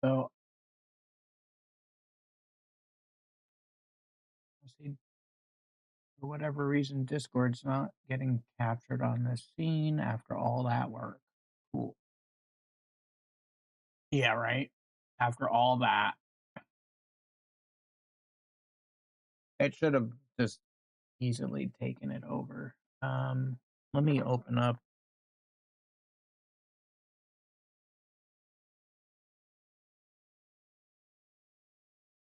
So, see, for whatever reason, Discord's not getting captured on this scene after all that work. Cool. Yeah, right. After all that, it should have just easily taken it over. Let me open up.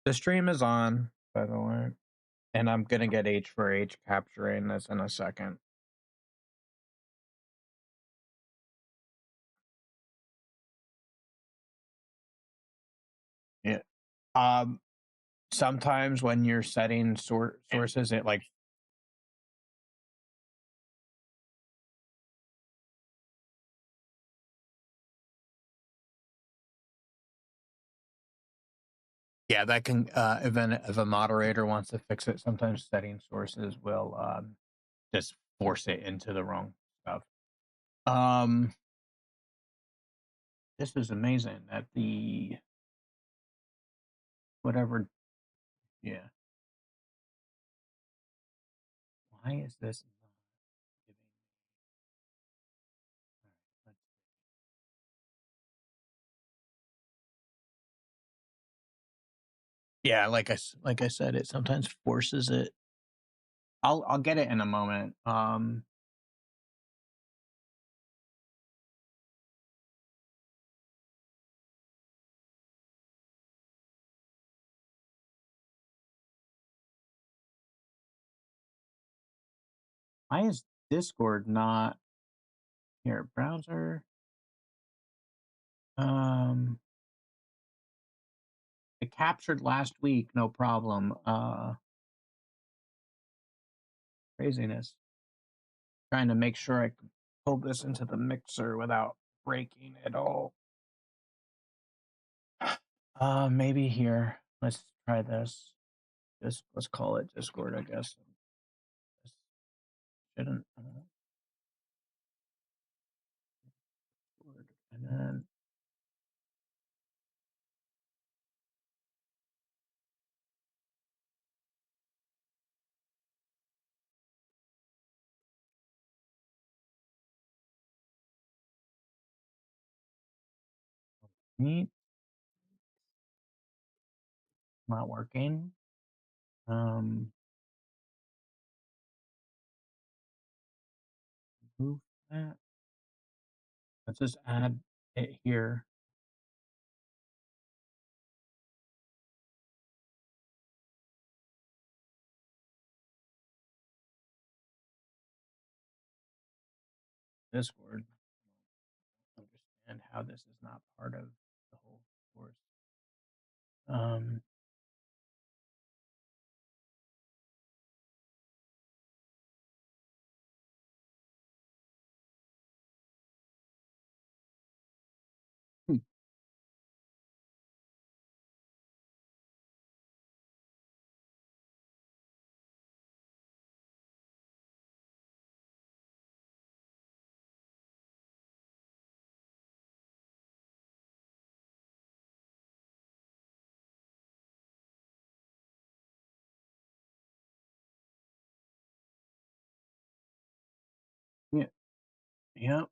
The stream is on, by the way, and I'm gonna get H4H capturing this in a second. Yeah. Sometimes when you're setting sources, it like yeah, that can if a moderator wants to fix it, sometimes setting sources will just force it into the wrong stuff. This is amazing that the whatever, yeah. Why is this not giving me? All right, yeah, like I said, it sometimes forces it. I'll get it in a moment. Why is Discord not here? Browser. It captured last week, no problem. Craziness. Trying to make sure I can pull this into the mixer without breaking it all. Maybe here. Let's try this. Just let's call it Discord, I guess. This shouldn't. Discord, and then meet. Not working. Move that. Let's just add it here. Discord. Understand how this is not part of the whole course. Yeah. Yep.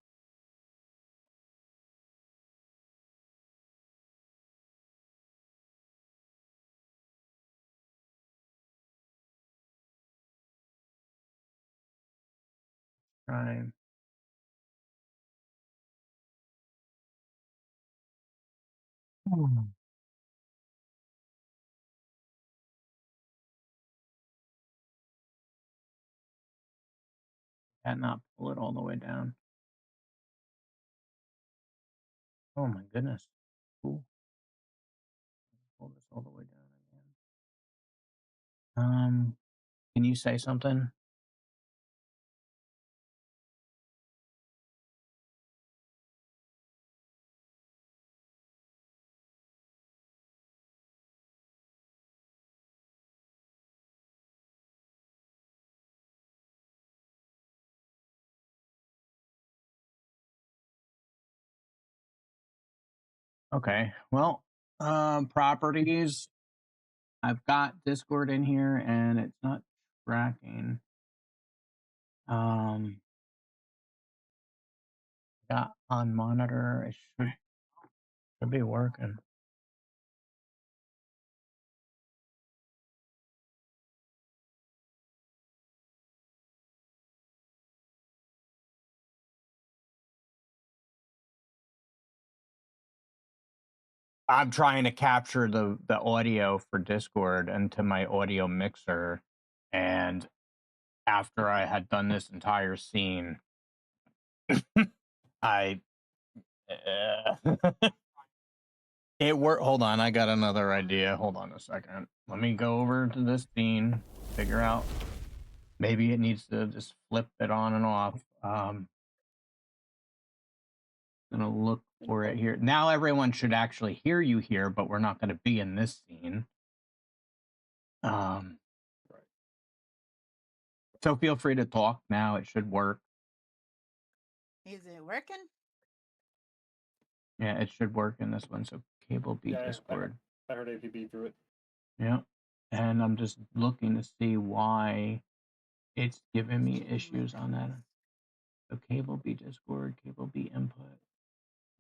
Try. And not pull it all the way down. Oh my goodness. Cool. Pull this all the way down again. Can you say something? Okay. Well, properties. I've got Discord in here and it's not tracking. Got on monitor. It should be working. I'm trying to capture the audio for Discord into my audio mixer, and after I had done this entire scene, I it worked. Hold on, I got another idea. Hold on a second. Let me go over to this scene, figure out. Maybe it needs to just flip it on and off. Gonna look for it here. Now everyone should actually hear you here, but we're not gonna be in this scene. Right. So feel free to talk now. It should work. Is it working? Yeah, it should work in this one. So cable B Discord. I heard APB through it. Yeah. And I'm just looking to see why it's giving me issues on that. So cable B Discord, cable B input,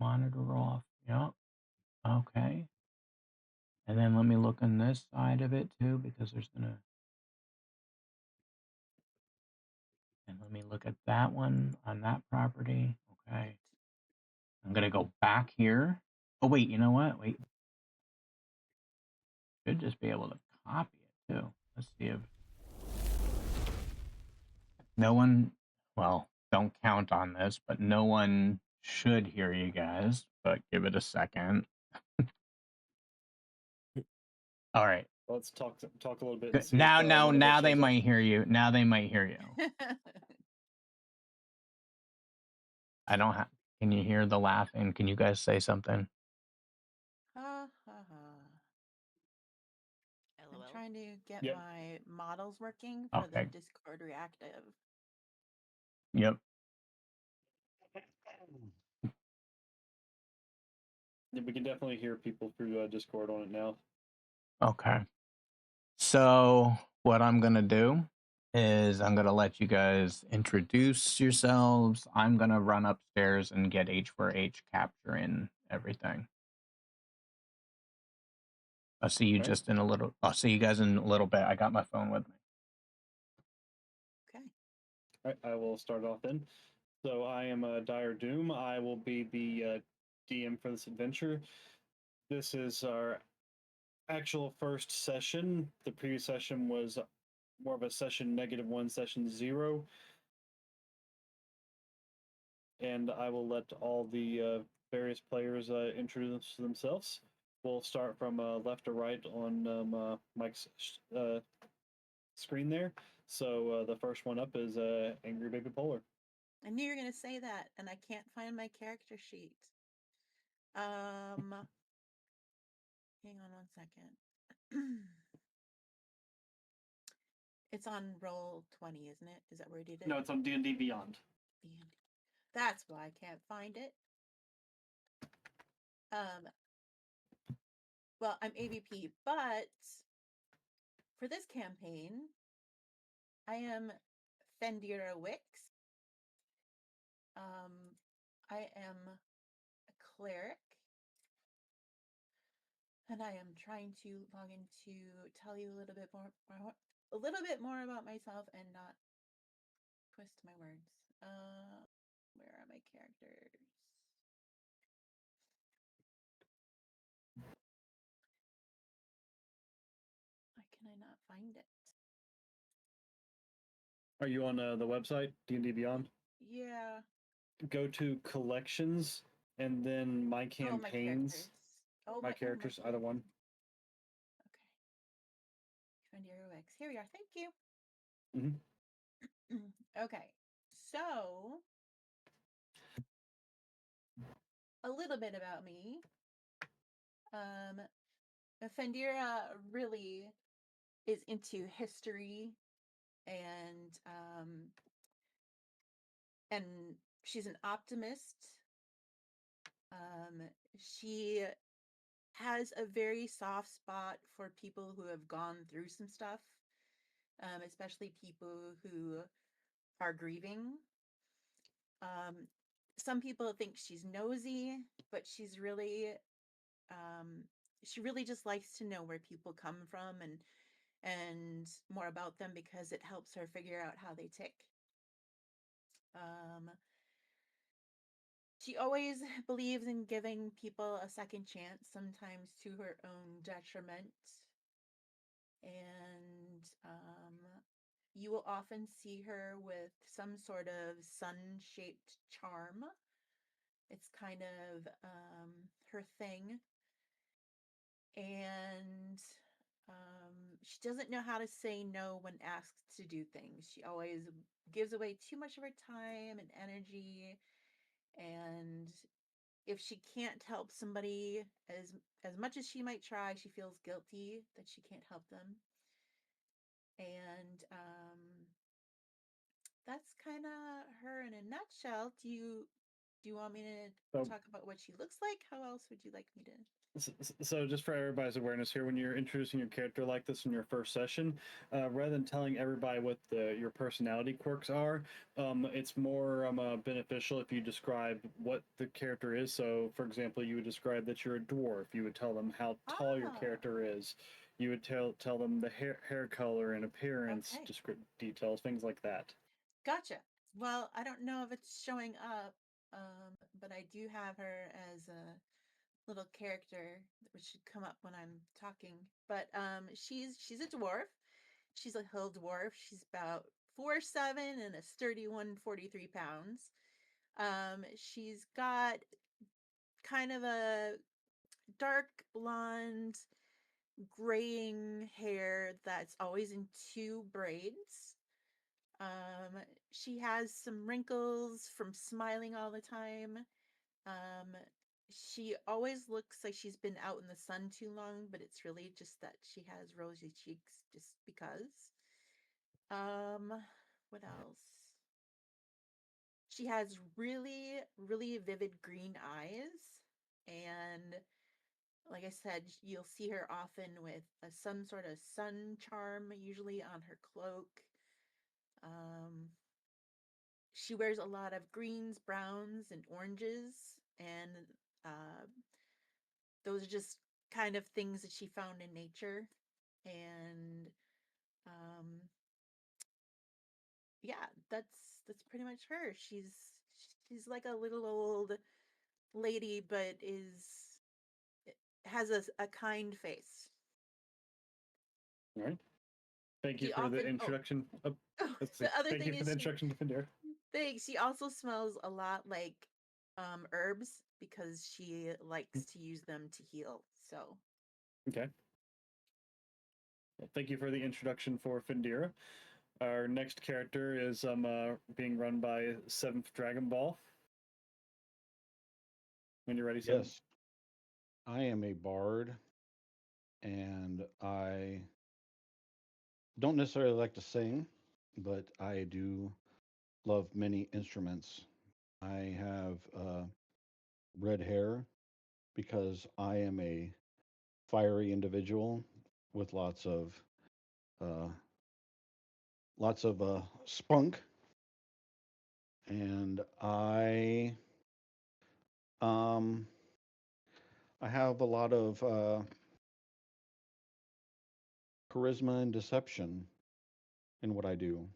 monitor off. Yeah. Okay. And then let me look on this side of it too, because there's gonna. And let me look at that one on that property. Okay. I'm gonna go back here. Oh wait, you know what? Wait. Should just be able to copy it too. Let's see if no one, well, don't count on this, but no one should hear you guys, but give it a second. All right. Let's talk a little bit. Now they might hear you. Now they might hear you. I don't have, can you hear the laughing? Can you guys say something? I'm trying to get my models working for the Discord reactive. Yep. Yeah, we can definitely hear people through Discord on it now. Okay. So what I'm going to do is I'm going to let you guys introduce yourselves. I'm going to run upstairs and get H4H capture in everything. I'll see you just in a little. I'll see you guys in a little bit. I got my phone with me. Okay. All right, I will start off then. So I am DireDoom. I will be the DM for this adventure. This is our actual first session. The previous session was more of a session -1, session 0. And I will let all the various players introduce themselves. We'll start from left to right on Mike's screen there. So the first one up is Angrybabypolar. I knew you were going to say that, and I can't find my character sheet. Hang on one second. It's on Roll20, isn't it? Is that where you did it? No, it's on D&D Beyond. That's why I can't find it. Well, I'm AVP, but for this campaign, I am Fendira Wix. I am a cleric, and I am trying to log in to tell you a little bit more about myself and not twist my words. Where are my characters? Why can I not find it? Are you on the website, D&D Beyond? Yeah. Go to Collections, and then my Oh, my campaigns, characters. Oh, my characters, either one. Okay. Fendira X. Here we are. Thank you. Mm-hmm. Okay. So, a little bit about me. Fendira really is into history and and she's an optimist. She has a very soft spot for people who have gone through some stuff, especially people who are grieving. Some people think she's nosy, but she really just likes to know where people come from and more about them because it helps her figure out how they tick. She always believes in giving people a second chance, sometimes to her own detriment. And you will often see her with some sort of sun-shaped charm. It's kind of her thing. And she doesn't know how to say no when asked to do things. She always gives away too much of her time and energy. And if she can't help somebody as much as she might try, she feels guilty that she can't help them. And that's kind of her in a nutshell. Do you want me to talk about what she looks like? How else would you like me to? So just for everybody's awareness here, when you're introducing your character like this in your first session, rather than telling everybody what your personality quirks are, it's more beneficial if you describe what the character is. So, for example, you would describe that you're a dwarf. You would tell them how tall your character is. You would tell them the hair color and appearance, Okay. details, things like that. Gotcha. Well, I don't know if it's showing up, but I do have her as a little character, which should come up when I'm talking. But she's a dwarf. She's a hill dwarf. She's about 4'7" and a sturdy 143 pounds. She's got kind of a dark blonde, graying hair that's always in two braids. She has some wrinkles from smiling all the time. Um, she always looks like she's been out in the sun too long, but it's really just that she has rosy cheeks just because. What else? She has really, really vivid green eyes. And like I said, you'll see her often with some sort of sun charm, usually on her cloak. She wears a lot of greens, browns, and oranges, and uh, those are just kind of things that she found in nature. And um, yeah, that's pretty much her. She's like a little old lady, but has a kind face. All right. Thank you She for the often introduction. Let's see. the other Thank you thing for the is introduction to Fendira. thanks. She also smells a lot like herbs because she likes to use them to heal. So Okay. Well, thank you for the introduction for Fendira. Our next character is being run by Seventh Dragon Ball. When you're ready, Seventh. Yes, I am a bard, and I don't necessarily like to sing, but I do love many instruments. I have red hair because I am a fiery individual with uh, lots of spunk, and um I have a lot of charisma and deception in what I do.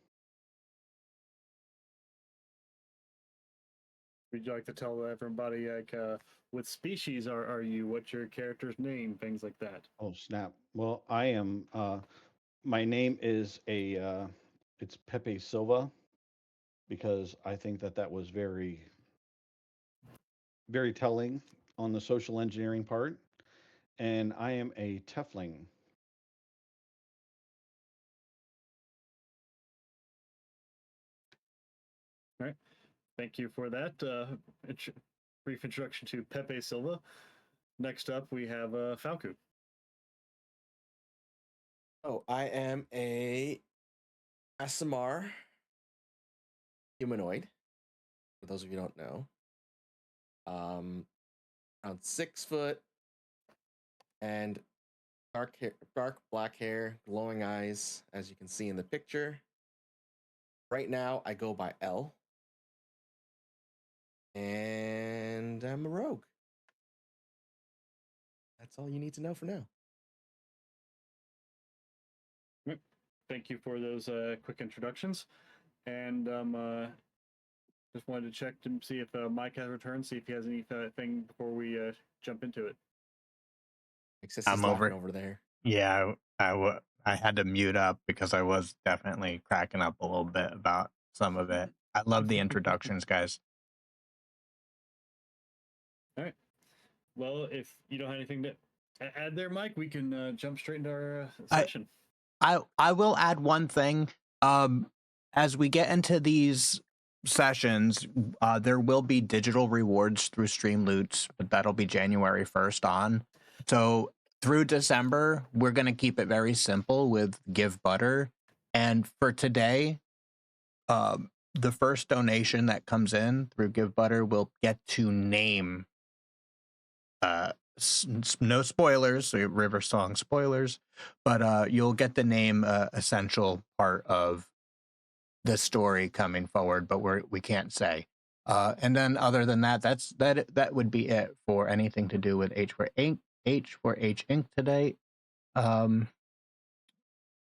Would you like to tell everybody like what species are you? What's your character's name? Things like that. Oh snap! Well, I am. My name is it's Pepe Silva because I think that that was very very telling on the social engineering part. And I am a Tefling. All right. Thank you for that brief introduction to Pepe Silva. Next up, we have Falku. Oh, I am a SMR humanoid. For those of you who don't know, around 6 foot and dark hair, dark black hair, glowing eyes, as you can see in the picture. Right now, I go by L, and I'm a rogue. That's all you need to know for now. Thank you for those quick introductions. And just wanted to check to see if Mike has returned, see if he has anything before we jump into it. I'm Laughing over there. Yeah, I had to mute up because I was definitely cracking up a little bit about some of it. I love the introductions, guys. All right. Well, if you don't have anything to add there, Mike, we can jump straight into our session. I will add one thing. As we get into these sessions, there will be digital rewards through Stream Loots, but that'll be January 1st on. So through December, we're going to keep it very simple with Give Butter. And for today, the first donation that comes in through Give Butter will get to name no spoilers, so River Song spoilers, but you'll get the name essential part of the story coming forward, but we can't say. And then other than that, that would be it for anything to do with H4Hinc today. And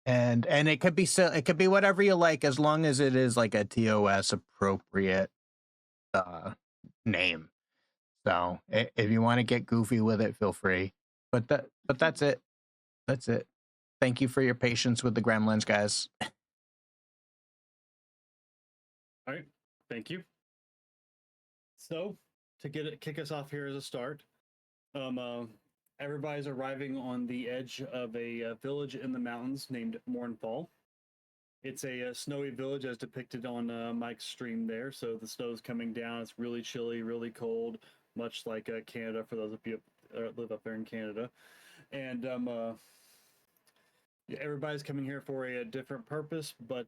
it could be whatever you like, as long as it is like a TOS appropriate name. So if you want to get goofy with it, feel free. But that's it. That's it. Thank you for your patience with the gremlins, guys. All right. Thank you. So to kick us off here as a start, everybody's arriving on the edge of a village in the mountains named Mornfall. It's a snowy village as depicted on Mike's stream there. So the snow's coming down. It's really chilly, really cold, much like Canada for those of you that live up there in Canada. And everybody's coming here for a different purpose, but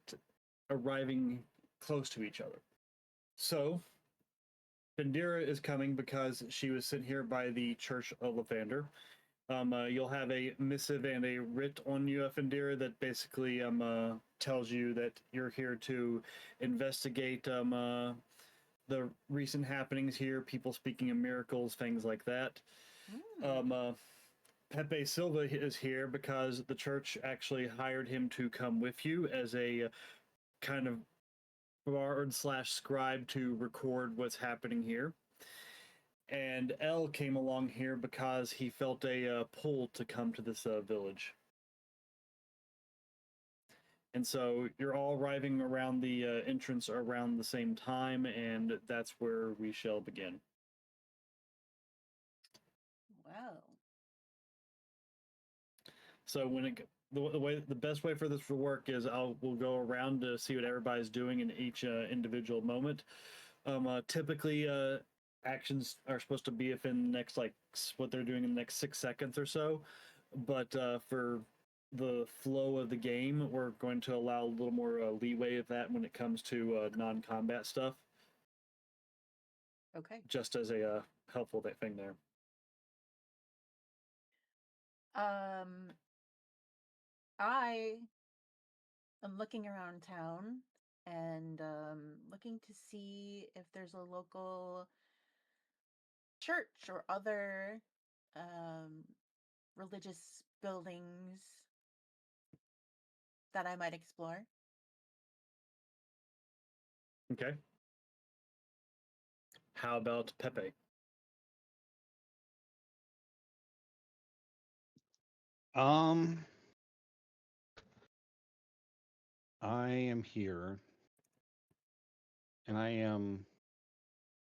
arriving close to each other. So Fendira is coming because she was sent here by the Church of Lathander. You'll have a missive and a writ on you, Fendira, that basically tells you that you're here to investigate the recent happenings here, people speaking of miracles, things like that. Pepe Silva is here because the church actually hired him to come with you as a kind of bard / scribe to record what's happening here. And L came along here because he felt a pull to come to this village. And so you're all arriving around the entrance around the same time, and that's where we shall begin. Wow. So when the best way for this to work is we'll go around to see what everybody's doing in each individual moment. Typically, actions are supposed to be within the next what they're doing in the next 6 seconds or so, but for the flow of the game, we're going to allow a little more leeway of that when it comes to non-combat stuff. Okay. Just as a helpful thing there. I am looking around town and looking to see if there's a local church or other religious buildings that I might explore. Okay. How about Pepe? I am here, and I am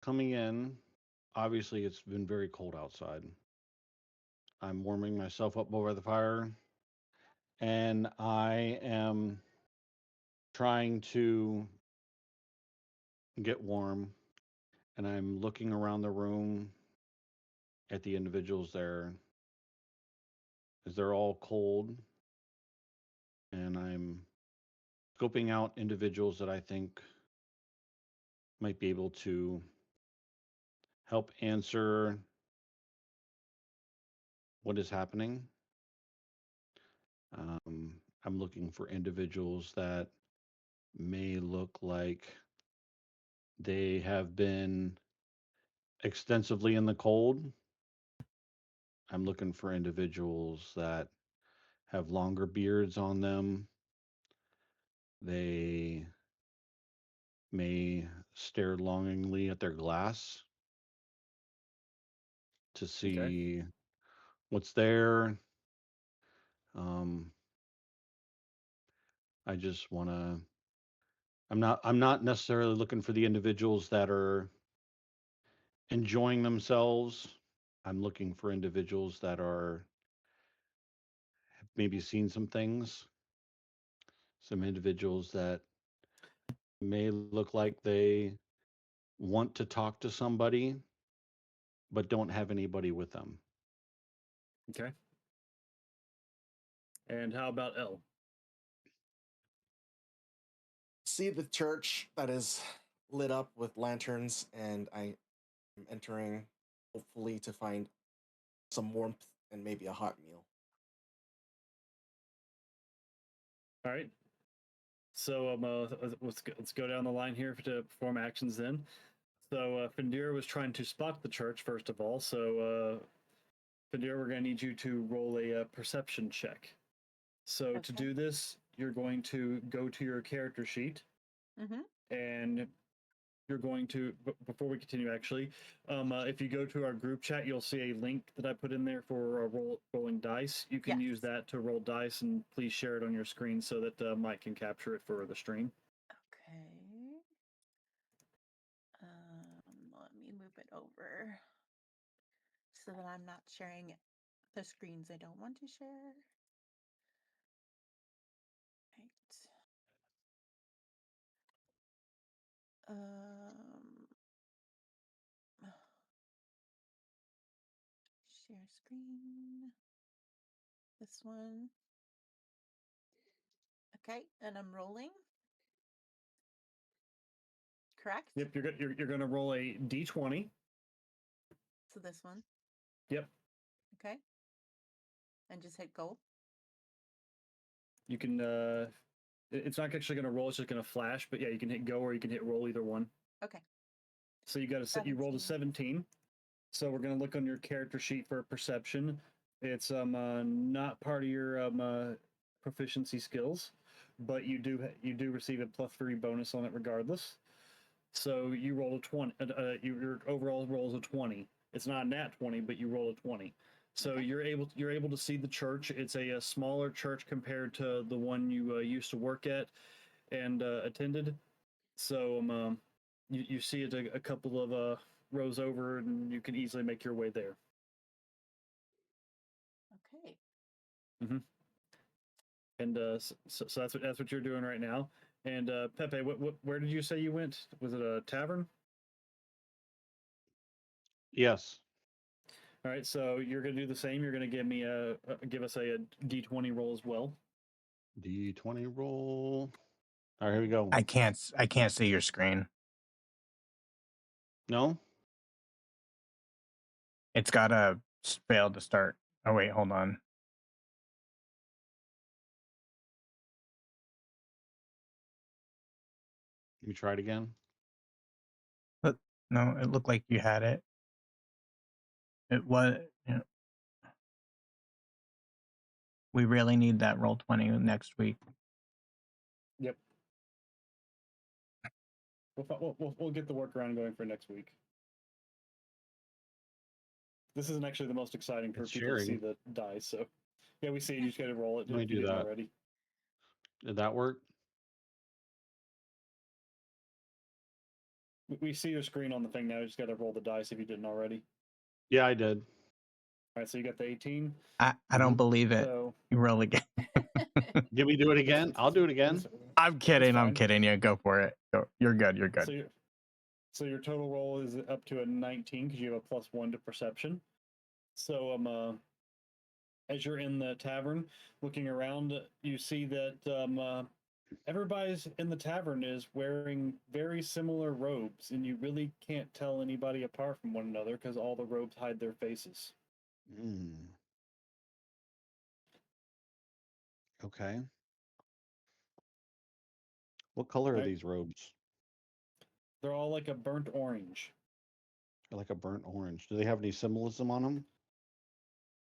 coming in obviously it's been very cold outside. I'm warming myself up over the fire, and I am trying to get warm, and I'm looking around the room at the individuals there as they're all cold, and I'm scoping out individuals that I think might be able to help answer what is happening. I'm looking for individuals that may look like they have been extensively in the cold. I'm looking for individuals that have longer beards on them. They may stare longingly at their glass to see what's there. Um, I just want to. I'm not necessarily looking for the individuals that are enjoying themselves. I'm looking for individuals that are have maybe seen some things. Some individuals that may look like they want to talk to somebody, but don't have anybody with them. Okay. And how about L? See the church that is lit up with lanterns, and I am entering, hopefully, to find some warmth and maybe a hot meal. All right. So let's go down the line here to perform actions then. So Fendira was trying to spot the church first of all. So Fendira, we're going to need you to roll a perception check. So to do this, you're going to go to your character sheet, and you're going to, before we continue actually, if you go to our group chat, you'll see a link that I put in there for rolling dice. You can use that to roll dice, and please share it on your screen so that Mike can capture it for the stream. Okay. Let me move it over so that I'm not sharing the screens I don't want to share. Right. Share screen. This one. Okay, and I'm rolling. Correct? Yep, you're going to roll a d20. So this one. Yep. Okay. And just hit go. You can, it's not actually going to roll, it's just going to flash, but yeah, you can hit go or you can hit roll, either one. Okay. So you rolled a 17. So we're going to look on your character sheet for perception. It's not part of your proficiency skills, but you do receive a +3 bonus on it regardless. So you roll a 20. Your overall roll is a 20. It's not a nat 20, but you roll a 20. So you're able to see the church. It's a smaller church compared to the one you used to work at and attended. So you see it a couple of rows over, and you can easily make your way there. Okay. Mm-hmm. And so that's what you're doing right now. And Pepe, where did you say you went? Was it a tavern? Yes. All right, so you're going to do the same. You're going to give us a d20 roll as well. D20 roll. All right, here we go. I can't see your screen. No? It's got a fail to start. Oh wait, hold on. You try it again. But no, it looked like you had it. It was. You know, we really need that roll 20 next week. Yep. We'll get the workaround going for next week. This isn't actually the most exciting for people to see the dice, so yeah, we see it. You just got to roll it. Let me if you do didn't that. already. Did that work? We see your screen on the thing now. You just got to roll the dice if you didn't already. Yeah, I did. All right, so you got the 18. I don't believe it. So You roll again. Give me do it again. I'll do it again. I'm kidding. I'm fine. kidding. Yeah, go for it. Go. You're good. You're good. So your total roll is up to a 19 because you have a +1 to perception. So as you're in the tavern, looking around, you see that everybody's in the tavern is wearing very similar robes, and you really can't tell anybody apart from one another because all the robes hide their faces. Mm. Okay. What color are Right. these robes? They're all like a burnt orange. They're like a burnt orange. Do they have any symbolism on them?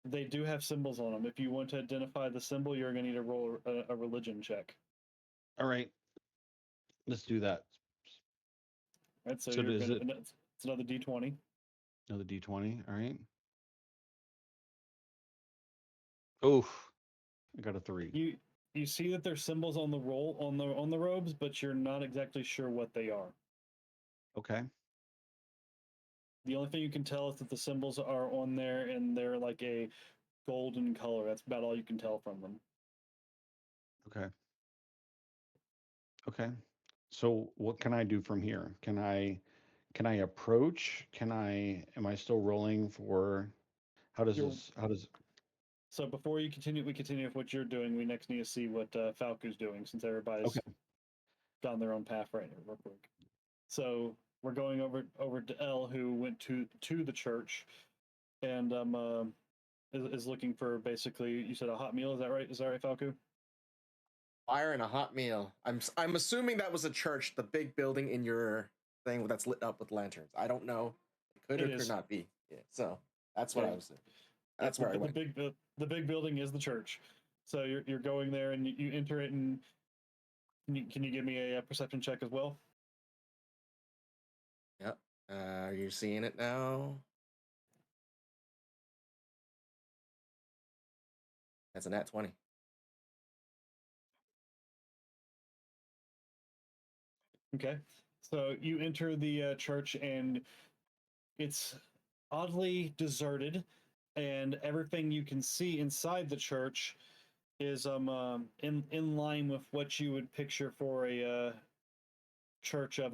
They do have symbols on them. If you want to identify the symbol, you're going to need to roll a religion check. All right. Let's do that. Right, so So you're is gonna, it it's another d20. another D20? All right. Oof. I got a 3. You see that there's symbols on the roll on the robes, but you're not exactly sure what they are. Okay. The only thing you can tell is that the symbols are on there and they're like a golden color. That's about all you can tell from them. Okay. Okay. So what can I do from here? Can I approach? Am I still rolling for how does You're, this so before we continue with what you're doing, we next need to see what Falco's doing since everybody's Okay. down their own path right now, real quick. So we're going over to Elle, who went to the church, and is looking for basically. You said a hot meal. Is that right? Is that right, Falco? Fire and a hot meal. I'm assuming that was a church, the big building in your thing that's lit up with lanterns. I don't know. It could or could not be. Yeah. So that's what I was saying. That's where I went. The big building is the church. So you're going there and you enter it, and can you give me a perception check as well? Yep. Are you seeing it now? That's a nat 20. Okay. So you enter the church, and it's oddly deserted, and everything you can see inside the church is in line with what you would picture for a church of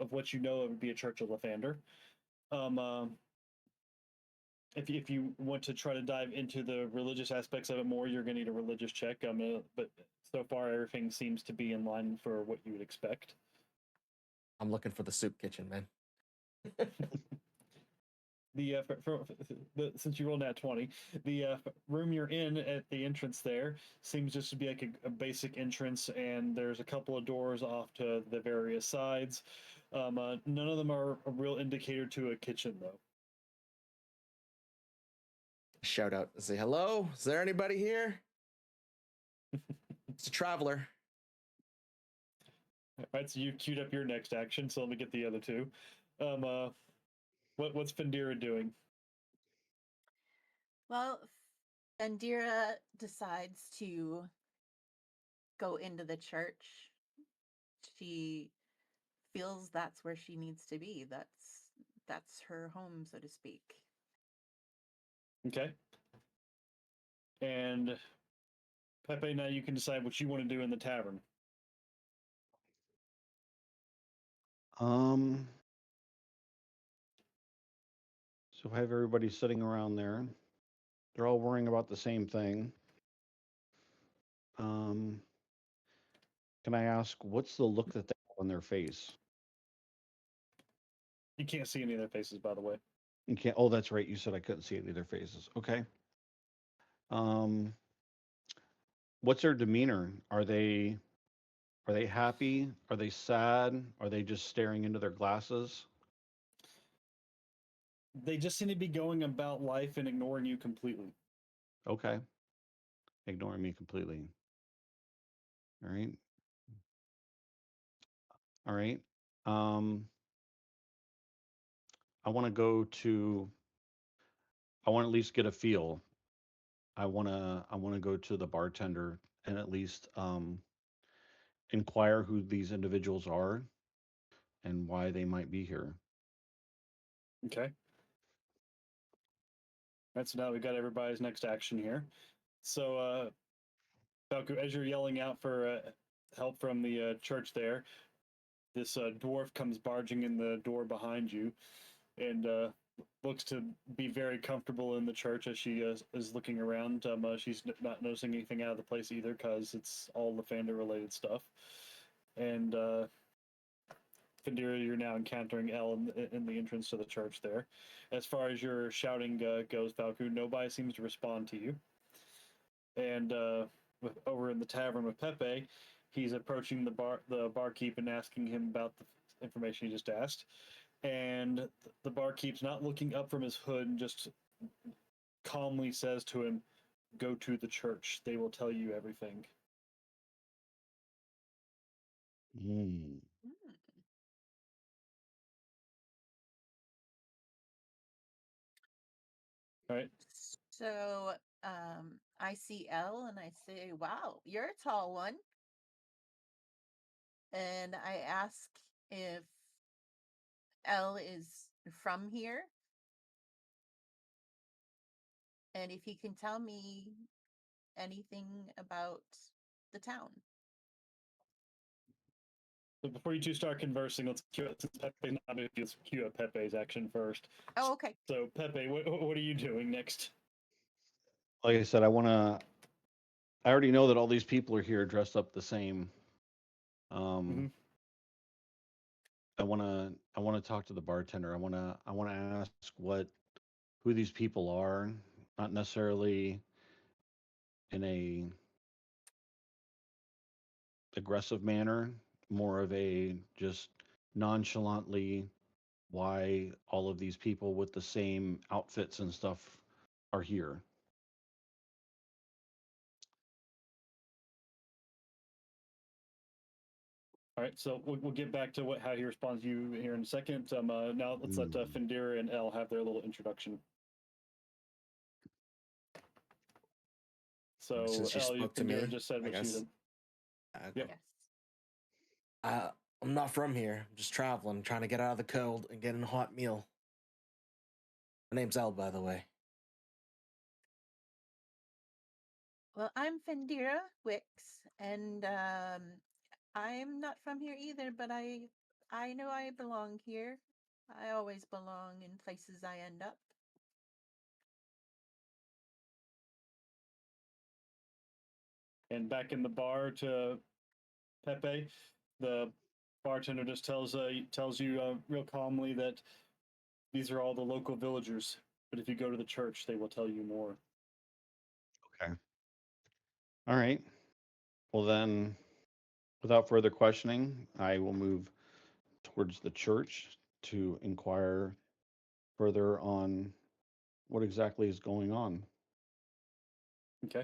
what you know it would be a church of Lathander. If you want to try to dive into the religious aspects of it more, you're going to need a religious check. But so far everything seems to be in line for what you would expect. I'm looking for the soup kitchen, man. Since you rolled nat 20, the room you're in at the entrance there seems just to be like a basic entrance, and there's a couple of doors off to the various sides. None of them are a real indicator to a kitchen, though. Shout out and say, hello, is there anybody here? It's a traveler. All right, so you queued up your next action, so let me get the other two. What's Fendira doing? Well, Fendira decides to go into the church. She feels that's where she needs to be. That's her home, so to speak. Okay. And Pepe, now you can decide what you want to do in the tavern. So if I have everybody sitting around there, they're all worrying about the same thing. Can I ask what's the look that they have on their face? You can't see any of their faces, by the way. You can't. Oh, that's right. You said I couldn't see any of their faces. Okay. What's their demeanor? Are they happy? Are they sad? Are they just staring into their glasses? They just seem to be going about life and ignoring you completely. Okay. Ignoring me completely. All right. All right. I want to go to. I want to at least get a feel. I want to go to the bartender and at least inquire who these individuals are. and why they might be here. Okay. Right, so now we've got everybody's next action here. So, Falco, as you're yelling out for help from the church there, this dwarf comes barging in the door behind you and looks to be very comfortable in the church as she is looking around. She's not noticing anything out of the place either because it's all the Fendira-related stuff. And Fendira, you're now encountering Elle in the entrance to the church there. As far as your shouting goes, Falco, nobody seems to respond to you. And over in the tavern with Pepe, he's approaching the barkeep and asking him about the information he just asked. And the barkeep's not looking up from his hood and just calmly says to him, "Go to the church. They will tell you everything." Mm. Hmm. All right. So I see Elle and I say, "Wow, you're a tall one." And I ask if Elle is from here and if he can tell me anything about the town. So before you two start conversing, let's cue it since Pepe's not moved. Let's cue up Pepe's action first. Oh, okay. So Pepe, what are you doing next? Like I said, I already know that all these people are here dressed up the same. Mhm. I want to talk to the bartender. I want to ask who these people are, not necessarily in a aggressive manner, more of a just nonchalantly why all of these people with the same outfits and stuff are here. All right, so we'll get back to how he responds to you here in a second. Now let's let Fendira and Elle have their little introduction. So Since she Elle, spoke to Fendira me, just said I what she guess. said. Yep. Yes. I'm not from here. I'm just traveling, trying to get out of the cold and get a hot meal. My name's Elle, by the way. Well, I'm Fendira Wicks, and I'm not from here either, but I know I belong here. I always belong in places I end up. And back in the bar to Pepe, the bartender just tells you real calmly that these are all the local villagers, but if you go to the church, they will tell you more. Okay. All right. Well then, without further questioning, I will move towards the church to inquire further on what exactly is going on. Okay.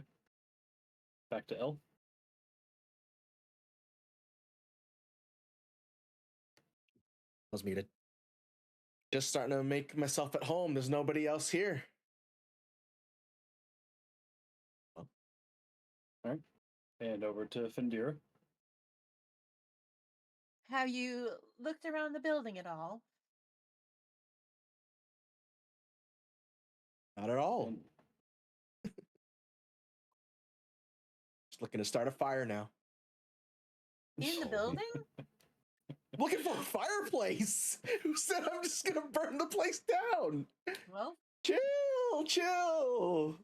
Back to Elle. Was muted. Just starting to make myself at home. There's nobody else here. All right. And over to Fendira. Have you looked around the building at all? Not at all. And Just looking to start a fire now. In the building? Looking for a fireplace. Who said I'm just gonna burn the place down? Well, Chill.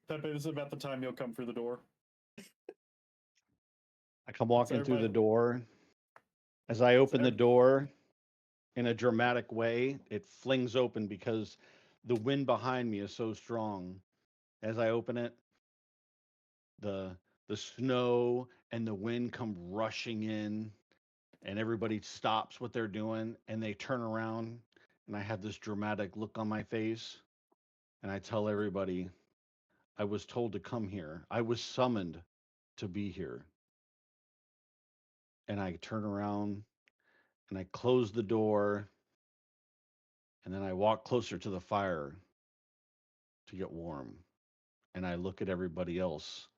Pepe, this is about the time you'll come through the door. I come walking through the everybody- door. As I open the every- door in a dramatic way, it flings open because the wind behind me is so strong. As I open it, the snow and the wind come rushing in, and everybody stops what they're doing and they turn around, and I have this dramatic look on my face, and I tell everybody, I was told to come here. I was summoned to be here. And I turn around and I close the door, and then I walk closer to the fire to get warm. And I look at everybody else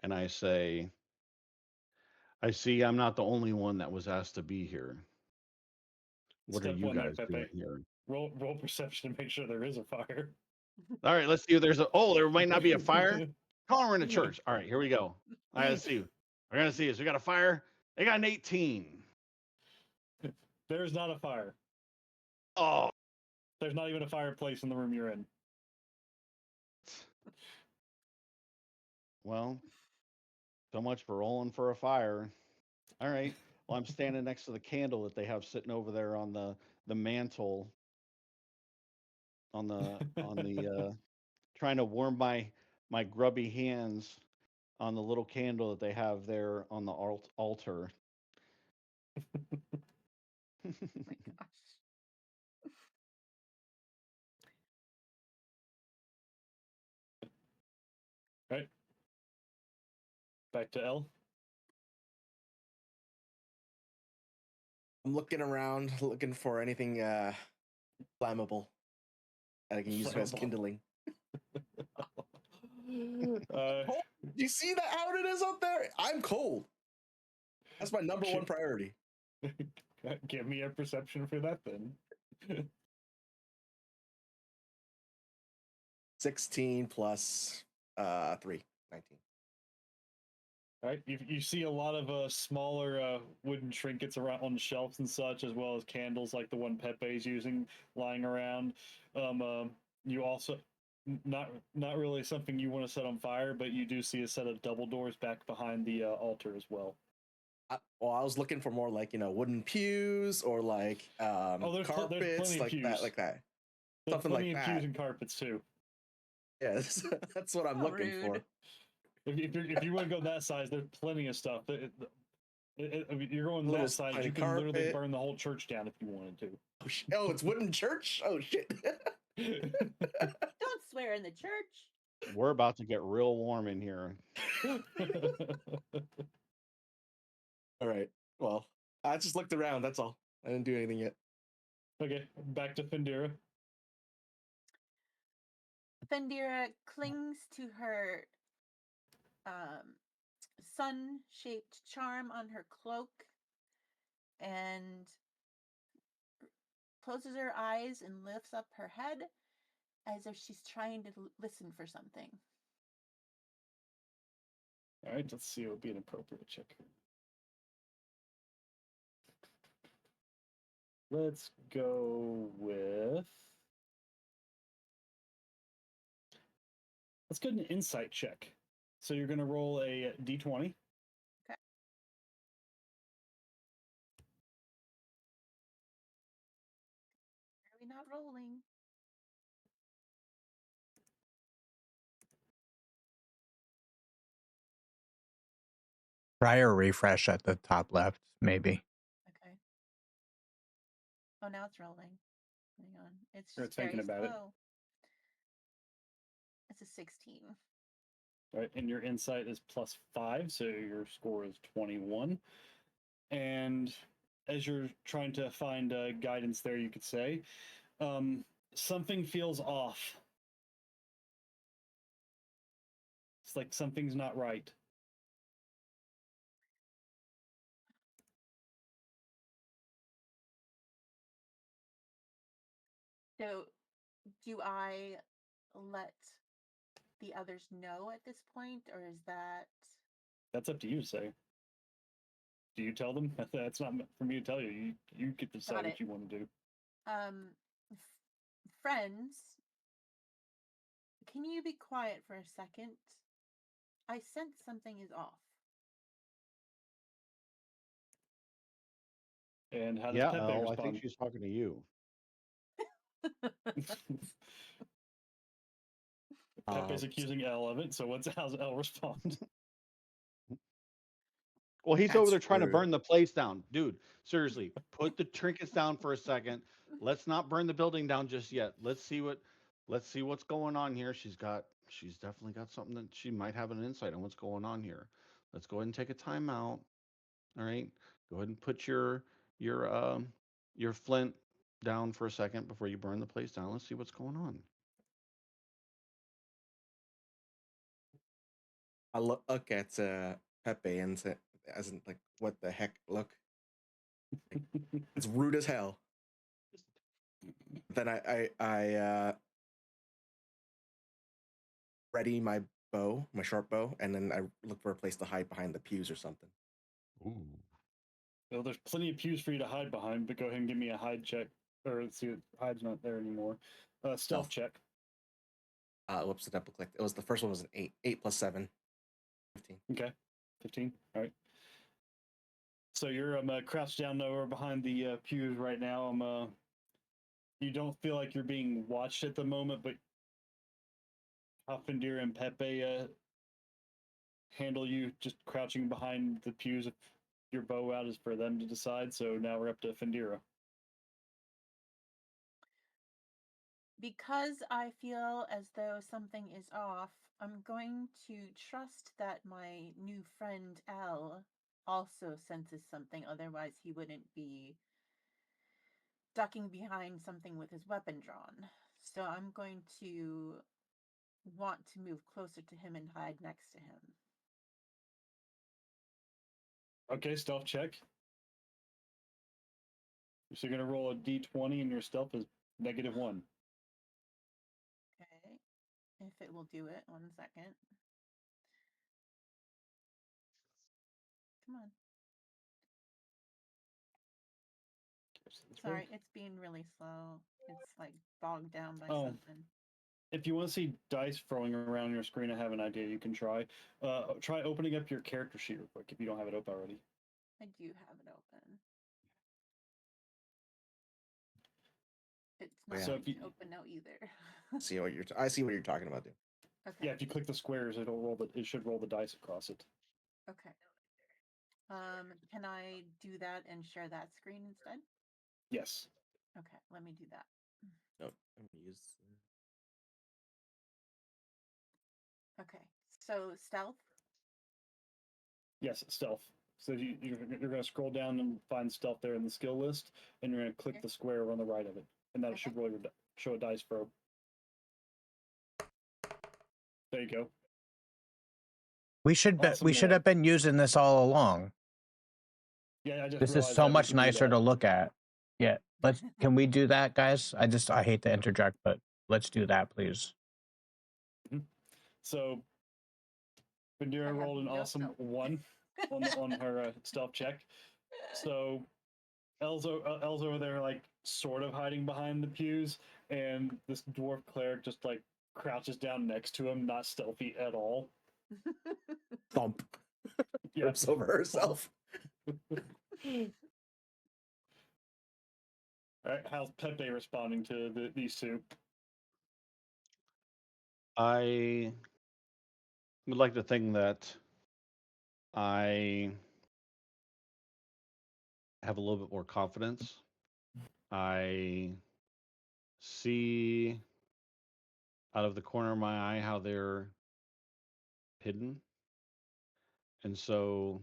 and I say, I see I'm not the only one that was asked to be here. What Step are you one there, guys Pepe. doing here? Roll perception to make sure there is a fire. All right, let's see if there's a. Oh, there might not be a fire. Come on, we're in a church. All right, here we go. I gotta see. I gotta see this. We got a fire. They got an 18. There's not a fire. Oh, There's not even a fireplace in the room you're in. well, so much for rolling for a fire. All right. Well, I'm standing next to the candle that they have sitting over there on the mantle. On the trying to warm my grubby hands on the little candle that they have there on the altar. Oh my gosh. Right. Back to L. I'm looking around, looking for anything flammable that I can use as Flammable. kindling. Uh, Cold. Do you see that how it is up there? I'm cold. That's my number one priority. give me a perception for that then. 16 plus 3, 19. All right, you see a lot of smaller wooden trinkets around on shelves and such, as well as candles like the one Pepe's using lying around. You also not really something you want to set on fire, but you do see a set of double doors back behind the altar as well. I was looking for more like wooden pews or like there's carpets plenty of like pews. that. There's Something plenty like of that. pews and carpets too. Yeah, that's what I'm How looking for. rude. If you want to go that size, there's plenty of stuff. I mean, you're going Little that size, tiny you can literally carpet. burn the whole church down if you wanted to. Oh, it's wooden church? Oh shit. Don't swear in the church. We're about to get real warm in here. All right. Well, I just looked around, that's all. I didn't do anything yet. Okay, back to Fendira. Fendira clings to her sun-shaped charm on her cloak and closes her eyes and lifts up her head as if she's trying to listen for something. All right, let's see. It would be an appropriate check. Let's go with. Let's go to an insight check. So you're going to roll a d20. Okay. Are we not rolling? Try a refresh at the top left, maybe. Okay. Oh, now it's rolling. Hang on. It's You're just very thinking about it. slow. It's a 16. Right, and your insight is +5, so your score is 21. And as you're trying to find guidance there, you could say, something feels off. It's like something's not right. So, do I let the others know at this point, or is that... That's up to you to say. Do you tell them? That's not for me to tell you. You get to decide what you want to do. Friends, can you be quiet for a second? I sense something is off. And how does Pepe respond? I think she's talking to you. Pepe's accusing Elle of it, so how's Elle respond? Well, he's over there trying to rude. burn the place down. Dude, seriously, put the trinkets down for a second. Let's not burn the building down just yet. Let's see what's going on here. She's definitely got something that she might have an insight on what's going on here. Let's go ahead and take a time out. All right. Go ahead and put your flint down for a second before you burn the place down. Let's see what's going on. I look at Pepe and say, as in like, what the heck? Look, it's rude as hell. Then I ready my bow, my short bow, and then I look for a place to hide behind the pews or something. Ooh. Well, there's plenty of pews for you to hide behind, but go ahead and give me a hide check. Or let's see, hide's not there anymore. Stealth check. Whoops, the double clicked. It was the first one was an 8. 8 plus 7. 15. Okay, 15. All right. So you're crouched down over behind the pews right now. You don't feel like you're being watched at the moment, but how Fendira and Pepe handle you just crouching behind the pews if your bow out is for them to decide. So now we're up to Fendira. Because I feel as though something is off, I'm going to trust that my new friend L also senses something, otherwise he wouldn't be ducking behind something with his weapon drawn. So I'm going to want to move closer to him and hide next to him. Okay, stealth check. So you're going to roll a d20 and your stealth is -1. Okay. If it will do it, 1 second. Come on. Sorry, it's being really slow. It's like bogged down by something. If you want to see dice throwing around your screen, I have an idea you can try. Try opening up your character sheet real quick if you don't have it open already. I do have it open. It's not So if you open now either. See what you're. I see what you're talking about, dude. Okay. Yeah, if you click the squares, it should roll the dice across it. Okay. Can I do that and share that screen instead? Yes. Okay, let me do that. No, I'm gonna use. Okay, so stealth. Yes, stealth. So you're going to scroll down and find stealth there in the skill list, and you're going to click the square on the right of it, and that should roll your show a dice throw. There you go. We should have been using this all along. Yeah, I just this is so much nicer to look at. Yeah, can we do that, guys? I hate to interject, but let's do that, please. So Fendira rolled an awesome 1 on her stealth check. So Elle's over there, like, sort of hiding behind the pews, and this dwarf cleric just, like, crouches down next to him, not stealthy at all. Thump. Yeah. Trips over herself. All right, how's Pepe responding to these two? I would like to think that I have a little bit more confidence. I see out of the corner of my eye how they're hidden. And so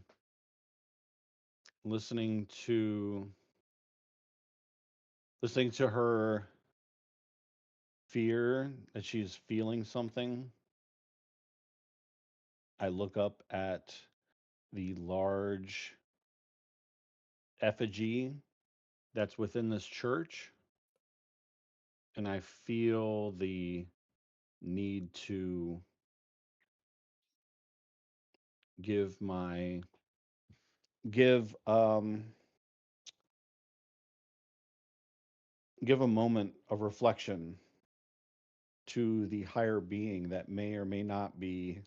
listening to her fear that she's feeling something, I look up at the large effigy that's within this church, and I feel the need to give a moment of reflection to the higher being that may or may not be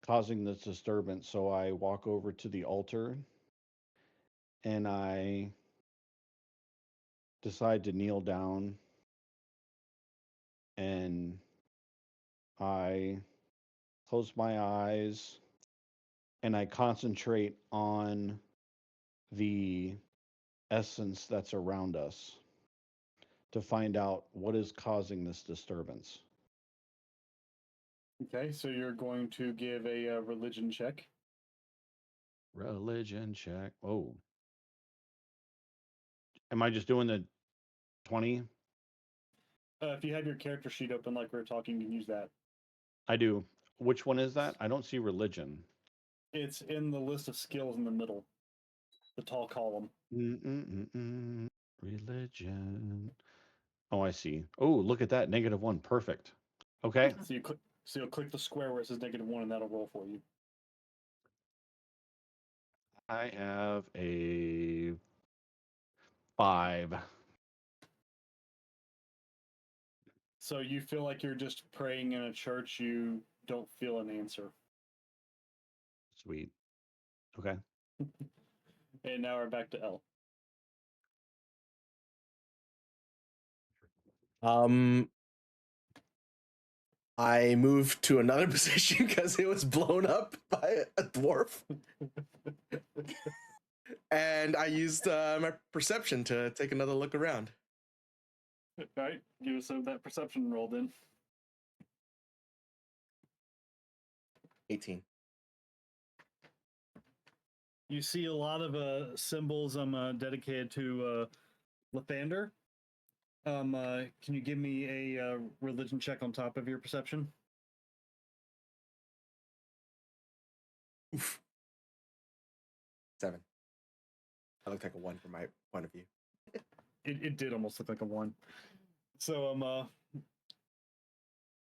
causing this disturbance. So I walk over to the altar and I decide to kneel down, and I close my eyes and I concentrate on the essence that's around us to find out what is causing this disturbance. Okay, so you're going to give a religion check. Religion check. Oh. Am I just doing the 20? If you have your character sheet open like we were talking, you can use that. I do. Which one is that? I don't see religion. It's in the list of skills in the middle, the tall column. Religion. Oh, I see. Oh, look at that. -1. Perfect. Okay. So you'll click the square where it says -1, and that'll roll for you. I have a 5. So you feel like you're just praying in a church. You don't feel an answer. Sweet. Okay. And now we're back to L. I moved to another position because it was blown up by a dwarf. And I used my perception to take another look around. All right, give us that perception roll then. 18. You see a lot of symbols dedicated to Lathander. Can you give me a religion check on top of your perception? Oof. 7. That looked like a 1 from my point of view. It did almost look like a 1. So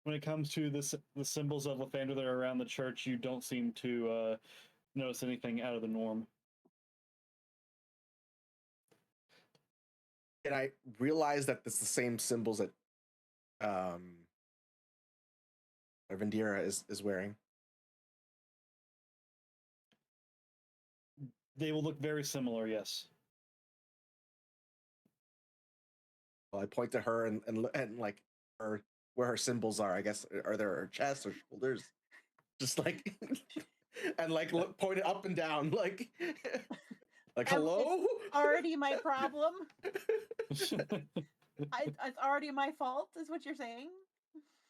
when it comes to the symbols of Lathander that are around the church, you don't seem to notice anything out of the norm. And I realized that it's the same symbols that Fendira is wearing. They will look very similar, yes. Well, I point to her and like her where her symbols are. I guess are there her chest or shoulders? Just like and like look, point it up and down, like hello. It's already my problem. It's already my fault, is what you're saying?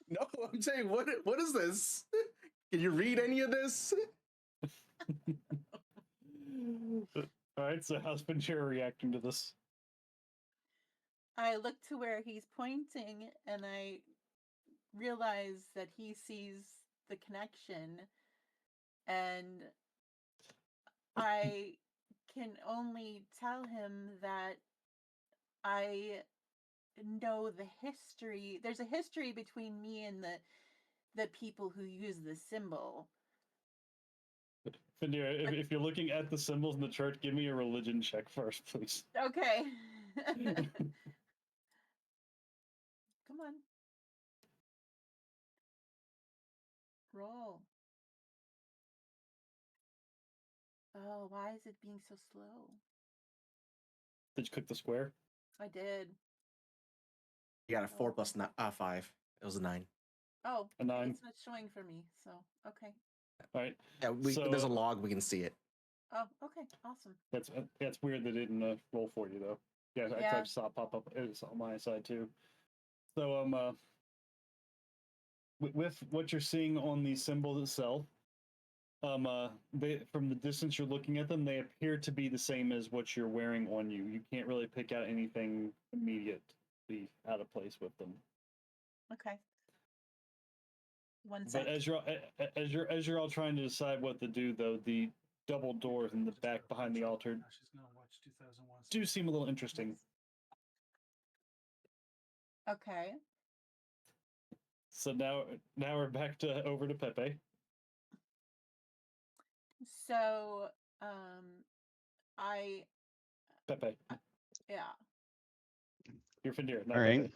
No, I'm saying what is this? Can you read any of this? All right, so how's Fendira reacting to this? I look to where he's pointing and I realize that he sees the connection, and I can only tell him that I know the history. There's a history between me and the people who use the symbol. Fendira, if you're looking at the symbols in the church, give me a religion check first, please. Okay. Come on. Roll. Oh, why is it being so slow? Did you click the square? I did. You got a 4 plus 5. It was a 9. Oh, A 9. it's not showing for me, so okay. All right. Yeah, there's a log, we can see it. Oh, okay, awesome. That's weird that it didn't roll for you though. Yeah, I saw it pop up. It's on my side too. So with what you're seeing on the symbol itself, from the distance you're looking at them, they appear to be the same as what you're wearing on you. You can't really pick out anything immediately out of place with them. Okay. One sec. But as you're all trying to decide what to do, though, the double doors in the back behind the altar do seem a little interesting. Okay. So now we're back over to Pepe. So, Pepe. Yeah. You're Fendira. All right.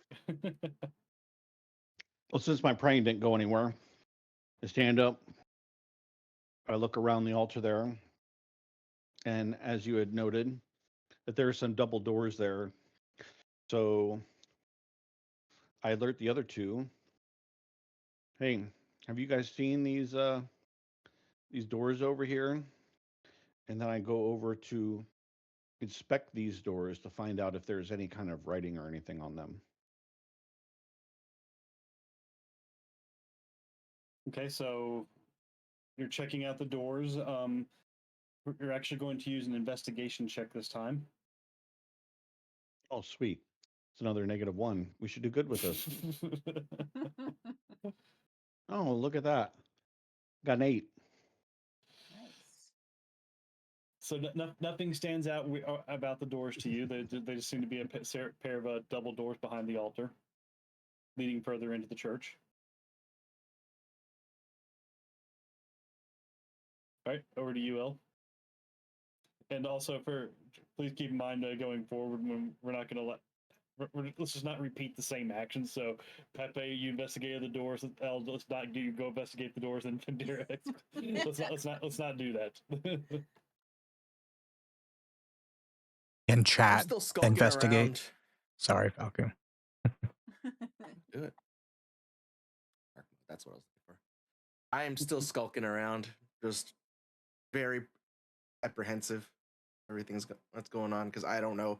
Well, since my praying didn't go anywhere, I stand up. I look around the altar there. And as you had noted, that there are some double doors there. So I alert the other two. Hey, have you guys seen these doors over here? And then I go over to inspect these doors to find out if there's any kind of writing or anything on them. Okay, so you're checking out the doors. You're actually going to use an investigation check this time. Oh, sweet. It's another -1. We should do good with this. Oh, look at that. Got an 8. Nice. So nothing stands out about the doors to you. They just seem to be a pair of double doors behind the altar, leading further into the church. All right, over to you, El. And also, please keep in mind going forward, when we're not going to let's just not repeat the same actions. So, Pepe, you investigated the doors. El, let's not go investigate the doors. And Fendira, let's not do that. In I'm chat, still skulking investigate. around. Sorry, Falcon. Do it. That's what I was looking for. I am still skulking around, just very apprehensive. Everything's what's going on because I don't know.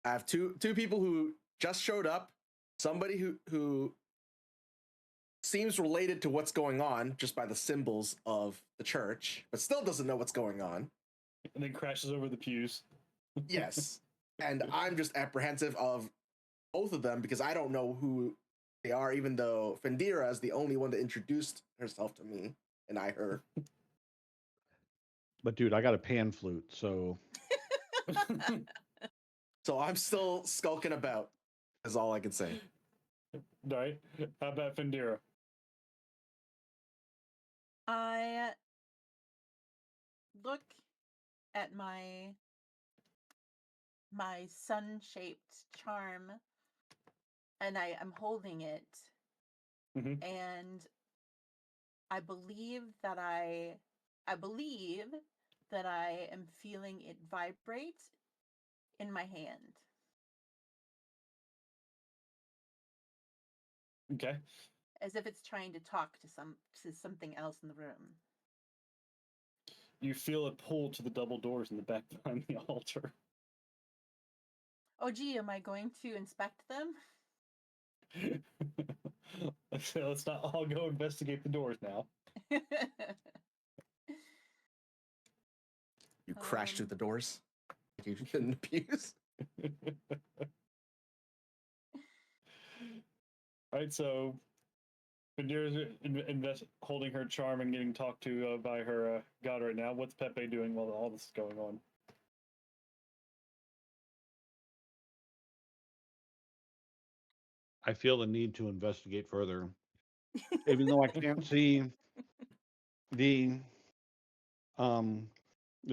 I have two people who just showed up. Somebody who seems related to what's going on just by the symbols of the church, but still doesn't know what's going on. And then crashes over the pews. Yes. And I'm just apprehensive of both of them because I don't know who they are, even though Fendira is the only one that introduced herself to me and I her. But dude, I got a pan flute, so So I'm still skulking about, is all I can say. Right? How about Fendira? I look at my sun-shaped charm, and I'm holding it, and I believe that I am feeling it vibrate in my hand. Okay. As if it's trying to talk to something else in the room. You feel a pull to the double doors in the back behind the altar. Oh, gee, am I going to inspect them? So let's not all go investigate the doors now. You crash through the doors. You in the pews. All right, so Fendira's holding her charm and getting talked to by her god right now. What's Pepe doing while all this is going on? I feel the need to investigate further. Even though I can't see the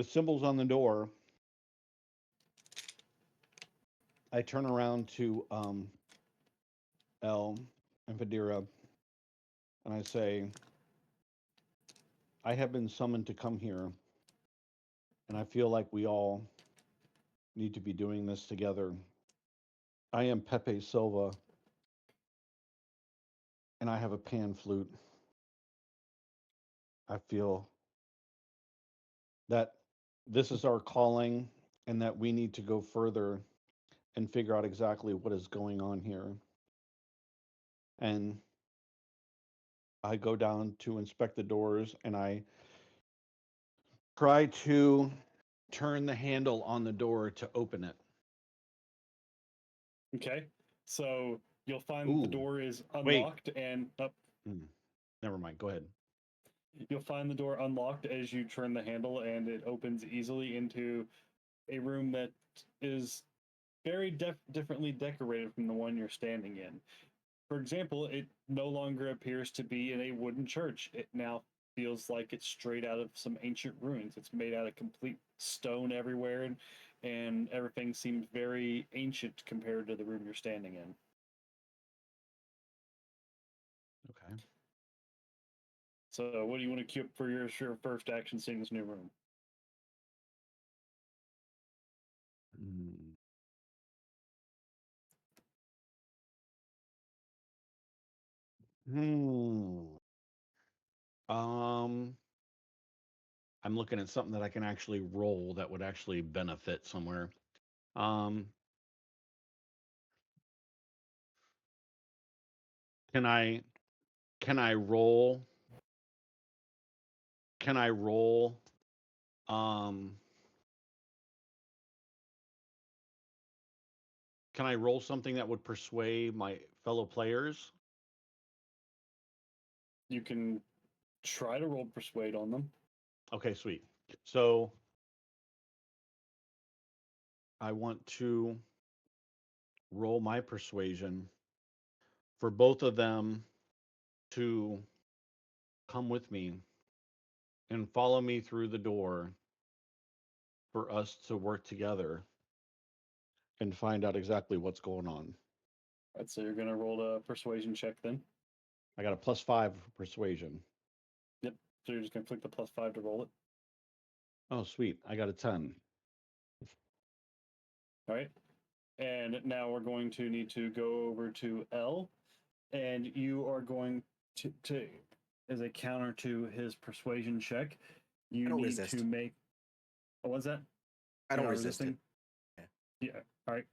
symbols on the door, I turn around to El and Fendira and I say, I have been summoned to come here, and I feel like we all need to be doing this together. I am Pepe Silva, and I have a pan flute. I feel that this is our calling and that we need to go further and figure out exactly what is going on here. And I go down to inspect the doors and I try to turn the handle on the door to open it. Okay, so you'll find the door is unlocked and up. Never mind. Go ahead. You'll find the door unlocked as you turn the handle, and it opens easily into a room that is very differently decorated from the one you're standing in. For example, it no longer appears to be in a wooden church. It now feels like it's straight out of some ancient ruins. It's made out of complete stone everywhere, and everything seems very ancient compared to the room you're standing in. Okay. So what do you want to queue up for your first action seeing this new room? I'm looking at something that I can actually roll that would actually benefit somewhere. Can I roll? Can I roll? Can I roll something that would persuade my fellow players? You can try to roll persuade on them. Okay, sweet. So I want to roll my persuasion for both of them to come with me and follow me through the door for us to work together and find out exactly what's going on. Right, so you're gonna roll a persuasion check then. I got a +5 for persuasion. Yep. So you're just gonna click the +5 to roll it. Oh, sweet. I got a 10. All right. And now we're going to need to go over to L, and you are going to as a counter to his persuasion check, you don't need resist. to make. Oh, what's that? I don't You're not resist it. Yeah. All right.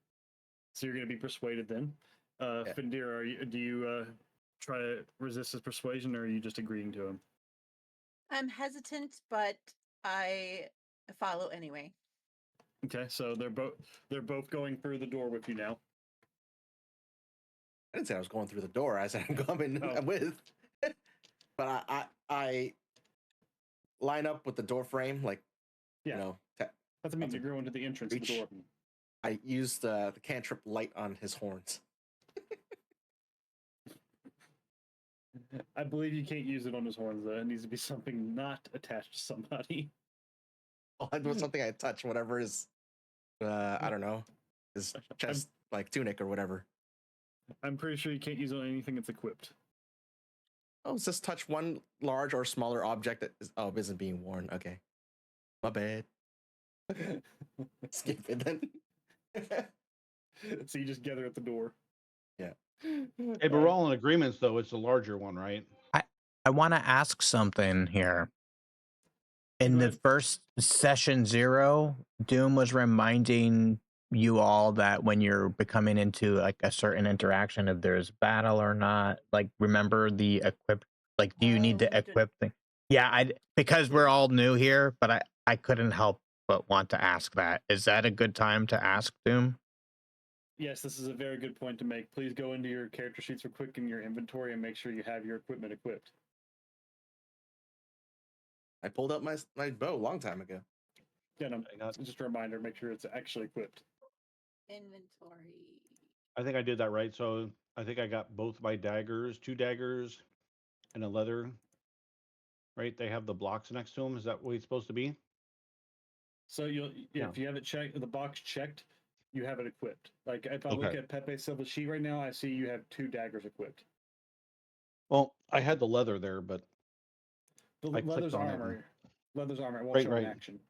So you're going to be persuaded then. Yeah. Fendira, do you try to resist his persuasion, or are you just agreeing to him? I'm hesitant, but I follow anyway. Okay, so they're both going through the door with you now. I didn't say I was going through the door. I said I'm coming Oh. with. But I line up with the door frame, like, Yeah. you know, That means you're going to the entrance of the door. I used the cantrip light on his horns. I believe you can't use it on his horns, though. It needs to be something not attached to somebody. Oh, it was something I touch, whatever is, I don't know, his chest, like tunic or whatever. I'm pretty sure you can't use it on anything that's equipped. Oh, it's just touch one large or smaller object that isn't being worn. Okay. My bad. Skip it then. So you just gather at the door. Yeah. Hey, but we're all in agreements, though. It's the larger one, right? I want to ask something here. In Go the ahead. first session 0, Doom was reminding you all that when you're becoming into like a certain interaction, if there's battle or not, like remember the equip, like do you need to equip thing? Yeah, because we're all new here, but I couldn't help but want to ask that. Is that a good time to ask Doom? Yes, this is a very good point to make. Please go into your character sheets real quick in your inventory and make sure you have your equipment equipped. I pulled up my bow a long time ago. Yeah, no, just a reminder, make sure it's actually equipped. Inventory. I think I did that right. So I think I got both my daggers, 2 daggers, and a leather. Right? They have the blocks next to them. Is that what it's supposed to be? So if you have it checked, the box checked, you have it equipped. Like if I look at Pepe Silva sheet right now, I see you have 2 daggers equipped. Well, I had the leather there, but The I clicked leather's on it. armor. Leather's armor. It won't show in action.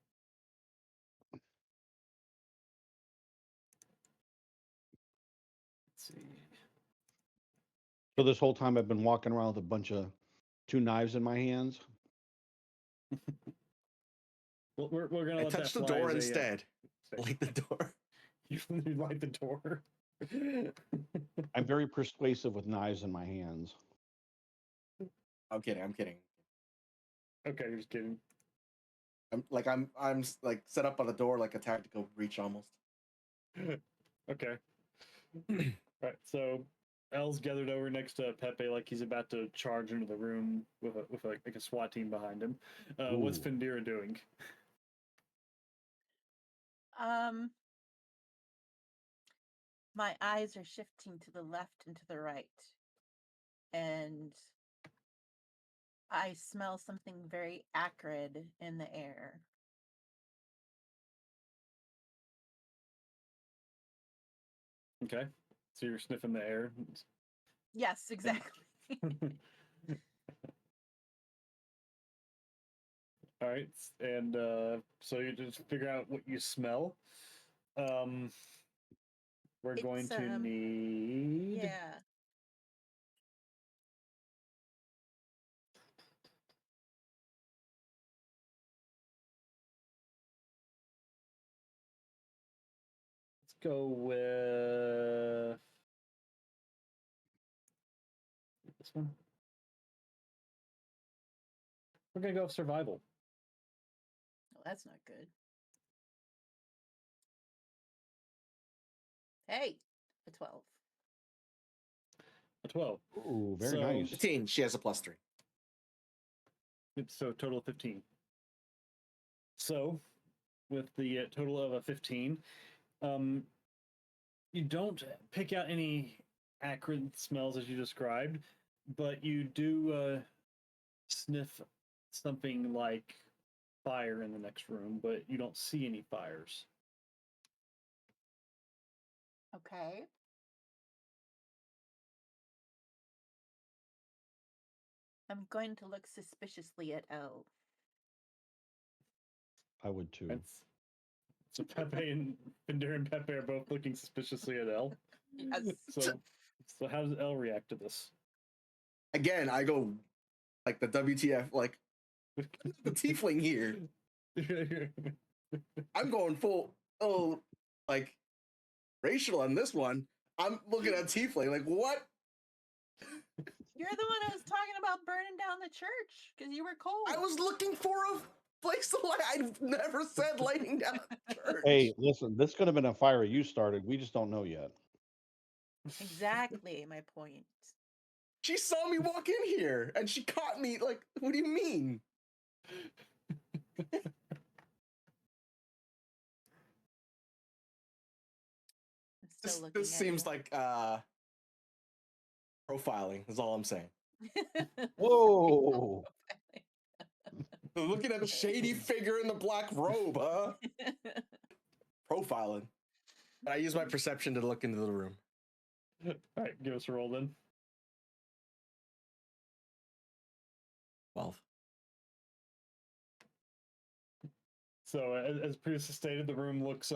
Let's see. So this whole time I've been walking around with a bunch of 2 knives in my hands. Well, we're gonna let touch that the fly door as instead. Light the door. You light the door. I'm very persuasive with knives in my hands. I'm kidding. Okay, you're just kidding. I'm like set up on the door like a tactical breach almost. Okay. Right. So L's gathered over next to Pepe like he's about to charge into the room with like a SWAT team behind him. What's Fendira doing? My eyes are shifting to the left and to the right. And I smell something very acrid in the air. Okay. So you're sniffing the air. Yes, exactly. All right. And so you just figure out what you smell. We're going to need. Yeah. Let's go with this one. We're gonna go with survival. Oh, that's not good. Hey, a 12. A 12. Ooh, very nice. 15. She has a +3. So total 15. So with the total of a 15, You don't pick out any acrid smells as you described, but you do sniff something like fire in the next room, but you don't see any fires. Okay. I'm going to look suspiciously at Elle. I would too. So Pepe and Fendira and Pepe are both looking suspiciously at Elle. Yes. So how does Elle react to this? Again, I go like the WTF, like the tiefling here. I'm going full, like racial on this one. I'm looking at tiefling, like what? You're the one who was talking about burning down the church because you were cold. I was looking for a place to light. I've never said lighting down a church. Hey, listen, this could have been a fire you started. We just don't know yet. Exactly my point. She saw me walk in here and she caught me. Like, what do you mean? This seems like profiling is all I'm saying. Whoa. Looking at the shady figure in the black robe, huh? Profiling. I use my perception to look into the room. All right, give us a roll then. 12. So as previously stated, the room looks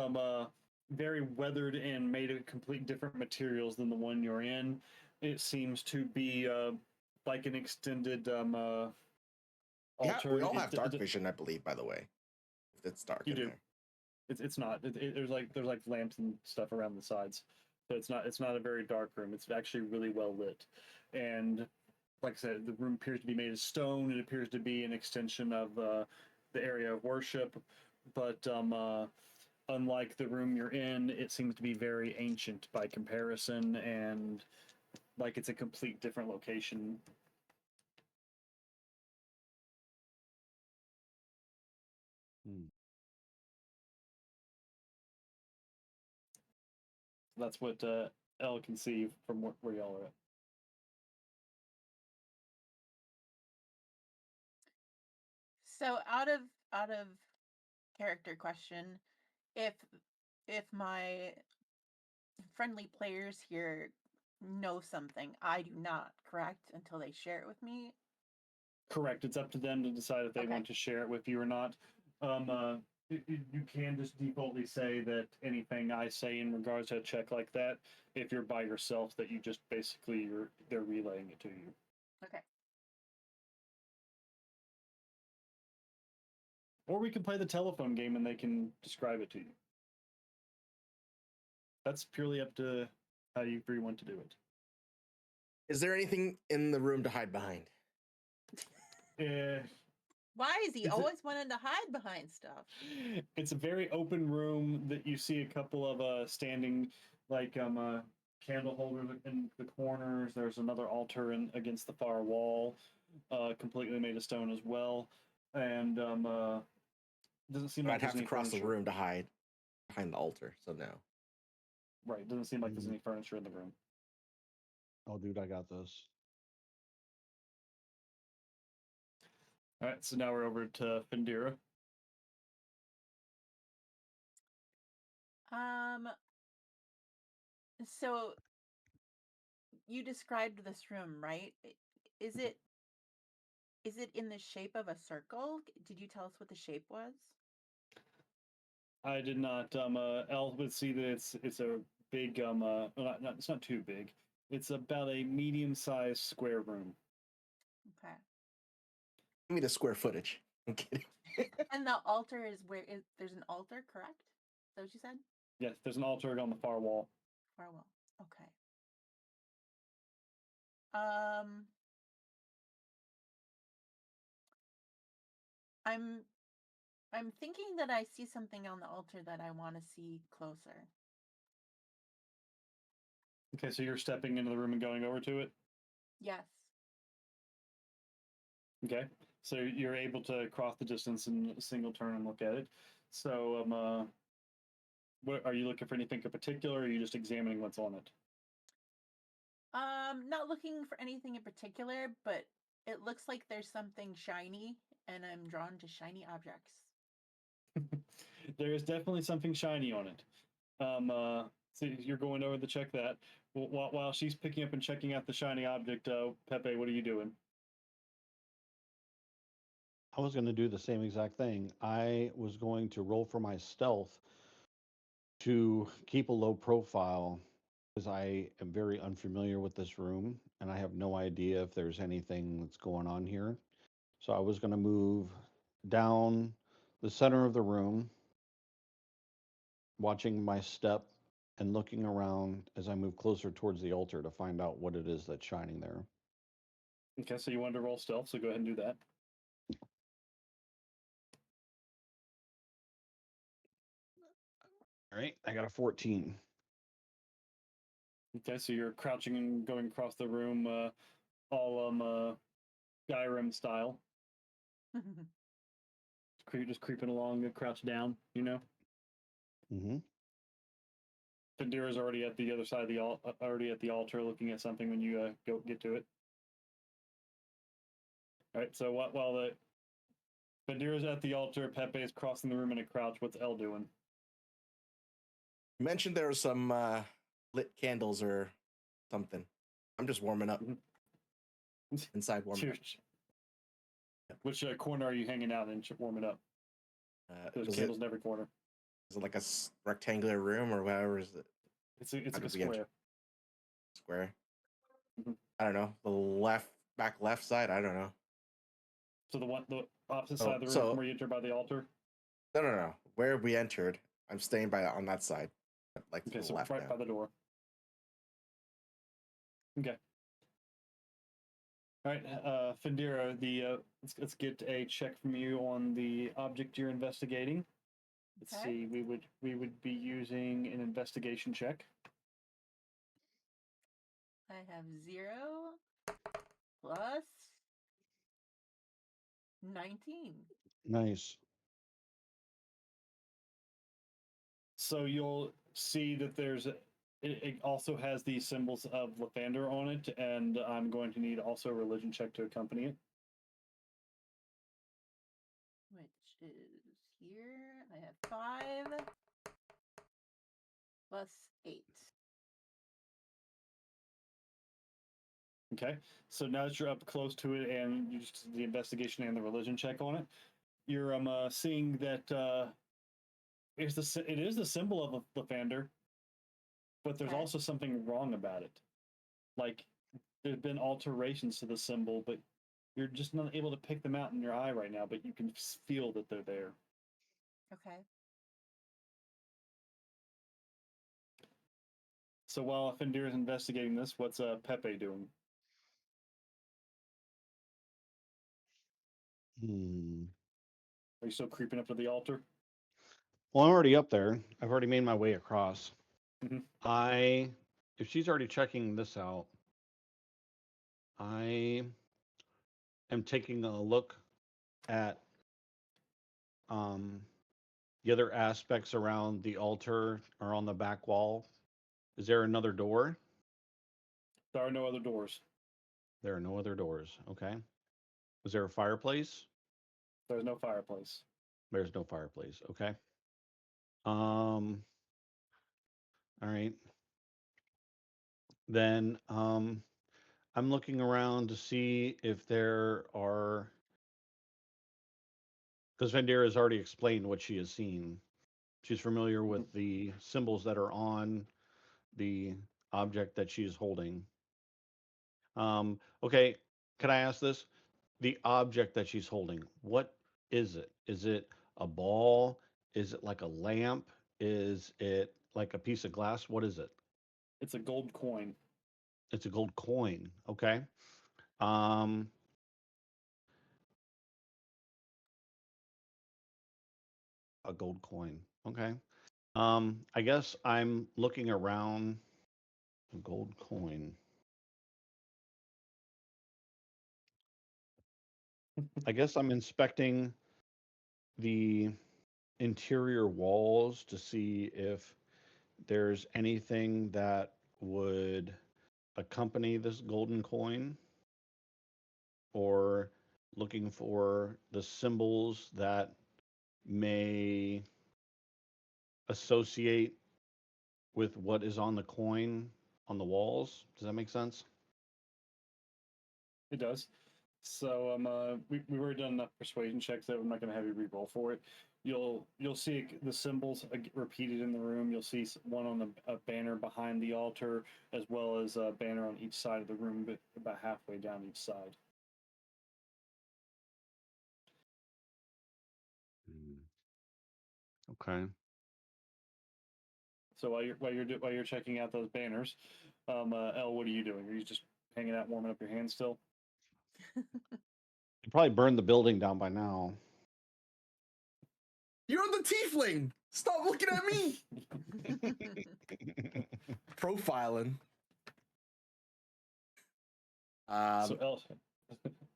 very weathered and made of complete different materials than the one you're in. It seems to be like an extended altar. Yeah, we all have dark vision, I believe, by the way. If it's dark you in do. there. It's not. There's like lamps and stuff around the sides, so it's not a very dark room. It's actually really well lit, and like I said, the room appears to be made of stone. It appears to be an extension of the area of worship, but unlike the room you're in, it seems to be very ancient by comparison, and like it's a complete different location. That's what Elle can see from where y'all are at. So out of character question, if my friendly players here know something, I do not, correct? Until they share it with me? Correct. It's up to them to decide if they want to share it with you or not. You can just defaultly say that anything I say in regards to a check like that, if you're by yourself, that you just basically they're relaying it to you. Okay. Or we can play the telephone game and they can describe it to you. That's purely up to how you want to do it. Is there anything in the room to hide behind? Why is he always wanting to hide behind stuff? It's a very open room that you see a couple of standing like candle holders in the corners. There's another altar against the far wall, completely made of stone as well, and doesn't seem like I'd have to cross furniture. the room to hide behind the altar. So no. Right, doesn't seem like there's any furniture in the room. Oh, dude, I got this. All right, so now we're over to Fendira. So you described this room, right? Is it in the shape of a circle? Did you tell us what the shape was? I did not. Elle would see that it's a big it's not too big. It's about a medium-sized square room. Okay. Give me the square footage. I'm kidding. And the altar is there's an altar, correct? Is that what you said? Yes, there's an altar on the far wall. Far wall. Okay. I'm thinking that I see something on the altar that I want to see closer. Okay, so you're stepping into the room and going over to it? Yes. Okay, so you're able to cross the distance in a single turn and look at it. So What are you looking for? Anything in particular, or are you just examining what's on it? Not looking for anything in particular, but it looks like there's something shiny, and I'm drawn to shiny objects. There is definitely something shiny on it. So you're going over to check that. While she's picking up and checking out the shiny object, Pepe, what are you doing? I was going to do the same exact thing. I was going to roll for my stealth to keep a low profile because I am very unfamiliar with this room and I have no idea if there's anything that's going on here. So I was going to move down the center of the room, watching my step and looking around as I move closer towards the altar to find out what it is that's shining there. Okay, so you wanted to roll stealth, so go ahead and do that. All right, I got a 14. Okay, so you're crouching and going across the room, all Skyrim style. Just creeping along, crouch down, you know. Mm-hmm. Fendira's already at the other side of the already at the altar, looking at something when you go get to it. All right, so while the Fendira's at the altar, Pepe is crossing the room in a crouch. What's Elle doing? You mentioned there was some lit candles or something. I'm just warming up. Inside warming up. Which corner are you hanging out in, warming up? There's candles in every corner. Is it like a rectangular room or whatever is it? It's like a square. Square? Mhm. I don't know. The back left side? I don't know. So the opposite side of the room from where you enter by the altar? No. Where we entered, I'm staying on that side. Like okay, to the so left right now. by the door. Okay. All right, Fendira, let's get a check from you on the object you're investigating. Let's see, we would be using an investigation check. I have 0 plus 19. Nice. So you'll see that it also has the symbols of Lathander on it, and I'm going to need also a religion check to accompany it. Which is here. I have 5 plus 8. Okay, so now that you're up close to it and you just the investigation and the religion check on it, you're seeing that it is the symbol of Lathander, but there's also something wrong about it. Like there's been alterations to the symbol, but you're just not able to pick them out in your eye right now, but you can feel that they're there. Okay. So while Fendira is investigating this, what's Pepe doing? Are you still creeping up to the altar? Well, I'm already up there. I've already made my way across. Mm-hmm. If she's already checking this out, I am taking a look at the other aspects around the altar or on the back wall. Is there another door? There are no other doors. There are no other doors. Okay. Was there a fireplace? There's no fireplace. There's no fireplace. Okay. All right. Then I'm looking around to see if there are, because Fendira has already explained what she has seen. She's familiar with the symbols that are on the object that she's holding. Okay, can I ask this? The object that she's holding, what is it? Is it a ball? Is it like a lamp? Is it like a piece of glass? What is it? It's a gold coin. It's a gold coin. Okay. A gold coin. Okay. I guess I'm looking around. A gold coin. I guess I'm inspecting the interior walls to see if there's anything that would accompany this golden coin, or looking for the symbols that may associate with what is on the coin on the walls. Does that make sense? It does. So we've already done enough persuasion checks that I'm not going to have you re-roll for it. You'll see the symbols repeated in the room. You'll see one on a banner behind the altar, as well as a banner on each side of the room, but about halfway down each side. Okay. So while you're checking out those banners, Elle, what are you doing? Are you just hanging out, warming up your hands still? You probably burned the building down by now. You're the tiefling. Stop looking at me. Profiling. So Elle,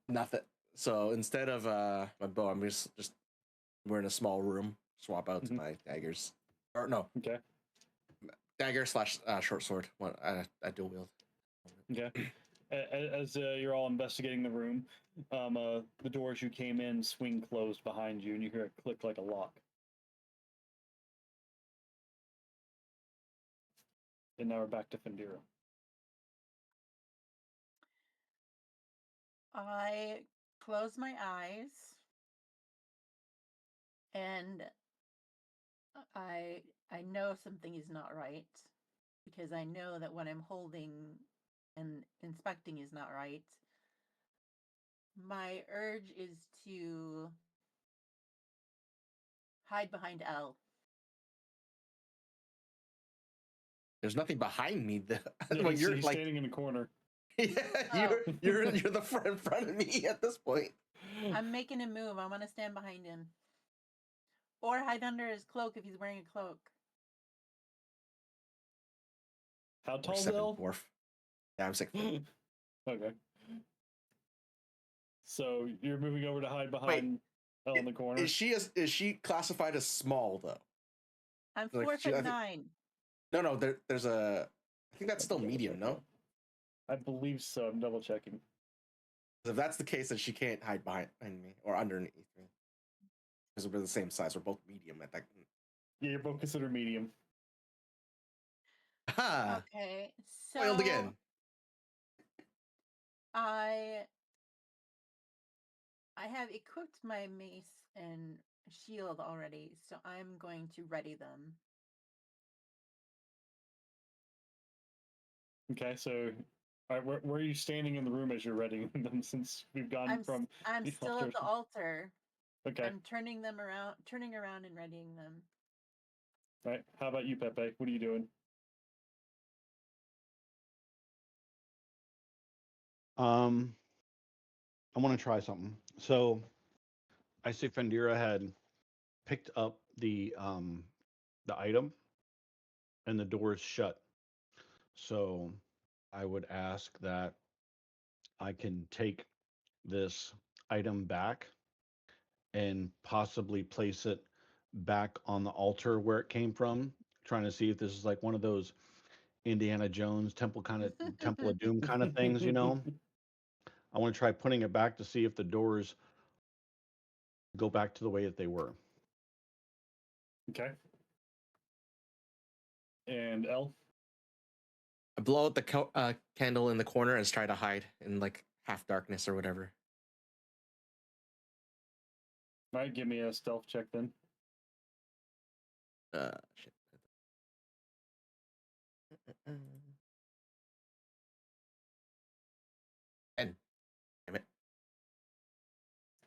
Nothing. So instead of my bow, I'm just we're in a small room. Swap out to my daggers. Or no, okay. dagger / short sword. One I dual wield. Okay. As you're all investigating the room, the doors you came in swing closed behind you, and you hear it click like a lock. And now we're back to Fendira. I close my eyes and I know something is not right, because I know that what I'm holding and inspecting is not right. My urge is to hide behind L. There's nothing behind me. Yeah, Well, he's you're like standing in the corner. yeah, you're the front in front of me at this point. I'm making a move. I want to stand behind him. Or hide under his cloak if he's wearing a cloak. How tall is Elle? Dwarf. Yeah, I'm 6 foot. Okay. So you're moving over to hide behind Elle in the corner. Is she classified as small though? I'm Like, 4'9". No, there's a. I think that's still medium, no? I believe so. I'm double checking. If that's the case, then she can't hide behind me or underneath me. Because we're the same size. We're both medium at that. Yeah, you're both considered medium. Ha! Okay, so Foiled again. I have equipped my mace and shield already, so I'm going to ready them. Okay, so all right, where are you standing in the room as you're readying them? Since we've gone from I'm the still at the altar. Okay. I'm turning around and readying them. All right. How about you, Pepe? What are you doing? I want to try something. So I see Fendira had picked up the item and the door is shut. So I would ask that I can take this item back and possibly place it back on the altar where it came from, trying to see if this is like one of those Indiana Jones Temple of Doom kind of things, you know. I want to try putting it back to see if the doors go back to the way that they were. Okay. And Elle? I blow out the candle in the corner and try to hide in like half darkness or whatever. All right, give me a stealth check then. Shit. And damn it.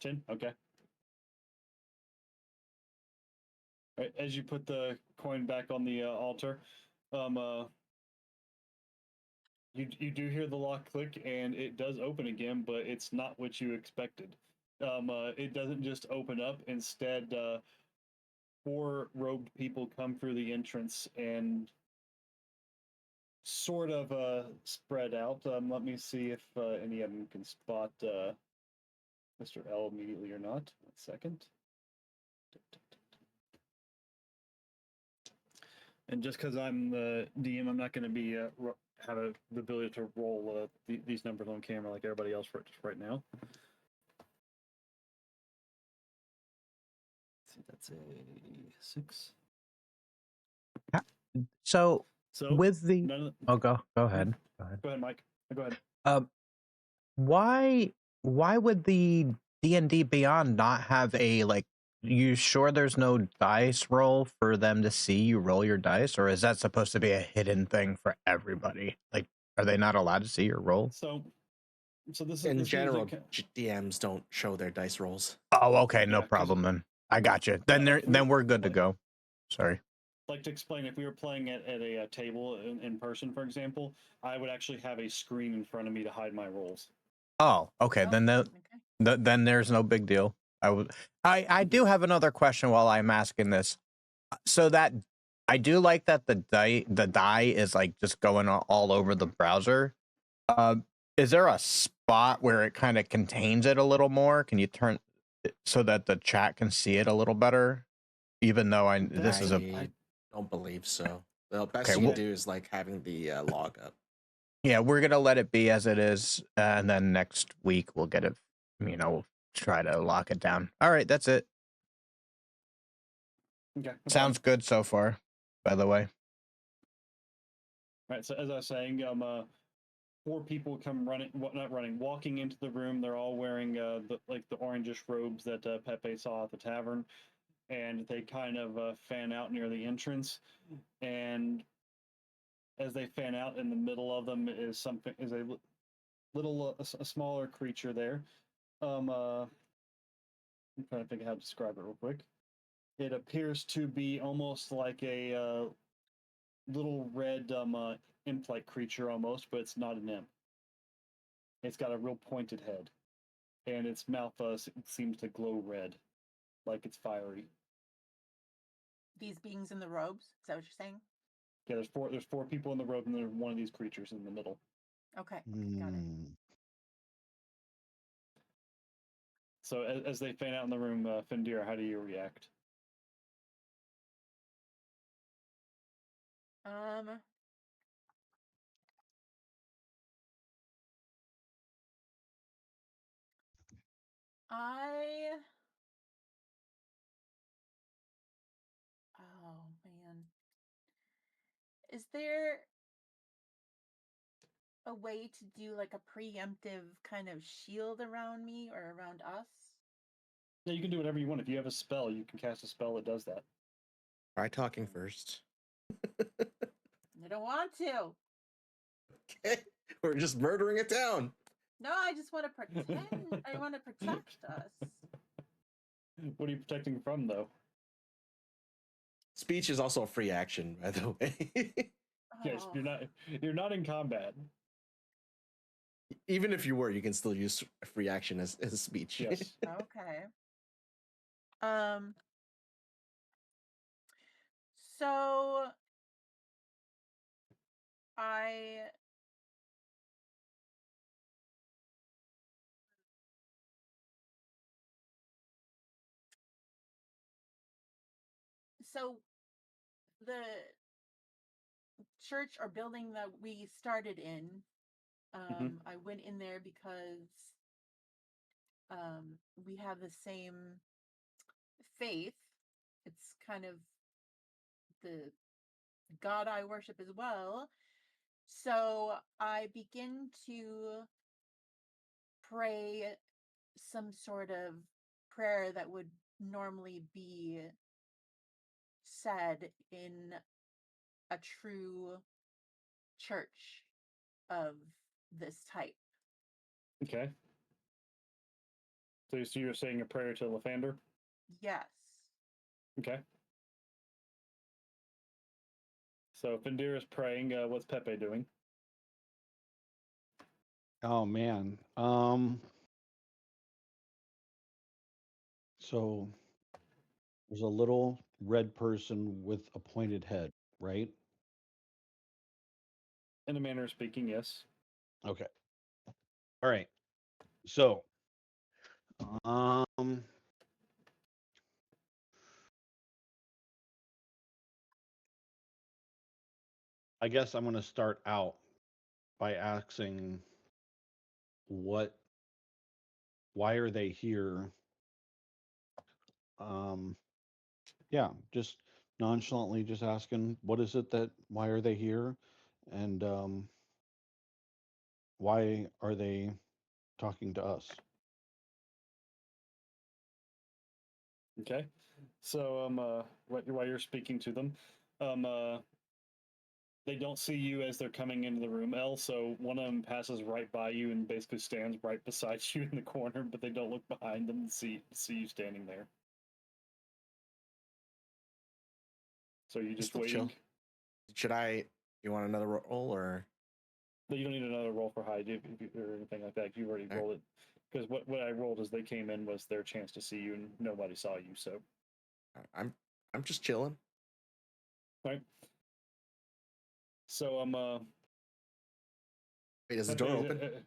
10. Okay. All right, as you put the coin back on the altar, you do hear the lock click, and it does open again, but it's not what you expected. It doesn't just open up. Instead, 4 robed people come through the entrance and sort of spread out. Let me see if any of them can spot Mr. L immediately or not. 1 second. And just because I'm the DM, I'm not going to be the ability to roll these numbers on camera like everybody else right now. Let's see, that's a 6. So with the go ahead. Go ahead, Mike. Go ahead. Why would the D&D Beyond not have a you sure there's no dice roll for them to see you roll your dice, or is that supposed to be a hidden thing for everybody? Like, are they not allowed to see your roll? So this is in general, DMs don't show their dice rolls. Oh, okay, no problem then. I got you. Then we're good to go. Sorry. Like, to explain, if we were playing at a table in person, for example, I would actually have a screen in front of me to hide my rolls. Oh, okay. Oh, then there's no big deal. I do have another question while I'm asking this. So that I do like that the die is like just going all over the browser. Is there a spot where it kind of contains it a little more? Can you turn it so that the chat can see it a little better? Even though I don't believe so. The best you can do is like having the log up. Yeah, we're gonna let it be as it is, and then next week we'll get it. We'll try to lock it down. All right, that's it. Okay. Sounds good so far, by the way. Right. So as I was saying, 4 people come walking into the room. They're all wearing the orangish robes that Pepe saw at the tavern, and they kind of fan out near the entrance. And as they fan out, in the middle of them is a little a smaller creature there. I'm trying to think how to describe it real quick. It appears to be almost like a little red imp-like creature almost, but it's not an imp. It's got a real pointed head, and its mouth seems to glow red, like it's fiery. These beings in the robes? Is that what you're saying? Yeah, there's 4 people in the robe, and there's one of these creatures in the middle. Okay, got it. So as they fan out in the room, Fendira, how do you react? Oh man, is there a way to do like a preemptive kind of shield around me or around us? Yeah, you can do whatever you want. If you have a spell, you can cast a spell that does that. Try talking first. I don't want to. Okay, we're just murdering it down. No, I just want to pretend. I want to protect us. What are you protecting from, though? Speech is also a free action, by the way. Yes, you're not in combat. Even if you were, you can still use free action as speech. Yes. Okay. So the church or building that we started in, I went in there because we have the same faith. It's kind of the God I worship as well. So I begin to pray some sort of prayer that would normally be said in a true church of this type. Okay. So you're saying a prayer to Lathander? Yes. Okay. So Fendira's praying. What's Pepe doing? Oh man. So there's a little red person with a pointed head, right? In a manner of speaking, yes. Okay. All right. So, I guess I'm going to start out by asking why are they here? Yeah, just nonchalantly just asking, why are they here? And why are they talking to us? Okay. So while you're speaking to them, they don't see you as they're coming into the room, L, so one of them passes right by you and basically stands right beside you in the corner, but they don't look behind them to see you standing there. So you're just waiting. Chill. Should I? You want another roll or? No, you don't need another roll for hide or anything like that. You already rolled it. Because what I rolled as they came in was their chance to see you, and nobody saw you. So I'm just chilling. Right. So Wait, is the door open?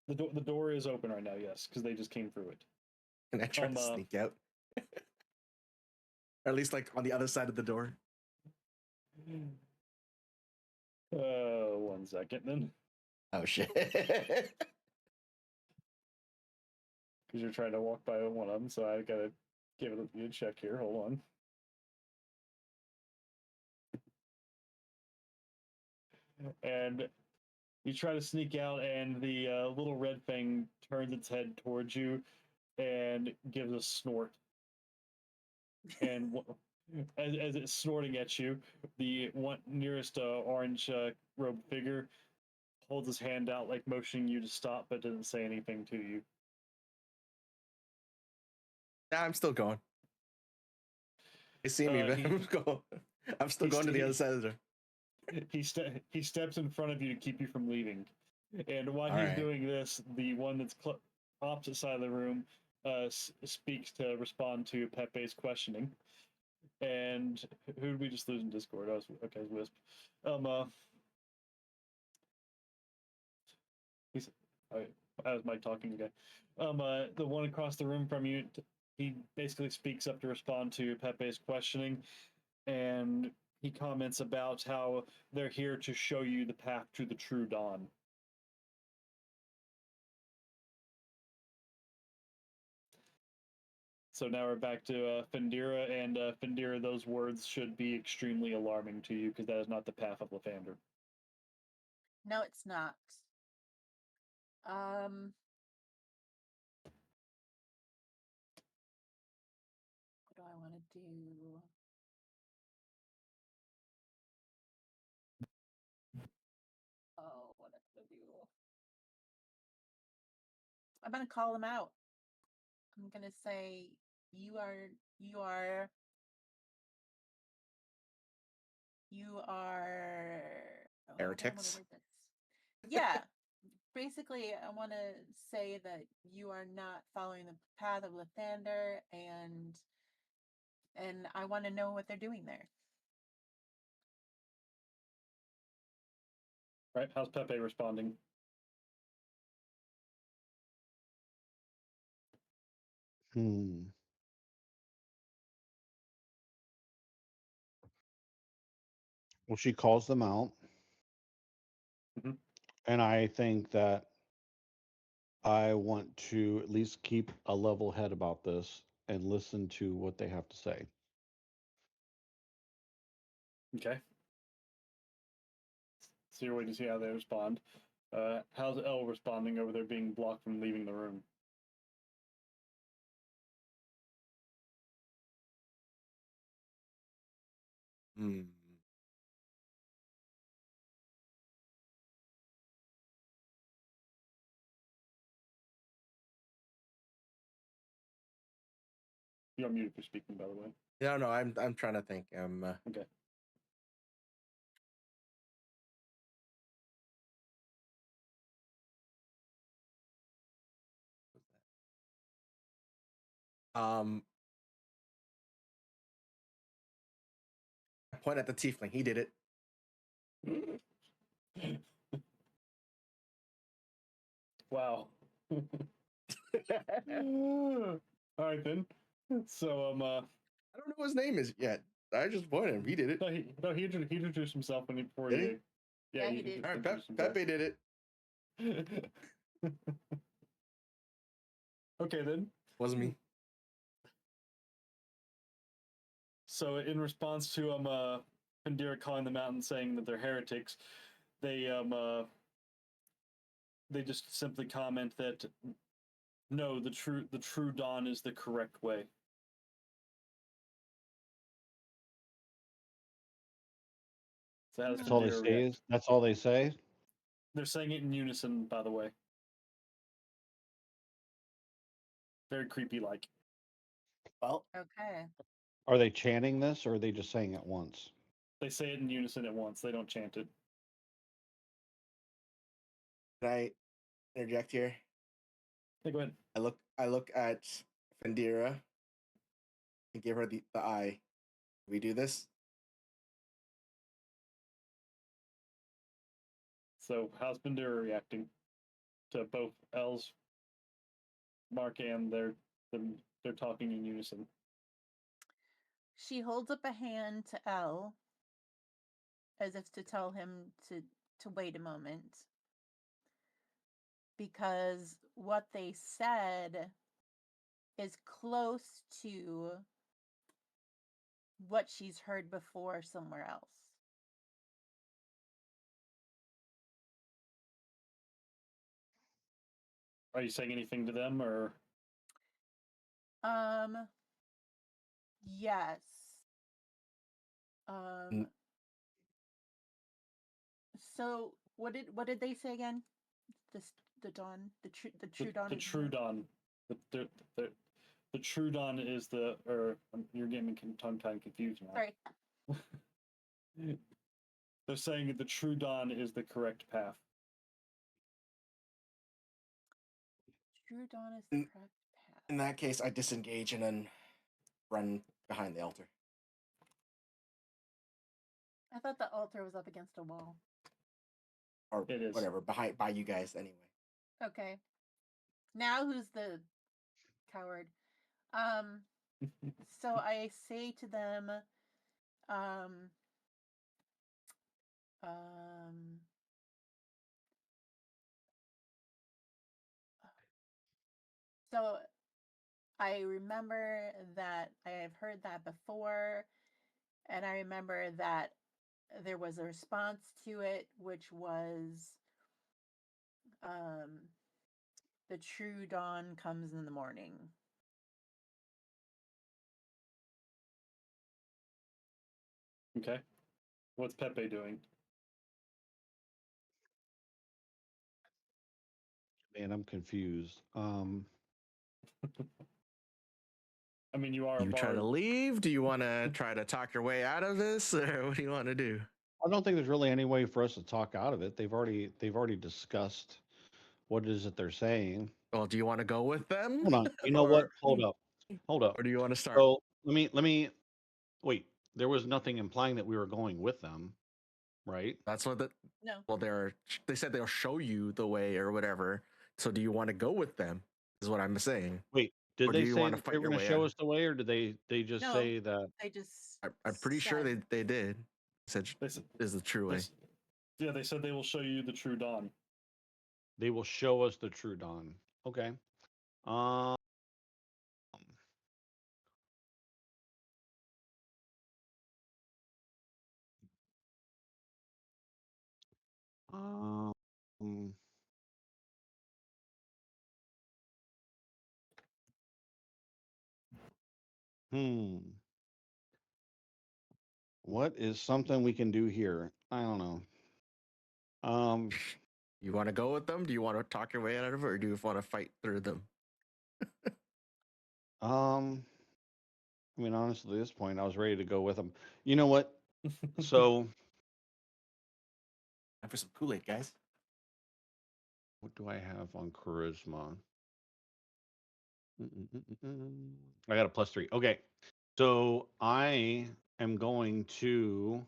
The door is open right now, yes, because they just came through it. Can I try to sneak out? Or at least like on the other side of the door. 1 second then. Oh shit. Because you're trying to walk by one of them, so I gotta give it a check here. Hold on. And you try to sneak out, and the little red thing turns its head towards you and gives a snort. And as it's snorting at you, the one nearest orange robed figure holds his hand out, like motioning you to stop, but doesn't say anything to you. Nah, I'm still going. They see me, man. I'm still going to the other side of the door. He steps in front of you to keep you from leaving. And while he's doing this, the one that's opposite side of the room speaks to respond to Pepe's questioning. And who did we just lose in Discord? Okay, Wisp. I was Mike talking again. The one across the room from you, he basically speaks up to respond to Pepe's questioning, and he comments about how they're here to show you the path to the true dawn. So now we're back to Fendira, and Fendira, those words should be extremely alarming to you because that is not the path of Lathander. No, it's not. What do I want to do? Oh, what am I going to do? I'm going to call him out. I'm going to say, you are heretics. Yeah. Basically, I want to say that you are not following the path of Lathander, and I want to know what they're doing there. Right? How's Pepe responding? Well, she calls them out. Mm-hmm. And I think that I want to at least keep a level head about this and listen to what they have to say. Okay. So you're waiting to see how they respond. How's Elle responding over there being blocked from leaving the room? You're muted for speaking, by the way. No, I'm trying to think. Okay. I point at the tiefling. He did it. Wow. All right then. So I don't know what his name is yet. I just pointed him. He did it. He introduced himself before Did he? you. Yeah, he did. All right, introduced himself. Pepe did it. Okay, then. Wasn't me. So, in response to Fendira calling them out and saying that they're heretics, they just simply comment that no, the true dawn is the correct way. So how does That's all they Fendira say. react? That's all they say. They're saying it in unison, by the way. Very creepy like. Well, Okay. Are they chanting this, or are they just saying it once? They say it in unison at once. They don't chant it. can I interject here? Hey, go ahead. I look at Fendira and give her the eye. We do this? So how's Fendira reacting to both L's, Mark, and they're talking in unison? She holds up a hand to L as if to tell him to wait a moment. Because what they said is close to what she's heard before somewhere else. Are you saying anything to them, or? Yes. So what did they say again? The dawn, the true dawn. The true dawn. The true dawn is the, or you're getting me tongue-tied confused now. Sorry. They're saying that the true dawn is the correct path. True dawn is the correct path. In that case, I disengage and then run behind the altar. I thought the altar was up against a wall. Or it is. Whatever, by you guys anyway. Okay. Now who's the coward? So I say to them, so I remember that I have heard that before, and I remember that there was a response to it, which was the true dawn comes in the morning. Okay. What's Pepe doing? Man, I'm confused. I mean, you are. You try to leave? Do you want to try to talk your way out of this, or what do you want to do? I don't think there's really any way for us to talk out of it. They've already discussed what it is that they're saying. Well, do you want to go with them? Hold on. You know what? Hold up. Or do you want to start? So let me wait. There was nothing implying that we were going with them, right? That's what the No. Well, they said they'll show you the way or whatever. So do you want to go with them? Is what I'm saying. Wait, did Or do they you say wanna that fight they were your going to way show out? us the way, or did they just No. say that? They just. I'm pretty sure said- they did. Said is the true way. Yeah, they said they will show you the true dawn. They will show us the true dawn. Okay. Um. What is something we can do here? I don't know. You want to go with them? Do you want to talk your way out of it, or do you want to fight through them? I mean, honestly, at this point, I was ready to go with them. You know what? So, Time for some Kool-Aid, guys. what do I have on charisma? I got a +3. Okay. So I am going to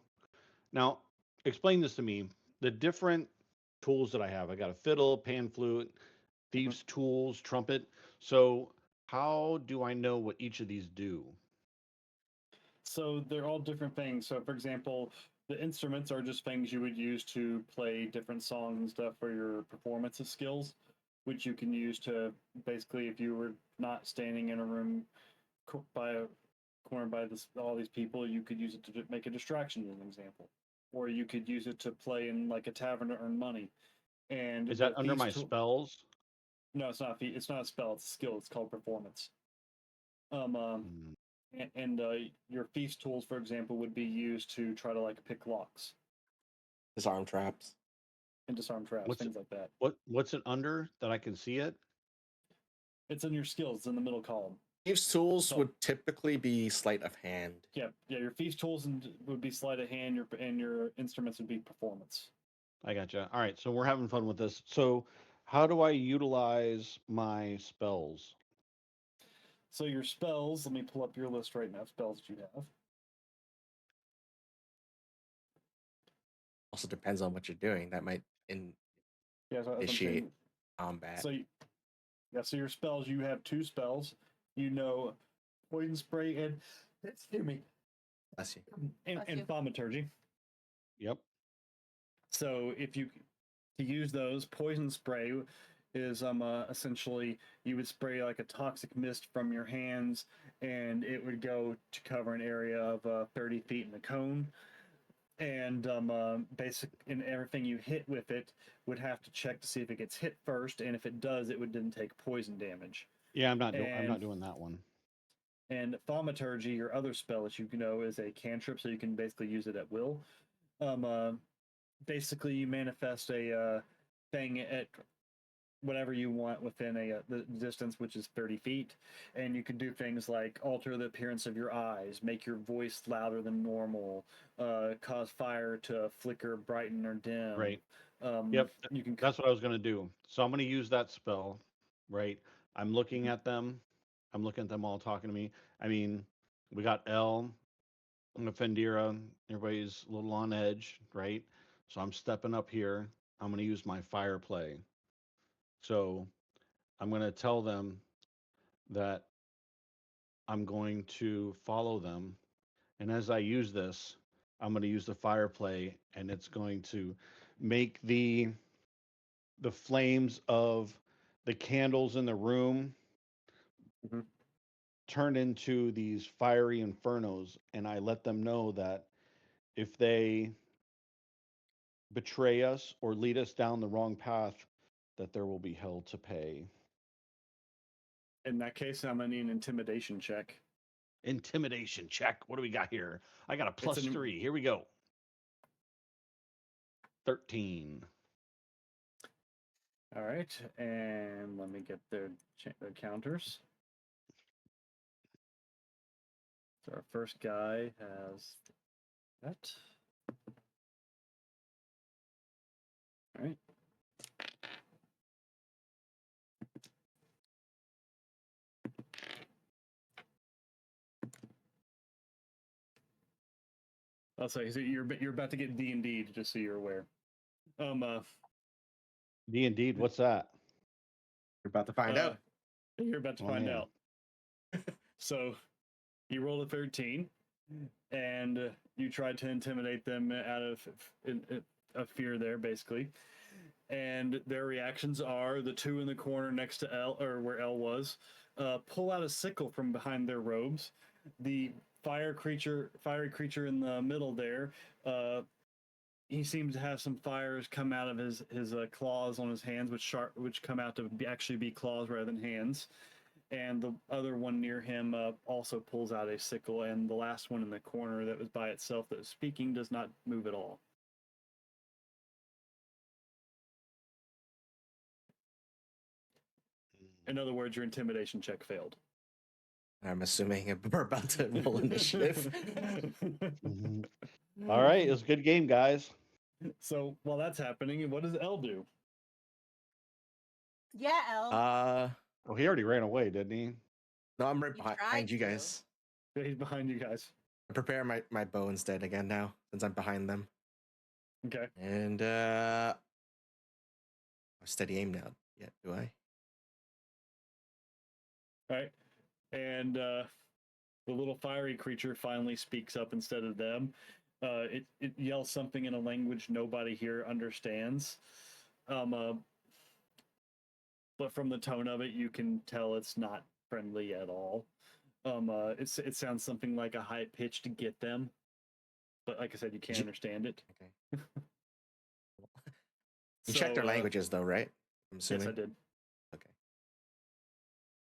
now explain this to me. The different tools that I have. I got a fiddle, pan flute, thieves' tools, trumpet. So how do I know what each of these do? So they're all different things. So, for example, the instruments are just things you would use to play different songs and stuff for your performance skills, which you can use to basically, if you were not standing in a room by a corner by all these people, you could use it to make a distraction, as an example, or you could use it to play in like a tavern to earn money. And Is that under my spells? No, it's not. It's not a spell. It's a skill. It's called performance. Hmm. And your feast tools, for example, would be used to try to like pick locks, Disarm traps. and disarm traps, things like that. What's it under that I can see it? It's in your skills. It's in the middle column. Thieves' tools would typically be sleight of hand. Yeah. Your feast tools would be sleight of hand. Your instruments would be performance. I gotcha. All right, so we're having fun with this. So, how do I utilize my spells? So your spells. Let me pull up your list right now. Spells that you have. Also depends on what you're doing. That might initiate combat. So so your spells. You have 2 spells. Poison spray and excuse me. Bless you. And thaumaturgy. Yep. So to use those, poison spray is essentially you would spray like a toxic mist from your hands, and it would go to cover an area of 30 feet in the cone. And and everything you hit with it would have to check to see if it gets hit first, and if it does, it would then take poison damage. Yeah, I'm not doing that one. And thaumaturgy, your other spell that you know, is a cantrip, so you can basically use it at will. Basically, you manifest a thing at whatever you want within the distance, which is 30 feet, and you can do things like alter the appearance of your eyes, make your voice louder than normal, cause fire to flicker, brighten, or dim. Right. Yep. That's what I was going to do. So I'm going to use that spell. Right. I'm looking at them. I'm looking at them all talking to me. I mean, we got L and the Fendira. Everybody's a little on edge, right? So I'm stepping up here. I'm going to use my fire play. So I'm going to tell them that I'm going to follow them. And as I use this, I'm going to use the fire play, and it's going to make the flames of the candles in the room turn into these fiery infernos. And I let them know that if they betray us or lead us down the wrong path, that there will be hell to pay. In that case, I'm going to need an intimidation check. Intimidation check. What do we got here? I got a +3. Here we go. 13. All right, and let me get their counters. So our first guy has that. All right. I'll say, so you're about to get D&D, just so you're aware. D&D, what's that? You're about to find out. You're about to find out. So you rolled a 13, and you tried to intimidate them out of fear there, basically. And their reactions are the 2 in the corner next to L, or where L was, pull out a sickle from behind their robes. The fiery creature in the middle there, he seems to have some fires come out of his claws on his hands, which come out to actually be claws rather than hands. And the other one near him also pulls out a sickle, and the last one in the corner that was by itself that was speaking does not move at all. In other words, your intimidation check failed. I'm assuming we're about to roll initiative. All right, it was a good game, guys. So while that's happening, what does L do? Yeah, L. Well, he already ran away, didn't he? No, I'm right behind you guys. Yeah, he's behind you guys. I prepare my bow instead again now, since I'm behind them. Okay. And steady aim now. Yeah, do I? All right. And The little fiery creature finally speaks up instead of them. It yells something in a language nobody here understands. But from the tone of it, you can tell it's not friendly at all. It sounds something like a high pitched "get them," but like I said, you can't understand it. Okay. You checked their languages, though, right? I'm assuming. Yes, I did. Okay.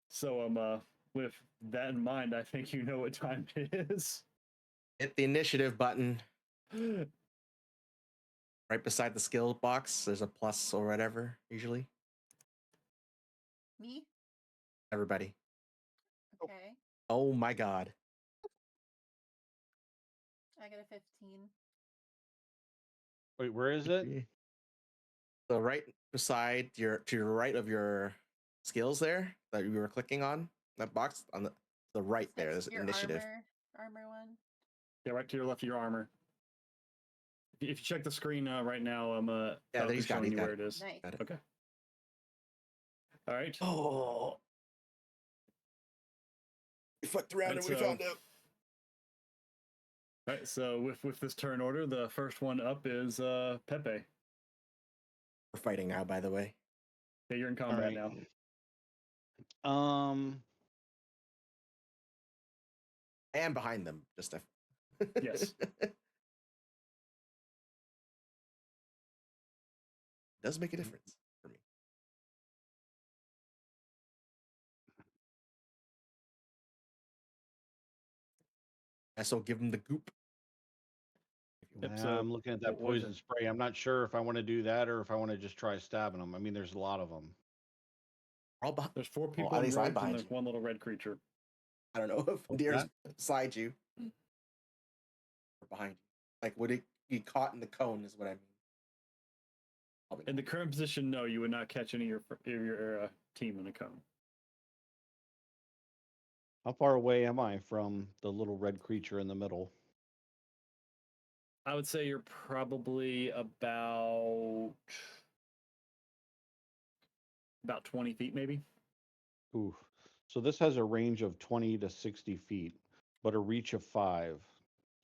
So, with that in mind, I think you know what time it is. Hit the initiative button. Right beside the skill box, there's a plus or whatever, usually. Me? Everybody. Okay. Oh my god. I got a 15. Wait, where is it? So right beside to your right of your skills there that you were clicking on, that box on the right there, there's Your initiative. armor one. Yeah, right to your left of your armor. If you check the screen right now, I'm Yeah, he's got showing it, you where it is. Nice. Okay. All right. Oh. We fucked around and we found out. All right, so with this turn order, the first one up is Pepe. We're fighting now, by the way. Yeah, you're in combat now. I am behind them, just a Yes. Does make a difference for me. I still give them the goop. I'm looking at that poison spray. I'm not sure if I want to do that or if I want to just try stabbing them. I mean, there's a lot of them. There's 4 people at in least robes I'm and behind there's you. one little red creature. I don't know if Fendira's beside you or behind you. Like, would it be caught in the cone? Is what I mean. Probably In the current position, no, you would not catch any of your team in a cone. How far away am I from the little red creature in the middle? I would say you're probably about 20 feet, maybe. Ooh. So this has a range of 20 to 60 feet, but a reach of 5.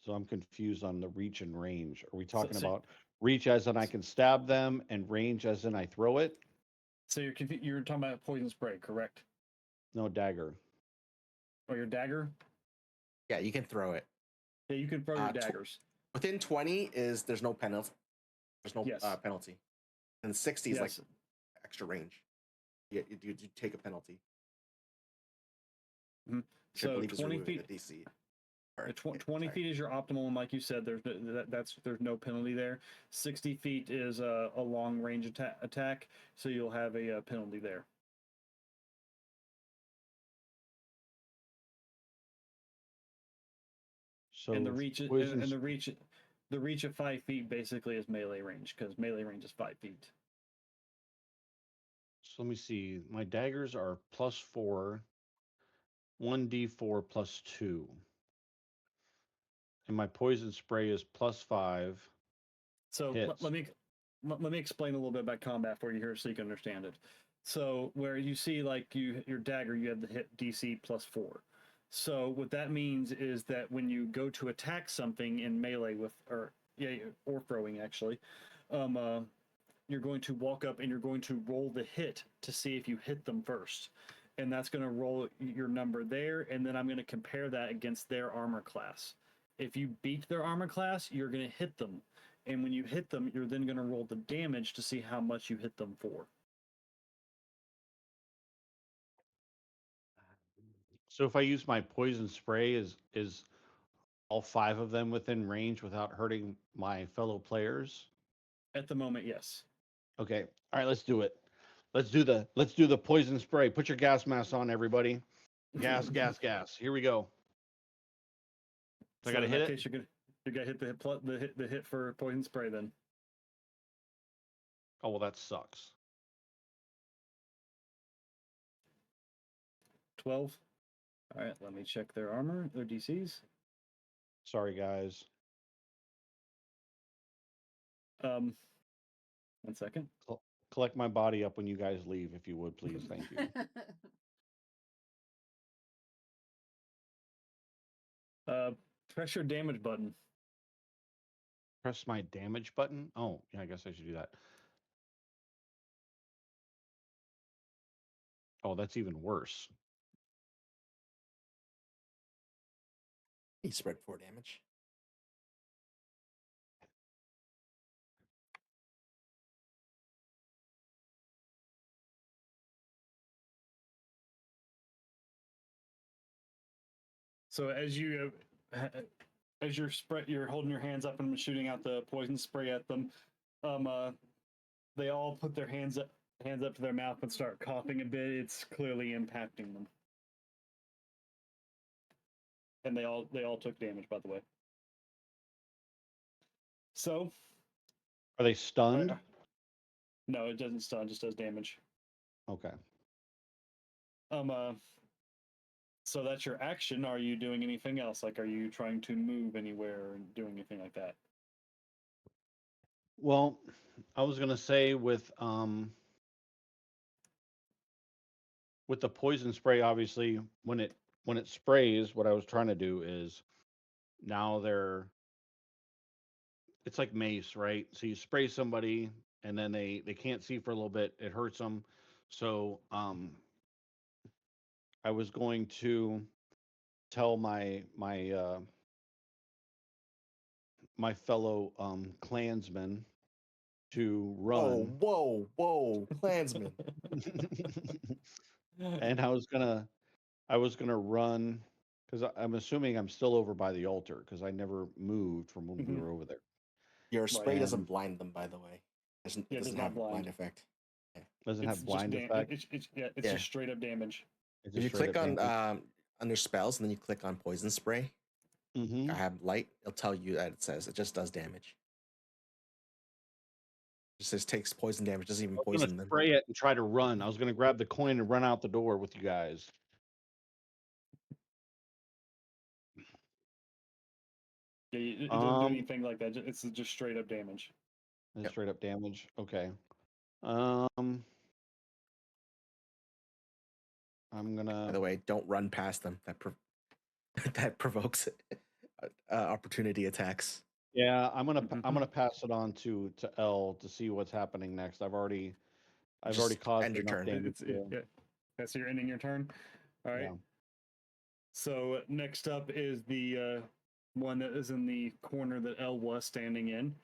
So I'm confused on the reach and range. Are we talking about reach as in I can stab them and range as in I throw it? So you're talking about poison spray, correct? No, dagger. Or your dagger? Yeah, you can throw it. Yeah, you can throw your daggers. Within 20 there's no penalty. There's no penalty. And 60 is like extra range. You take a penalty. Mm-hmm. So 20 feet. DC. 20 feet is your optimal, and like you said, there's no penalty there. 60 feet is a long range attack, so you'll have a penalty there. So and the reach the reach of 5 feet basically is melee range, because melee range is 5 feet. So let me see. My daggers are +4, 1d4 +2. And my poison spray is +5. So let me explain a little bit about combat for you here so you can understand it. So where you see like your dagger, you have the hit DC +4. So what that means is that when you go to attack something in melee or throwing actually, you're going to walk up and you're going to roll the hit to see if you hit them first. And that's going to roll your number there, and then I'm going to compare that against their armor class. If you beat their armor class, you're going to hit them. And when you hit them, you're then going to roll the damage to see how much you hit them for. So if I use my poison spray, is all 5 of them within range without hurting my fellow players? At the moment, yes. Okay. All right, let's do it. Let's do the poison spray. Put your gas mask on, everybody. Gas, gas, gas. Here we go. So I got to hit it. You got to hit the hit for poison spray then. Oh, well, that sucks. 12. All right, let me check their armor, their DCs. Sorry, guys. 1 second. Collect my body up when you guys leave, if you would, please. Thank you. Press your damage button. Press my damage button. Oh, yeah, I guess I should do that. Oh, that's even worse. He spread 4 damage. So as you're holding your hands up and shooting out the poison spray at them. They all put their hands up to their mouth and start coughing a bit. It's clearly impacting them, and they all took damage, by the way. So, are they stunned? No, it doesn't stun; it just does damage. Okay. So that's your action. Are you doing anything else? Like, are you trying to move anywhere or doing anything like that? Well, I was gonna say with the poison spray, obviously, when it sprays, what I was trying to do is now it's like mace, right? So you spray somebody and then they can't see for a little bit. It hurts them. So I was going to tell my fellow clansmen to run. Whoa, Klansman. And I was gonna run because I'm assuming I'm still over by the altar because I never moved from when we were over there. Your spray doesn't And blind them, by the way. It Yeah, doesn't does have not a blind effect. Yeah. doesn't It's have blind just effect. It's Yeah. just straight up damage. It's If you just straight click up on damage. under spells and then you click on poison spray, Mhm. I have light. It'll tell you that it says it just does damage. It just says takes poison damage. Doesn't even I was poison gonna them. spray it and try to run. I was gonna grab the coin and run out the door with you guys. Yeah, it doesn't do anything like that. It's just straight up damage. It's Yep. straight up damage. Okay. I'm By gonna. the way, don't run past them. That provokes opportunity attacks. Yeah, I'm gonna pass it on to L to see what's happening next. I've already Just caused end your enough turn. damage. Yeah. So you're ending your turn. All right. Yeah. So next up is the one that is in the corner that L was standing in.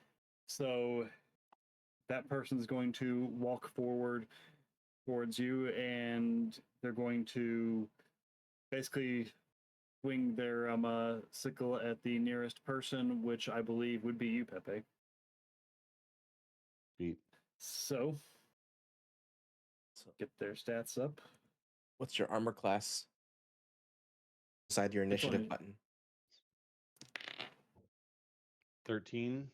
So that person's going to walk forward towards you, and they're going to basically swing their sickle at the nearest person, which I believe would be you, Pepe. Sweet. So get their stats up. What's your armor class? Beside your initiative button. 13.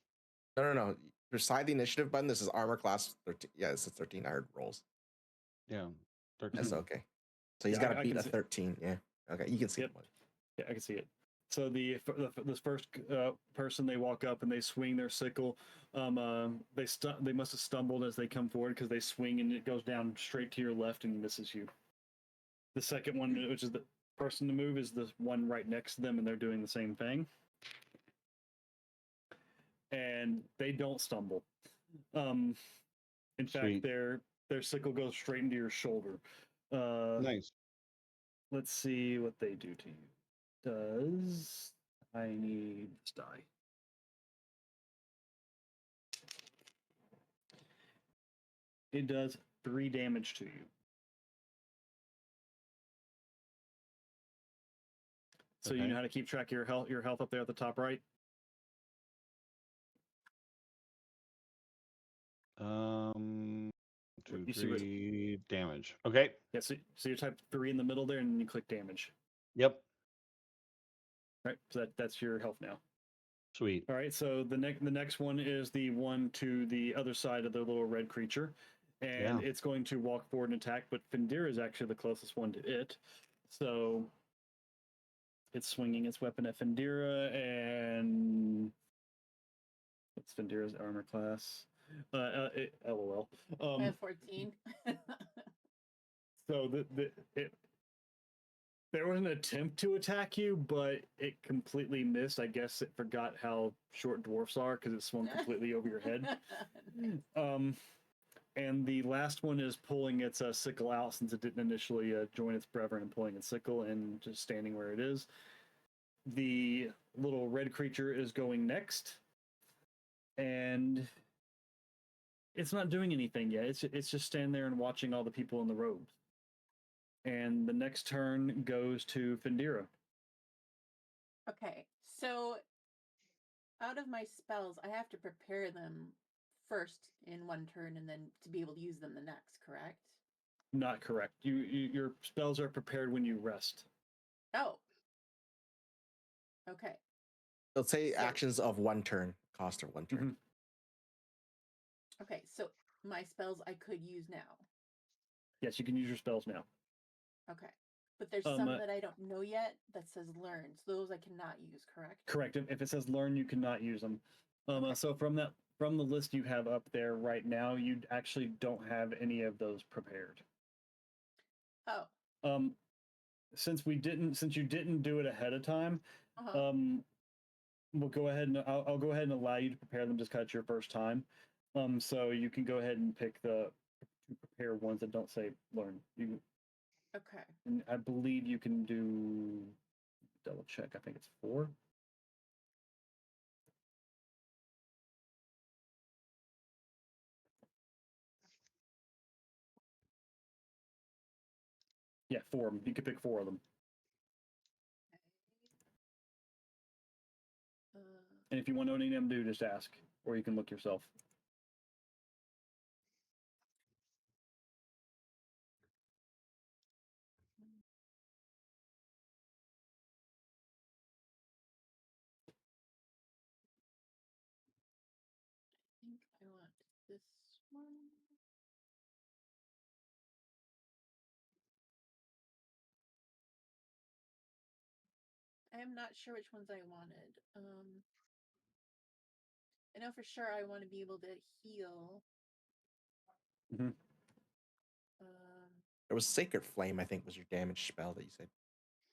No. Beside the initiative button, this is armor class 13. Yeah, this is 13. I heard rolls. Yeah, 13. That's okay. So he's got to beat a 13. Yeah. Okay, you can see it. Yeah, I can see it. So this first person, they walk up and they swing their sickle. They must have stumbled as they come forward because they swing and it goes down straight to your left and misses you. The second one, which is the person to move, is the one right next to them, and they're doing the same thing. And they don't stumble. In fact, their sickle goes straight into your shoulder. Nice. Let's see what they do to you. I need this die. It does 3 damage to you. So you know how to keep track of your health up there at the top right? 2, 3 damage. Okay. Yeah, so you type 3 in the middle there and you click damage. Yep. Right, so that's your health now. Sweet. All right, so the next one is the one to the other side of the little red creature, and it's going to walk forward and attack. But Fendira is actually the closest one to it, so it's swinging its weapon at Fendira, and what's Fendira's armor class? LOL. I have 14. So There was an attempt to attack you, but it completely missed. I guess it forgot how short dwarfs are because it swung completely over your head. And the last one is pulling its sickle out since it didn't initially join its brethren and pulling its sickle and just standing where it is. The little red creature is going next, and it's not doing anything yet. It's just standing there and watching all the people in the robes. And the next turn goes to Fendira. Okay, so out of my spells, I have to prepare them first in one turn and then to be able to use them the next, correct? Not correct. Your spells are prepared when you rest. Oh. Okay. Let's say actions of 1 turn, cost of 1 turn. Mm-hmm. Okay, so my spells I could use now. Yes, you can use your spells now. Okay. But there's some that I don't know yet that says learn. So those I cannot use, correct? Correct. If it says learn, you cannot use them. Okay. So from the list you have up there right now, you actually don't have any of those prepared. Oh. Since you didn't do it ahead of time, we'll go ahead and I'll go ahead and allow you to prepare them just because it's your first time. So you can go ahead and pick to prepare ones that don't say learn. Okay. And I believe you can do, double check, I think it's 4. Yeah, 4 of them. You can pick 4 of them. And if you want to know any of them, just ask, or you can look yourself. I think I want this one. I am not sure which ones I wanted. I know for sure I want to be able to heal. Mm-hmm. There was Sacred Flame, I think, was your damage spell that you said.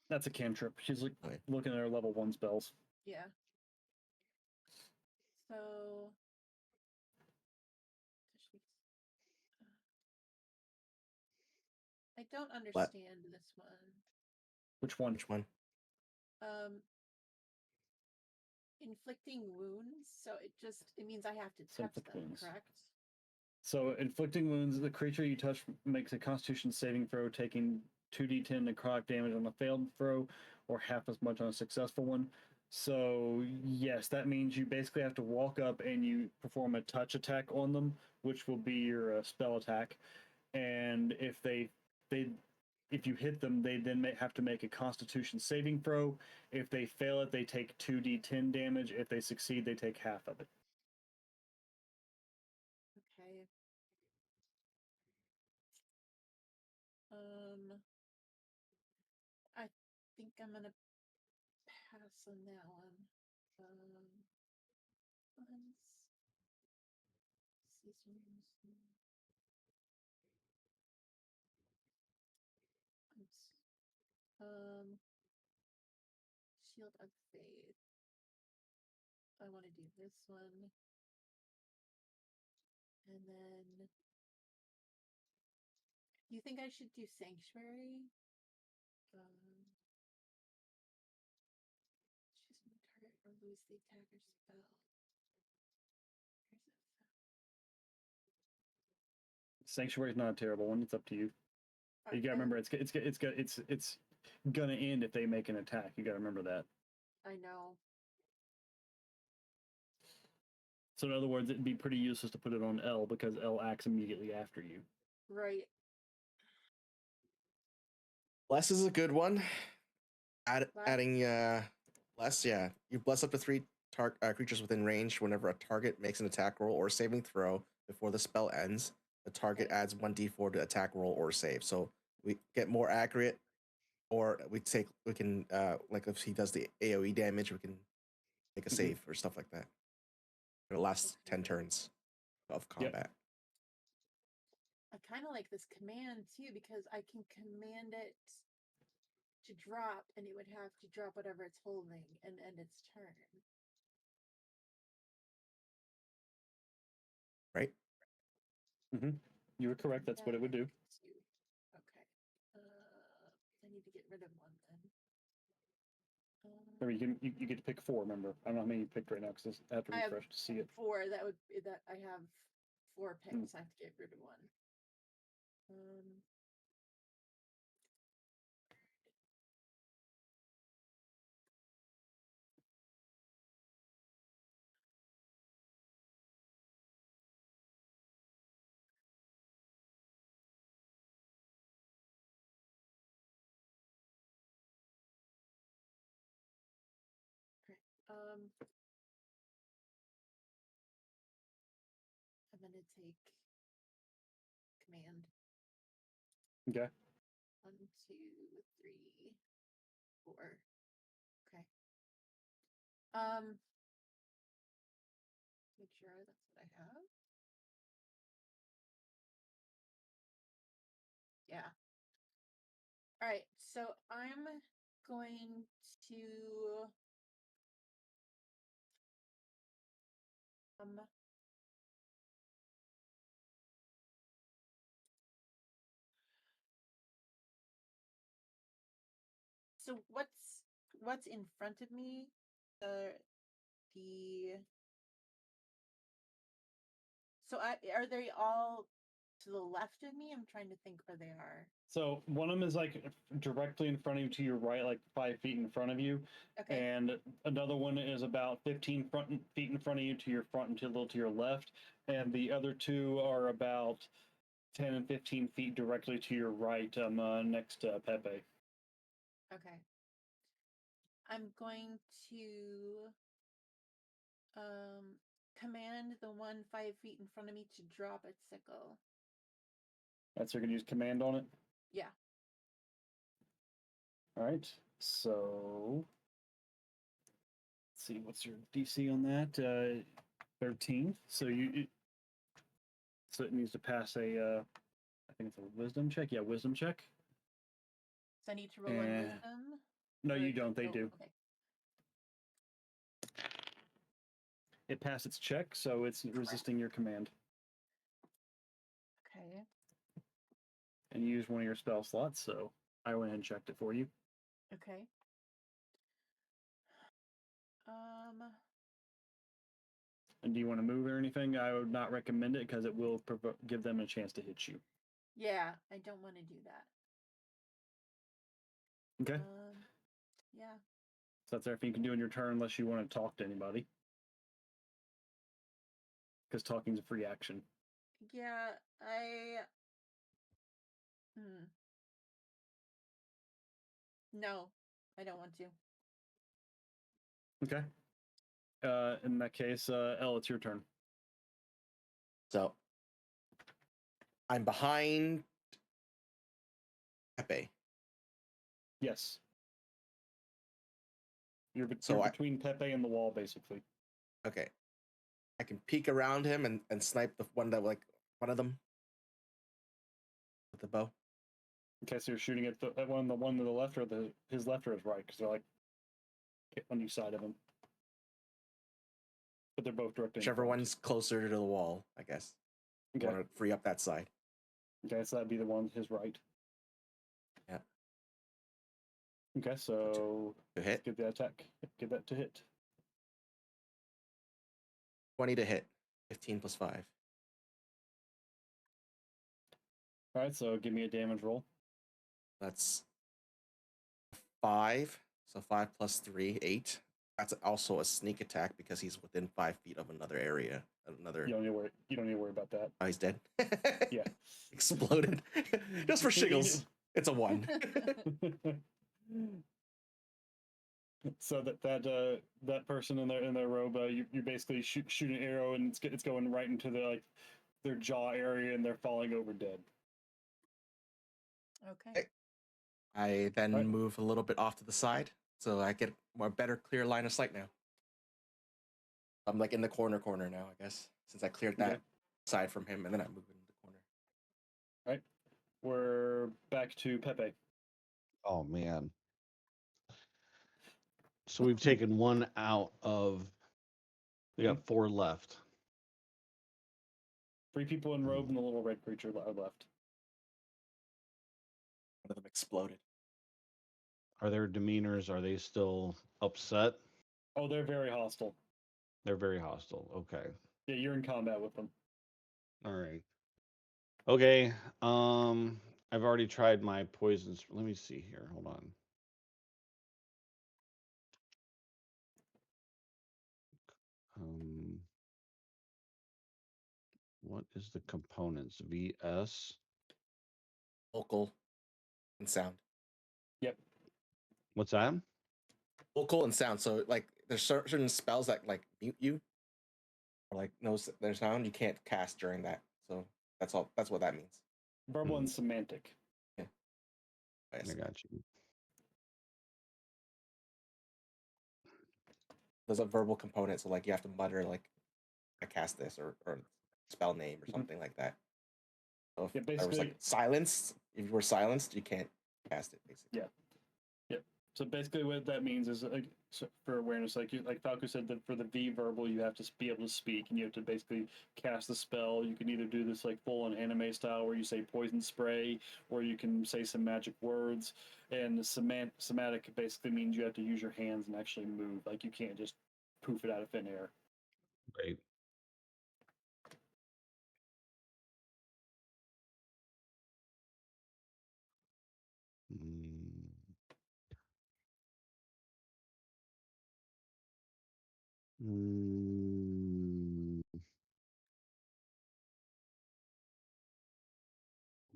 That's a cantrip. She's looking at her level 1 spells. Yeah. So I don't understand this one. Which one? Which one? Inflicting wounds. So it means I have to touch them, wounds. Correct? So inflicting wounds, the creature you touch makes a Constitution saving throw, taking 2d10 necrotic damage on a failed throw, or half as much on a successful one. So yes, that means you basically have to walk up and you perform a touch attack on them, which will be your spell attack. And if if you hit them, they then have to make a Constitution saving throw. If they fail it, they take 2d10 damage. If they succeed, they take half of it. Okay. I think I'm gonna pass on that one. Shield of Faith. I want to do this one. And then, do you think I should do Sanctuary? Choose no target or lose the attacker's spell. Sanctuary is not a terrible one. It's up to you. Okay. You gotta remember, it's gonna end if they make an attack. You gotta remember that. I know. So in other words, it'd be pretty useless to put it on L because L acts immediately after you. Right. Bless is a good one. Adding bless, yeah. You bless up to 3 creatures within range whenever a target makes an attack roll or saving throw before the spell ends. The target adds 1d4 to attack roll or save. So we get more accurate, or we can like if he does the AoE damage, we can make a save or stuff like that. It lasts 10 turns of combat. Yep. I kind of like this command too because I can command it to drop, and it would have to drop whatever it's holding and end its turn. Right? You were correct. That's what it would do. Okay. I need to get rid of one then. Remember, you get to pick 4. Remember, I don't know how many you picked right now because I have to refresh to see it. 4. That I have 4 picks. I have to get rid of one. I'm gonna take command. Okay. 1, 2, 3, 4. Okay. Make sure that's what I have. Yeah. All right. So I'm going to so what's in front of me? So are they all to the left of me? I'm trying to think where they are. So one of them is like directly in front of you to your right, like 5 feet in front of you. Okay. And another one is about 15 feet in front of you to your front and a little to your left. And the other 2 are about 10 and 15 feet directly to your right, next to Pepe. Okay. I'm going to command the one 5 feet in front of me to drop its sickle. That's, you're going to use command on it? Yeah. All right. So let's see, what's your DC on that? 13. So so it needs to pass a I think it's a wisdom check. Yeah, wisdom check. So I need to roll a wisdom? No, Or you don't. They oh, do. Okay. It passed its check, so it's resisting your command. Okay. And you used one of your spell slots, so I went ahead and checked it for you. Okay. And do you want to move or anything? I would not recommend it because it will give them a chance to hit you. Yeah, I don't want to do that. Okay. Yeah. So that's everything you can do in your turn unless you want to talk to anybody. Because talking's a free action. Yeah, No, I don't want to. Okay. In that case, Elle, it's your turn. So I'm behind Pepe. Yes. You're So between Pepe and the wall, basically. Okay. I can peek around him and snipe one of them with the bow. Okay, so you're shooting at the one to the left or his left or his right, because they're like on each side of him. But they're both directly. Whichever one's closer to the wall, I guess. Okay. Want to free up that side. Okay, so that'd be the one his right. Yeah. Okay, so to hit. Get the attack. Get that to hit. 20 to hit. 15 plus 5. All right, so give me a damage roll. That's 5. So 5 plus 3, 8. That's also a sneak attack because he's within 5 feet of another area. You don't need to worry about that. Oh, he's dead? Yeah. Exploded. Just for shiggles. It's a 1. So that person in their robe, you basically shoot an arrow and it's going right into their jaw area and they're falling over dead. Okay. I then move a little bit off to the side so I get more better clear line of sight now. I'm like in the corner now, I guess, since I cleared that side from him and then I move into the corner. All right. We're back to Pepe. Oh man. So we've taken one out of. We got 4 left. 3 people in robe and the little red creature are left. One of them exploded. Are their demeanors? Are they still upset? Oh, they're very hostile. They're very hostile. Okay. Yeah, you're in combat with them. All right. Okay. I've already tried my poisons. Let me see here. Hold on. What is the components? VS. Vocal and sound. Yep. What's that? Vocal and sound. So like there's certain spells that like mute you, or like no their sound you can't cast during that. So that's all. That's what that means. Verbal and semantic. Yeah. I got you. There's a verbal component, so like you have to mutter like I cast this or spell name or something like that. So if there was like silence, if you were silenced, you can't cast it basically. Yeah. Yep. So basically what that means is like for awareness, like Falco said that for the V verbal you have to be able to speak and you have to basically cast the spell. You can either do this like full on anime style where you say poison spray, or you can say some magic words. And the somatic basically means you have to use your hands and actually move. Like you can't just poof it out of thin air. Right.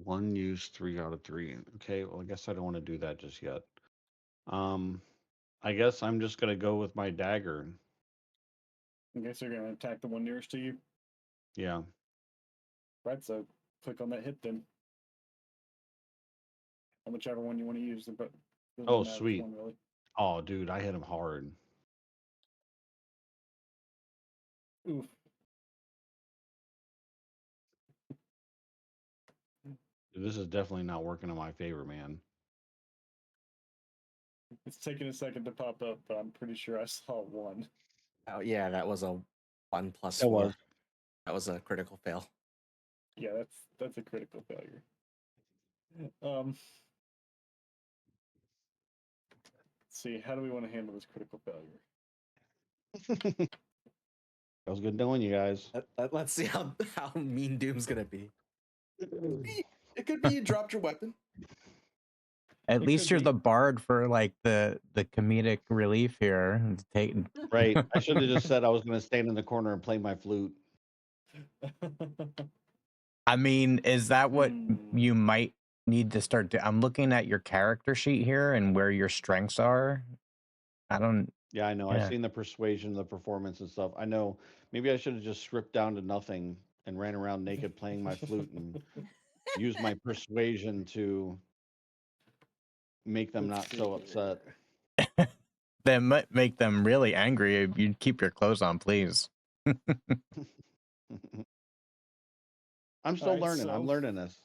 One use 3 out of 3. Okay, well I guess I don't want to do that just yet. I guess I'm just gonna go with my dagger. I guess you're gonna attack the one nearest to you. Yeah. Right, so click on that hit then. On whichever one you want to use. Oh, sweet. One, really. Oh, dude, I hit him hard. Oof. Dude, this is definitely not working in my favor, man. It's taking a second to pop up, but I'm pretty sure I saw 1. Oh yeah, that was a 1 plus 4. Was. That was a critical fail. Yeah, that's a critical failure. Let's see, how do we want to handle this critical failure? That was good knowing you guys. Let's see how mean Doom's gonna be. It could be you dropped your weapon. At least you're the bard for like the comedic relief here. Right. I should have just said I was going to stand in the corner and play my flute. I mean, is that what you might need to start to? I'm looking at your character sheet here and where your strengths are. I don't. Yeah, I know. Yeah. I've seen the persuasion, the performance and stuff. I know. Maybe I should have just stripped down to nothing and ran around naked playing my flute and used my persuasion to make them not so upset. That might make them really angry. If you keep your clothes on, please. I'm still learning. I'm learning this.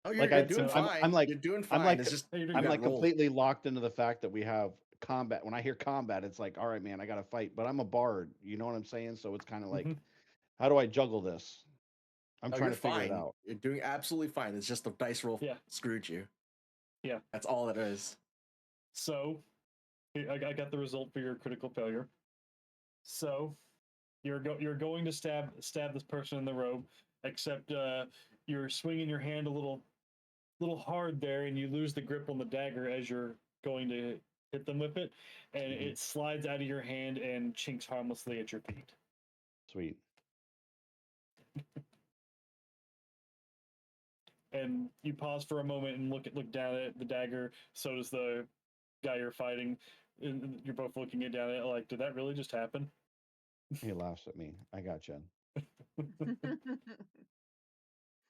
Oh, you're doing fine. I'm like, you're doing fine. I'm like, it's just I'm like completely locked into the fact that we have combat. When I hear combat, it's like, all right, man, I got to fight. But I'm a bard. You know what I'm saying? So it's kind of like, how do I juggle this? I'm trying to figure it out. You're doing absolutely fine. It's just the dice roll screwed you. Yeah. That's all it is. So, I got the result for your critical failure. So, you're going to stab this person in the robe, except you're swinging your hand a little hard there, and you lose the grip on the dagger as you're going to hit them with it, and it slides out of your hand and chinks harmlessly at your feet. Sweet. And you pause for a moment and look down at the dagger. So does the guy you're fighting. And you're both looking down at it like, did that really just happen? He laughs at me. I got you.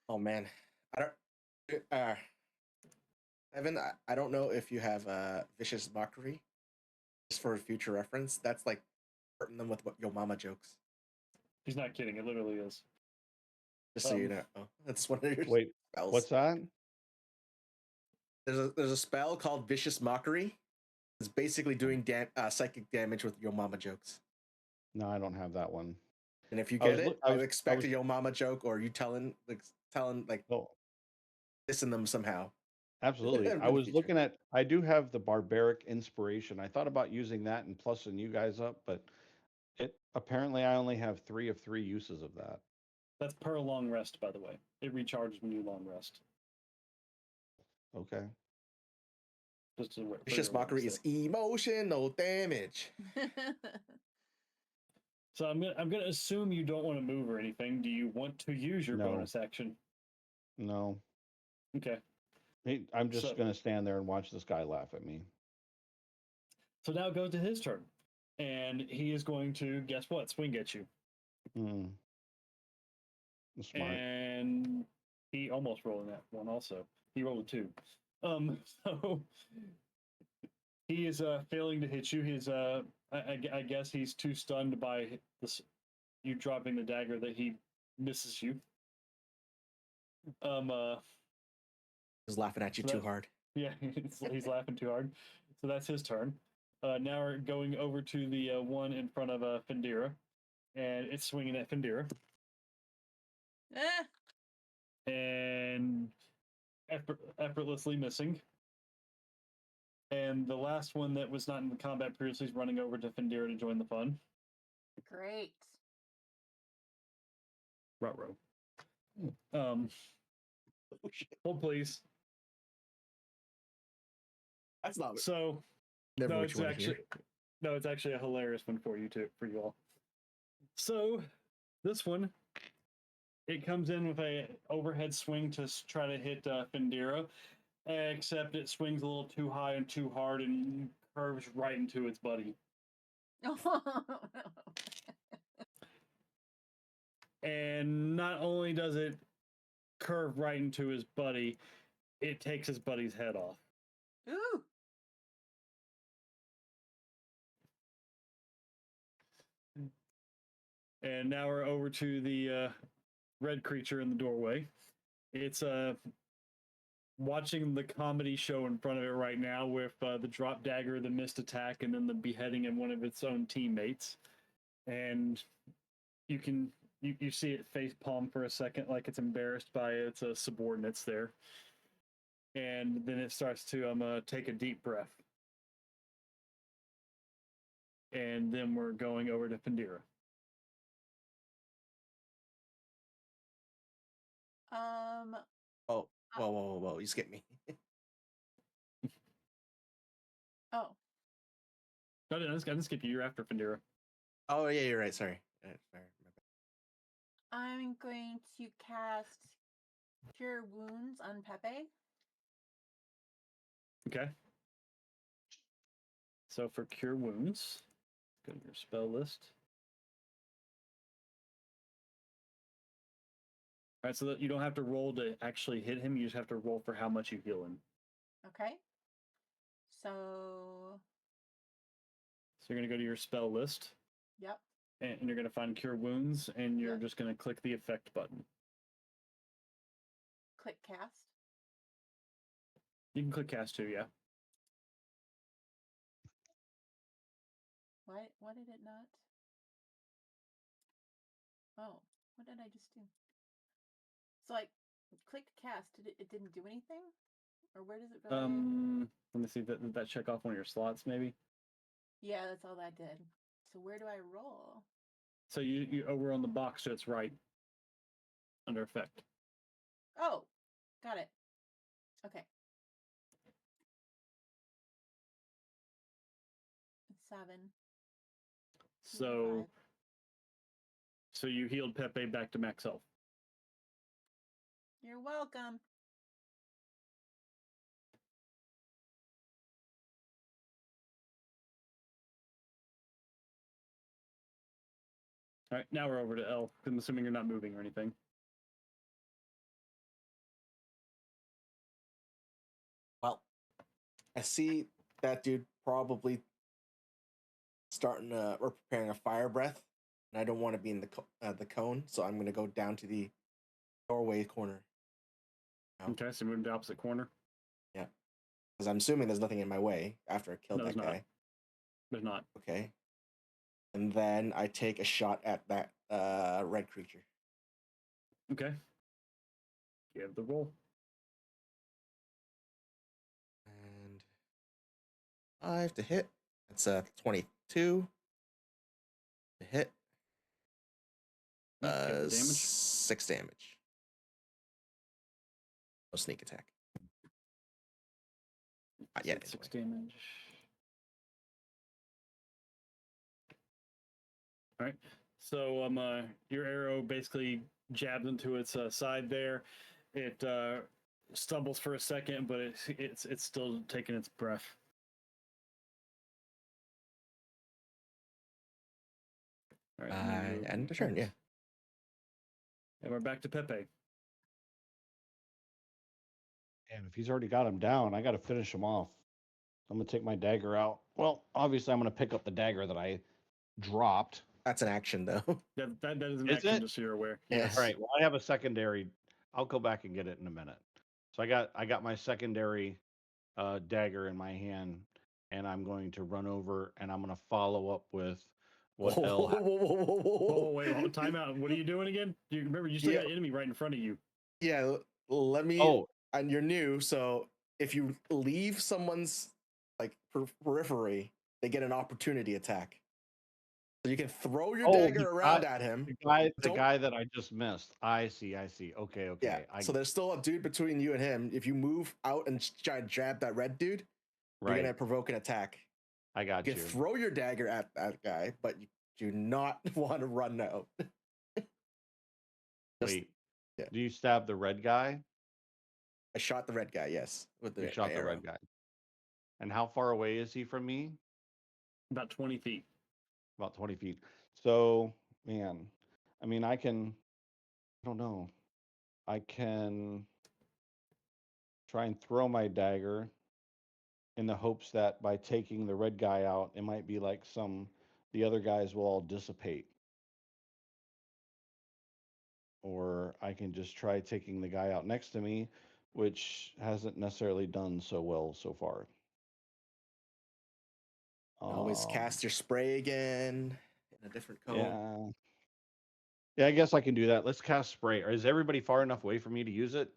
Oh man, I don't. Evan, I don't know if you have vicious mockery. Just for future reference, that's like hurting them with what your mama jokes. He's not kidding. It literally is. Just so you know, that's one of your spells. What's that? There's a spell called Vicious Mockery. It's basically doing psychic damage with Yo Mama jokes. No, I don't have that one. And if you I get was it, look- I I would was- expect I was- a Yo Mama joke, or you telling Oh, dissing them somehow. absolutely. In I the was future. looking at. I do have the barbaric inspiration. I thought about using that and plussing you guys up, but it apparently I only have 3 of 3 uses of that. That's per long rest, by the way. It recharges when you long rest. Okay. Just to Vicious Mockery is emotional damage. So I'm gonna assume you don't want to move or anything. Do you want to use your No. bonus action? No. Okay. I'm just So- going to stand there and watch this guy laugh at me. So now it goes to his turn, and he is going to guess what? Swing at you. Hmm. Smart. And he almost rolled in that one. Also, he rolled a 2. So he is failing to hit you. He's I guess he's too stunned by this you dropping the dagger that he misses you. He's laughing at you So too that- hard. Yeah, he's laughing too hard. So that's his turn. Now we're going over to the one in front of Fendira, and it's swinging at Fendira, and effortlessly missing. And the last one that was not in the combat previously is running over to Fendira to join the fun. Great. Ruh-roh. Oh, shit. Hold please. That's not So never no, what it's you want to actually hear. no, it's actually a hilarious one for you all. So this one, it comes in with a overhead swing to try to hit Fendira, except it swings a little too high and too hard and curves right into its buddy. And not only does it curve right into his buddy, it takes his buddy's head off. Ooh. And now we're over to the red creature in the doorway. It's watching the comedy show in front of it right now with the drop dagger, the missed attack, and then the beheading of one of its own teammates. And you can you see it face palm for a second, like it's embarrassed by its subordinates there. And then it starts to take a deep breath. And then we're going over to Fendira. Oh, whoa! You skipped me. Oh. I didn't skip you. You're after Fendira. Oh yeah, you're right. Sorry. Sorry. I'm going to cast Cure Wounds on Pepe. Okay. So for Cure Wounds, go to your spell list. All right, so that you don't have to roll to actually hit him. You just have to roll for how much you heal him. Okay. So you're going to go to your spell list. Yep. And you're going to find Cure Wounds, and you're Yep. just going to click the effect button. Click cast. You can click cast too, yeah. Why did it not? Oh, what did I just do? So I clicked cast. It didn't do anything? Or where does it go? Let me see. Did that check off one of your slots, maybe? Yeah, that's all that did. So where do I roll? So you over on the box to its right, under effect. Oh, got it. Okay. It's 7. So 5. so you healed Pepe back to max health. You're welcome. All right, now we're over to L. I'm assuming you're not moving or anything. Well, I see that dude probably starting or preparing a fire breath, and I don't want to be in the cone, so I'm going to go down to the doorway corner. Okay, so move to the opposite corner. Yeah. Because I'm assuming there's nothing in my way after I killed No, that there's not. guy. There's not. Okay. And then I take a shot at that red creature. Okay. Give the roll. And 5 to hit. That's 22 to hit. Give the damage. 6 damage. No sneak attack. Not yet. 6 Anyway. damage. All right. So your arrow basically jabs into its side there. It stumbles for a second, but it's still taking its breath. All right. End the turn, yeah. And we're back to Pepe. And if he's already got him down, I got to finish him off. I'm going to take my dagger out. Well, obviously, I'm going to pick up the dagger that I dropped. That's an action, though. That is an Is action, it? just so you're aware. Yes. All right. Well, I have a secondary. I'll go back and get it in a minute. So I got my secondary dagger in my hand, and I'm going to run over and I'm going to follow up with what L. Oh, wait, time out. What are you doing again? Do you remember you still got an enemy right in front of you? Yeah, let me. Oh, And you're new, so if you leave someone's like periphery, they get an opportunity attack. So you can throw your dagger around at him. The guy that I just missed. I see. Okay. Yeah. So there's still a dude between you and him. If you move out and try to jab that red dude, you're gonna provoke an attack. I got you. You can throw your dagger at that guy, but you do not want to run out. Wait. Yeah. Do you stab the red guy? I shot the red guy, yes. With the shot the red guy. And how far away is he from me? About 20 feet. About 20 feet. So, man, I mean, I don't know. I can try and throw my dagger in the hopes that by taking the red guy out, it might be like the other guys will all dissipate. Or I can just try taking the guy out next to me, which hasn't necessarily done so well so far. Always cast your spray again in a different code. Yeah, I guess I can do that. Let's cast spray. Is everybody far enough away for me to use it?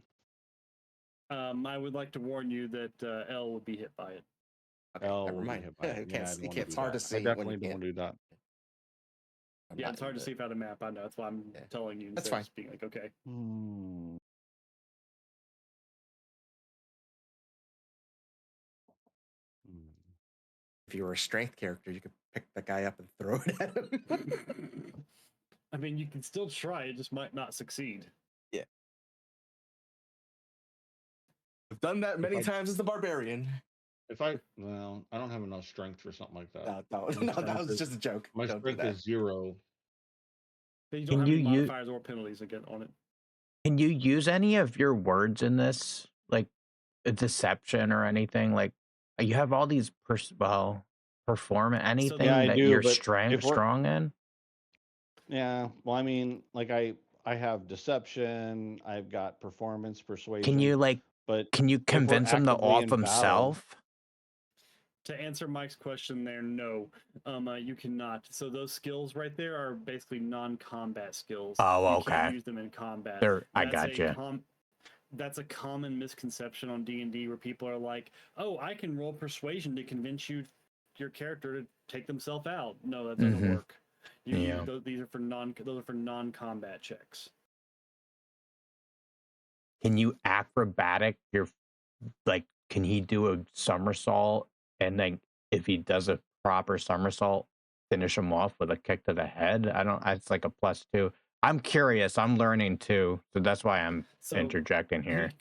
I would like to warn you that L would be hit by it. Okay, never mind. It's hard to see. I definitely don't want to do that. Yeah, it's hard to see without a map. I know. That's why I'm telling you. That's fine. Just being like, okay. If you were a strength character, you could pick the guy up and throw it at him. I mean, you can still try. It just might not succeed. Yeah. I've done that many times as the barbarian. I don't have enough strength for something like that. No, that was just a joke. My strength is 0. But you don't have any modifiers or penalties again on it. Can you use any of your words in this, like a deception or anything? Like you have all these perform anything that you're strong in. Yeah, well, I mean, like I have deception. I've got performance, persuasion. Can you can you convince him to off himself? To answer Mike's question there, no, you cannot. So those skills right there are basically non-combat skills. Oh, okay. You can't use them in combat. I got you. That's a common misconception on D&D where people are like, "Oh, I can roll persuasion to convince your character to take themselves out." No, that doesn't work. Those are for non-combat checks. Can you acrobatic can he do a somersault? And then if he does a proper somersault, finish him off with a kick to the head? It's like a +2. I'm curious. I'm learning too. So that's why I'm interjecting here.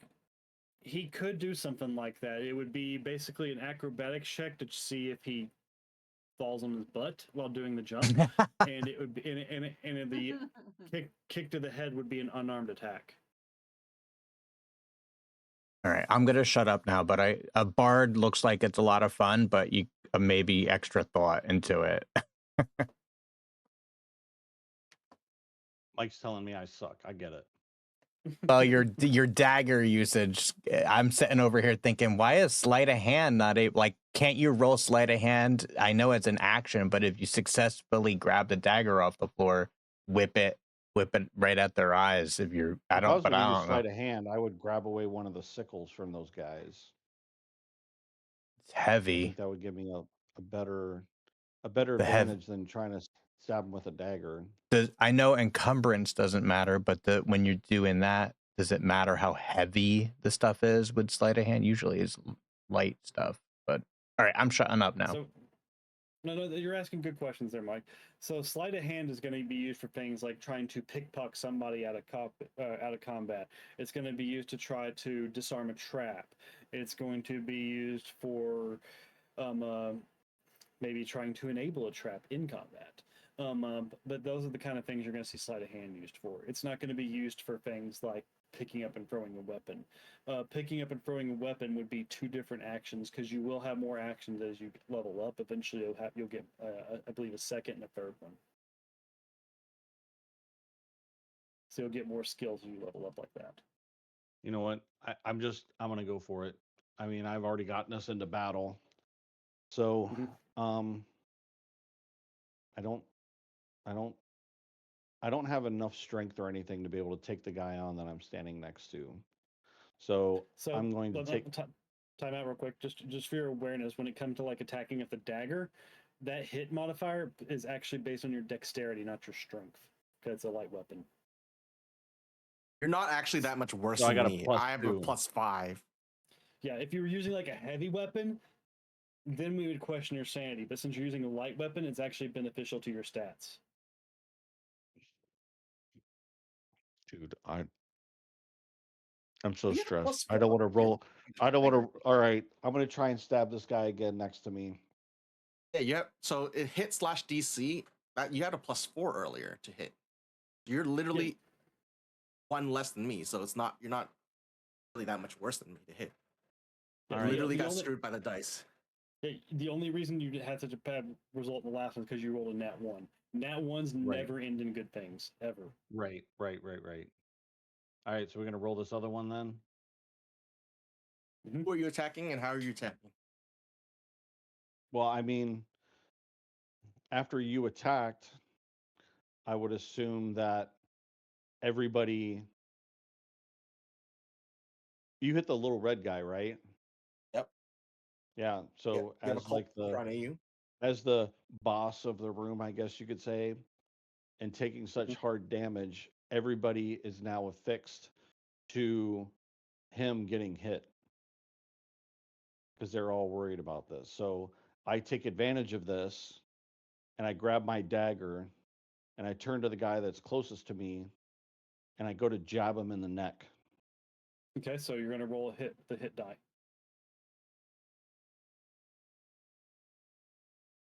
He could do something like that. It would be basically an acrobatics check to see if he falls on his butt while doing the jump. And it would be and the kick to the head would be an unarmed attack. All right, I'm gonna shut up now. But a bard looks like it's a lot of fun, but you maybe extra thought into it. Mike's telling me I suck. I get it. Well, your dagger usage. I'm sitting over here thinking, why is sleight of hand not a like? Can't you roll sleight of hand? I know it's an action, but if you successfully grab the dagger off the floor, whip it right at their eyes. If you're, If I was but going to I use don't know. sleight of hand, I would grab away one of the sickles from those guys. It's I heavy. think that would give me a better The advantage than trying to stab them with a dagger. I know encumbrance doesn't matter, but when you're doing that, does it matter how heavy the stuff is with sleight of hand? Usually is light stuff. But all right, I'm shutting up now. So, no, you're asking good questions there, Mike. So, sleight of hand is going to be used for things like trying to pickpocket somebody out of combat. It's going to be used to try to disarm a trap. It's going to be used for maybe trying to enable a trap in combat. But those are the kind of things you're going to see sleight of hand used for. It's not going to be used for things like picking up and throwing a weapon. Picking up and throwing a weapon would be two different actions because you will have more actions as you level up. Eventually, you'll get I believe a second and a third one. So you'll get more skills as you level up like that. You know what? I'm going to go for it. I mean, I've already gotten us into battle, so I don't have enough strength or anything to be able to take the guy on that I'm standing next to. So I'm going to take time out real quick. Just for your awareness, when it comes to like attacking with the dagger, that hit modifier is actually based on your dexterity, not your strength, because it's a light weapon. You're not actually that much worse So I than got a me. +2. I have a +5. Yeah, if you were using like a heavy weapon, then we would question your sanity. But since you're using a light weapon, it's actually beneficial to your stats. Dude, I'm so You have a stressed. I don't want to +4. roll. I don't want to. All right, I'm going to try and stab this guy again next to me. Yeah. So it hit /DC. That you had a +4 earlier to hit. You're literally one less than me, so you're not really that much worse than me to hit. Yeah, I literally got screwed by the dice. Yeah, the only reason you had such a bad result in the last one is because you rolled a nat 1. Nat 1s never end in good things, ever. Right. All right, so we're going to roll this other one then? Who are you attacking and how are you attacking? Well, I mean, after you attacked, I would assume that everybody. You hit the little red guy, right? Yep. Yeah. So as the boss of the room, I guess you could say, and taking such hard damage, everybody is now affixed to him getting hit because they're all worried about this. So I take advantage of this and I grab my dagger and I turn to the guy that's closest to me and I go to jab him in the neck. Okay, so you're going to roll the hit die.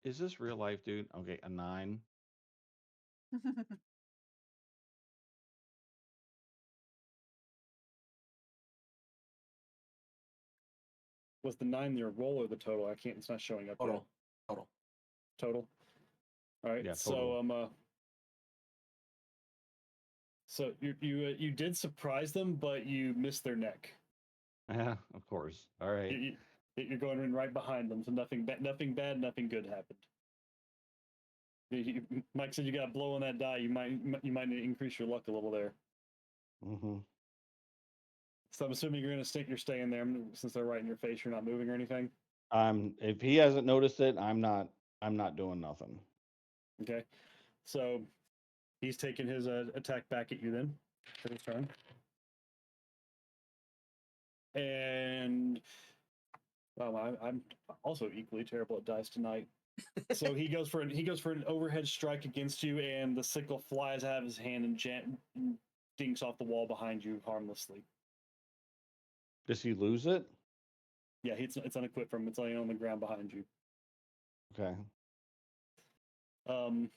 Is this real life, dude? Okay, a 9. Was the 9 your roll or the total? I can't. It's not showing up yet. Total. All right. Yeah, total. So you did surprise them, but you missed their neck. Yeah, of course. All right. You're going in right behind them, so nothing bad, nothing good happened. Mike said you got to blow on that die. You might need to increase your luck a little there. Mm-hmm. So I'm assuming you're staying there since they're right in your face. You're not moving or anything. If he hasn't noticed it, I'm not doing nothing. Okay, so he's taking his attack back at you then for his turn, and I'm also equally terrible at dice tonight. So he goes for an overhead strike against you, and the sickle flies out of his hand and dinks off the wall behind you harmlessly. Does he lose it? Yeah, it's unequipped from. It's laying on the ground behind you. Okay. And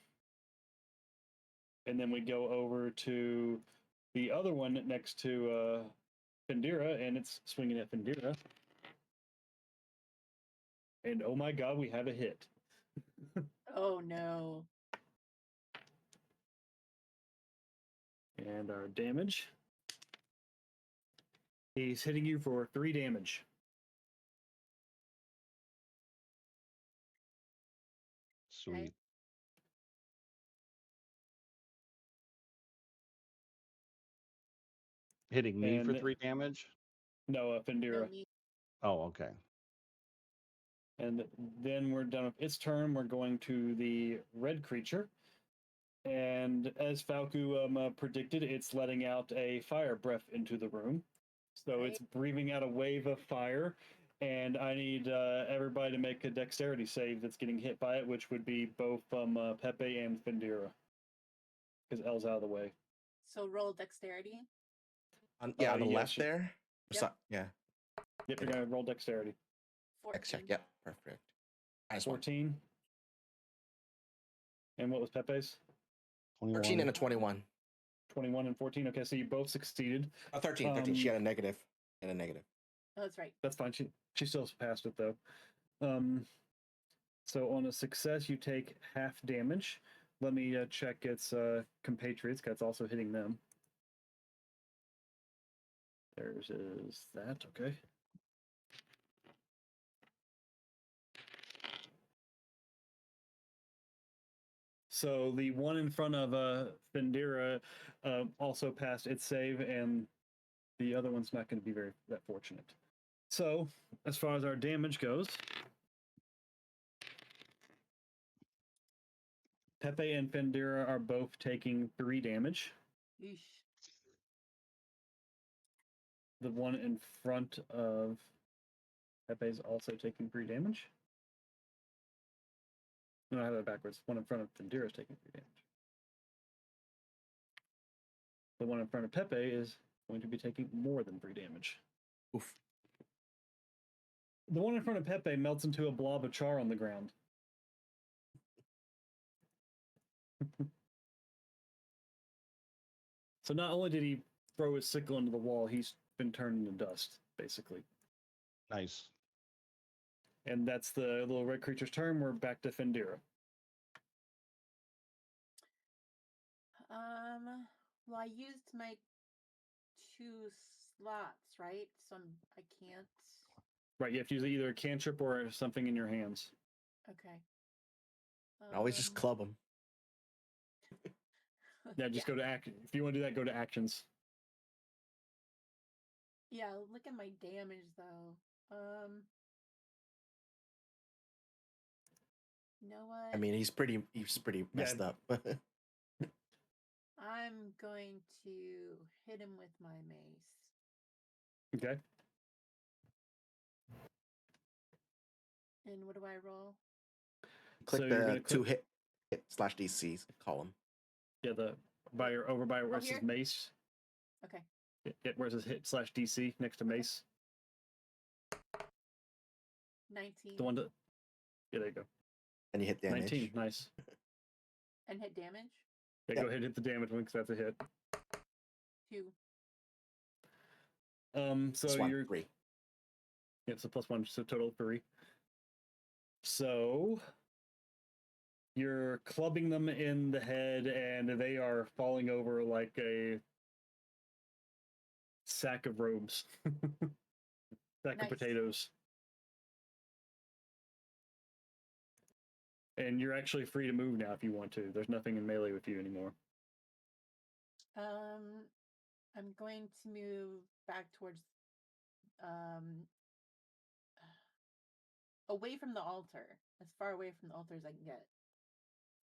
then we go over to the other one next to Fendira, and it's swinging at Fendira. And oh my god, we have a hit. Oh no. And our damage He's hitting you for 3 damage. Sweet. Hitting me for And- 3 damage? No, Fendira. No, me. Oh, okay. And then we're done with its turn. We're going to the red creature. And as Falku predicted, it's letting out a fire breath into the room. So Right. it's breathing out a wave of fire. And I need everybody to make a dexterity save that's getting hit by it, which would be both Pepe and Fendira. Because L's out of the way. So roll dexterity. On the yes, left there. Yep. Yeah. Yep, you're going to roll dexterity. 14. Check. Yep. Perfect. Nice one. 14. And what was Pepe's? 21. 13 and a 21. 21 and 14. Okay, so you both succeeded. 13. She had a negative. And a negative. Oh, that's right. That's fine. She still passed it though. So on a success, you take half damage. Let me check its compatriots, because it's also hitting them. There's is that, okay. So the one in front of Fendira also passed its save, and the other one's not going to be that fortunate. So, as far as our damage goes, Pepe and Fendira are both taking 3 damage. Yeesh. The one in front of Pepe is also taking 3 damage. No, I have that backwards. One in front of Fendira is taking 3 damage. The one in front of Pepe is going to be taking more than 3 damage. Oof. The one in front of Pepe melts into a blob of char on the ground. So not only did he throw his sickle into the wall, he's been turned into dust, basically. Nice. And that's the little red creature's turn. We're back to Fendira. Well, I used my 2 slots, right? So I can't. Right, you have to use either a cantrip or something in your hands. Okay. Always just club them. Yeah, just go to action. If you want to do that, go to actions. Yeah, look at my damage though. You know what? I mean, he's pretty messed up. I'm going to hit him with my mace. Okay. And what do I roll? Click So you're the gonna 2 hit slash DC column. Yeah, over by where it here? says mace. Okay. Where it says hit slash DC next to mace. 19. The one that. Yeah, there you go. And you hit damage. 19, nice. And hit damage? Yeah, Yep. go ahead and hit the damage one because that's a hit. 2. So Plus 1, you're 3. Yeah, so +1, so total of 3. So you're clubbing them in the head, and they are falling over like a sack of robes, sack Nice. of potatoes. And you're actually free to move now if you want to. There's nothing in melee with you anymore. I'm going to move back towards away from the altar, as far away from the altar as I can get.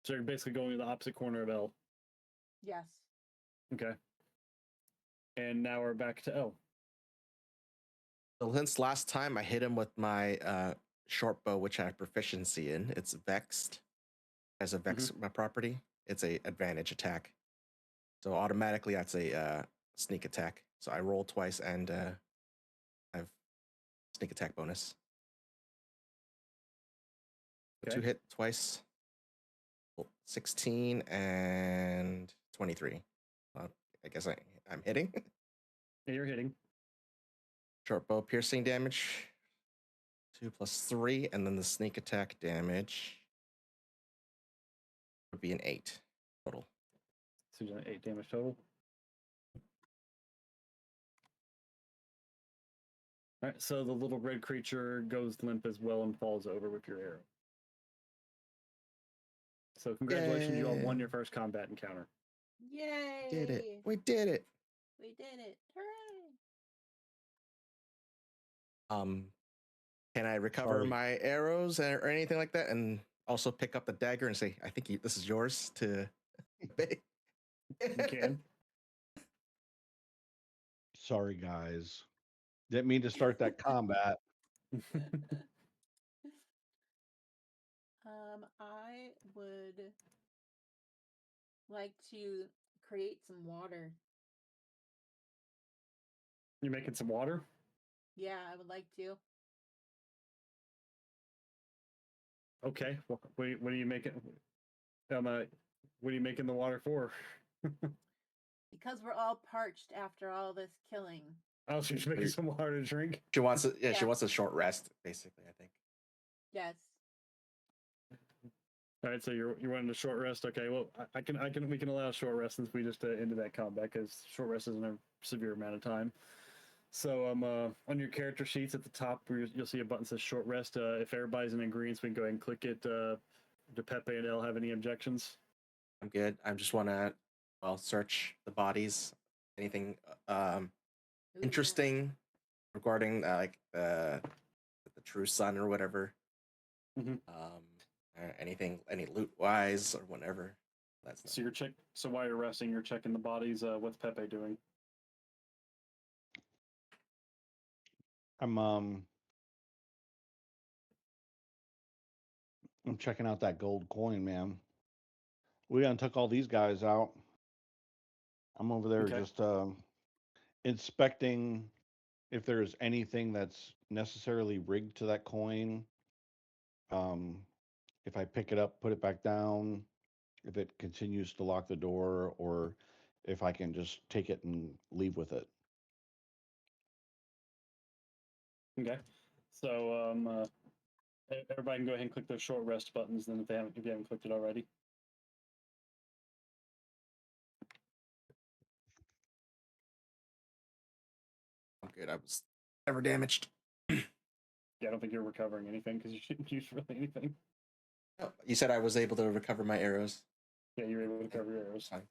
So you're basically going to the opposite corner of L. Yes. Okay. And now we're back to L. So since last time I hit him with my short bow, which I have proficiency in, it's vexed. As a vex my property, it's a advantage attack. So automatically that's a sneak attack. So I roll twice and I have sneak attack bonus. Okay. 2 hit twice. 16 and 23. I guess I'm hitting. Yeah, you're hitting. Short bow piercing damage. 2 plus 3, and then the sneak attack damage would be an 8 total. So you're doing 8 damage total. All right, so the little red creature goes limp as well and falls over with your arrow. So congratulations, you all won Yay. your first combat encounter. Yay! Did it. We did it. We did it! Hooray! Can I recover Sorry. my arrows or anything like that, and also pick up the dagger and say, "I think this is yours"? To You can. Sorry, guys. Didn't mean to start that combat. I would like to create some water. You're making some water? Yeah, I would like to. Okay. What are you making? What are you making the water for? Because we're all parched after all this killing. Oh, she's making some water to drink. she wants a, Yeah. she wants a short rest, basically. I think. Yes. All right, so you're wanting a short rest. Okay, well, we can allow a short rest since we just ended that combat because short rest isn't a severe amount of time. So on your character sheets at the top, you'll see a button that says short rest. If everybody's in agreement, we can go ahead and click it. Do Pepe and El have any objections? I'm good. I just want to, search the bodies. Anything Ooh, interesting regarding like the true son or whatever. Mhm. Anything, any loot wise or whatever. That's So you're So while you're resting, you're checking the bodies. What's Pepe doing? I'm checking out that gold coin, man. We done took all these guys out. I'm over there Okay. just inspecting if there's anything that's necessarily rigged to that coin. If I pick it up, put it back down, if it continues to lock the door, or if I can just take it and leave with it. Okay. So everybody can go ahead and click those short rest buttons. Then if you haven't clicked it already. I'm good. I was never damaged. Yeah, I don't think you're recovering anything because you shouldn't use really anything. Oh, you said I was able to recover my arrows. Yeah, you're able to recover your arrows. Fine.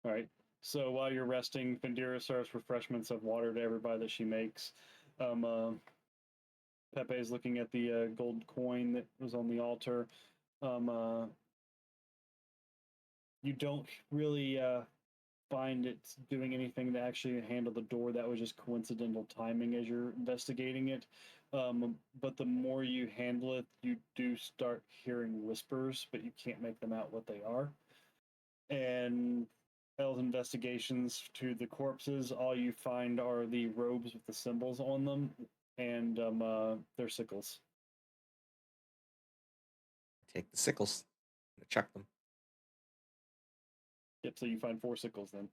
All right. So while you're resting, Fendira serves refreshments of water to everybody that she makes. Pepe is looking at the gold coin that was on the altar. You don't really find it doing anything to actually handle the door. That was just coincidental timing as you're investigating it. But the more you handle it, you do start hearing whispers, but you can't make them out what they are. And Elle's investigations to the corpses, all you find are the robes with the symbols on them and their sickles. Take the sickles. Check them. Yep, so you find 4 sickles then.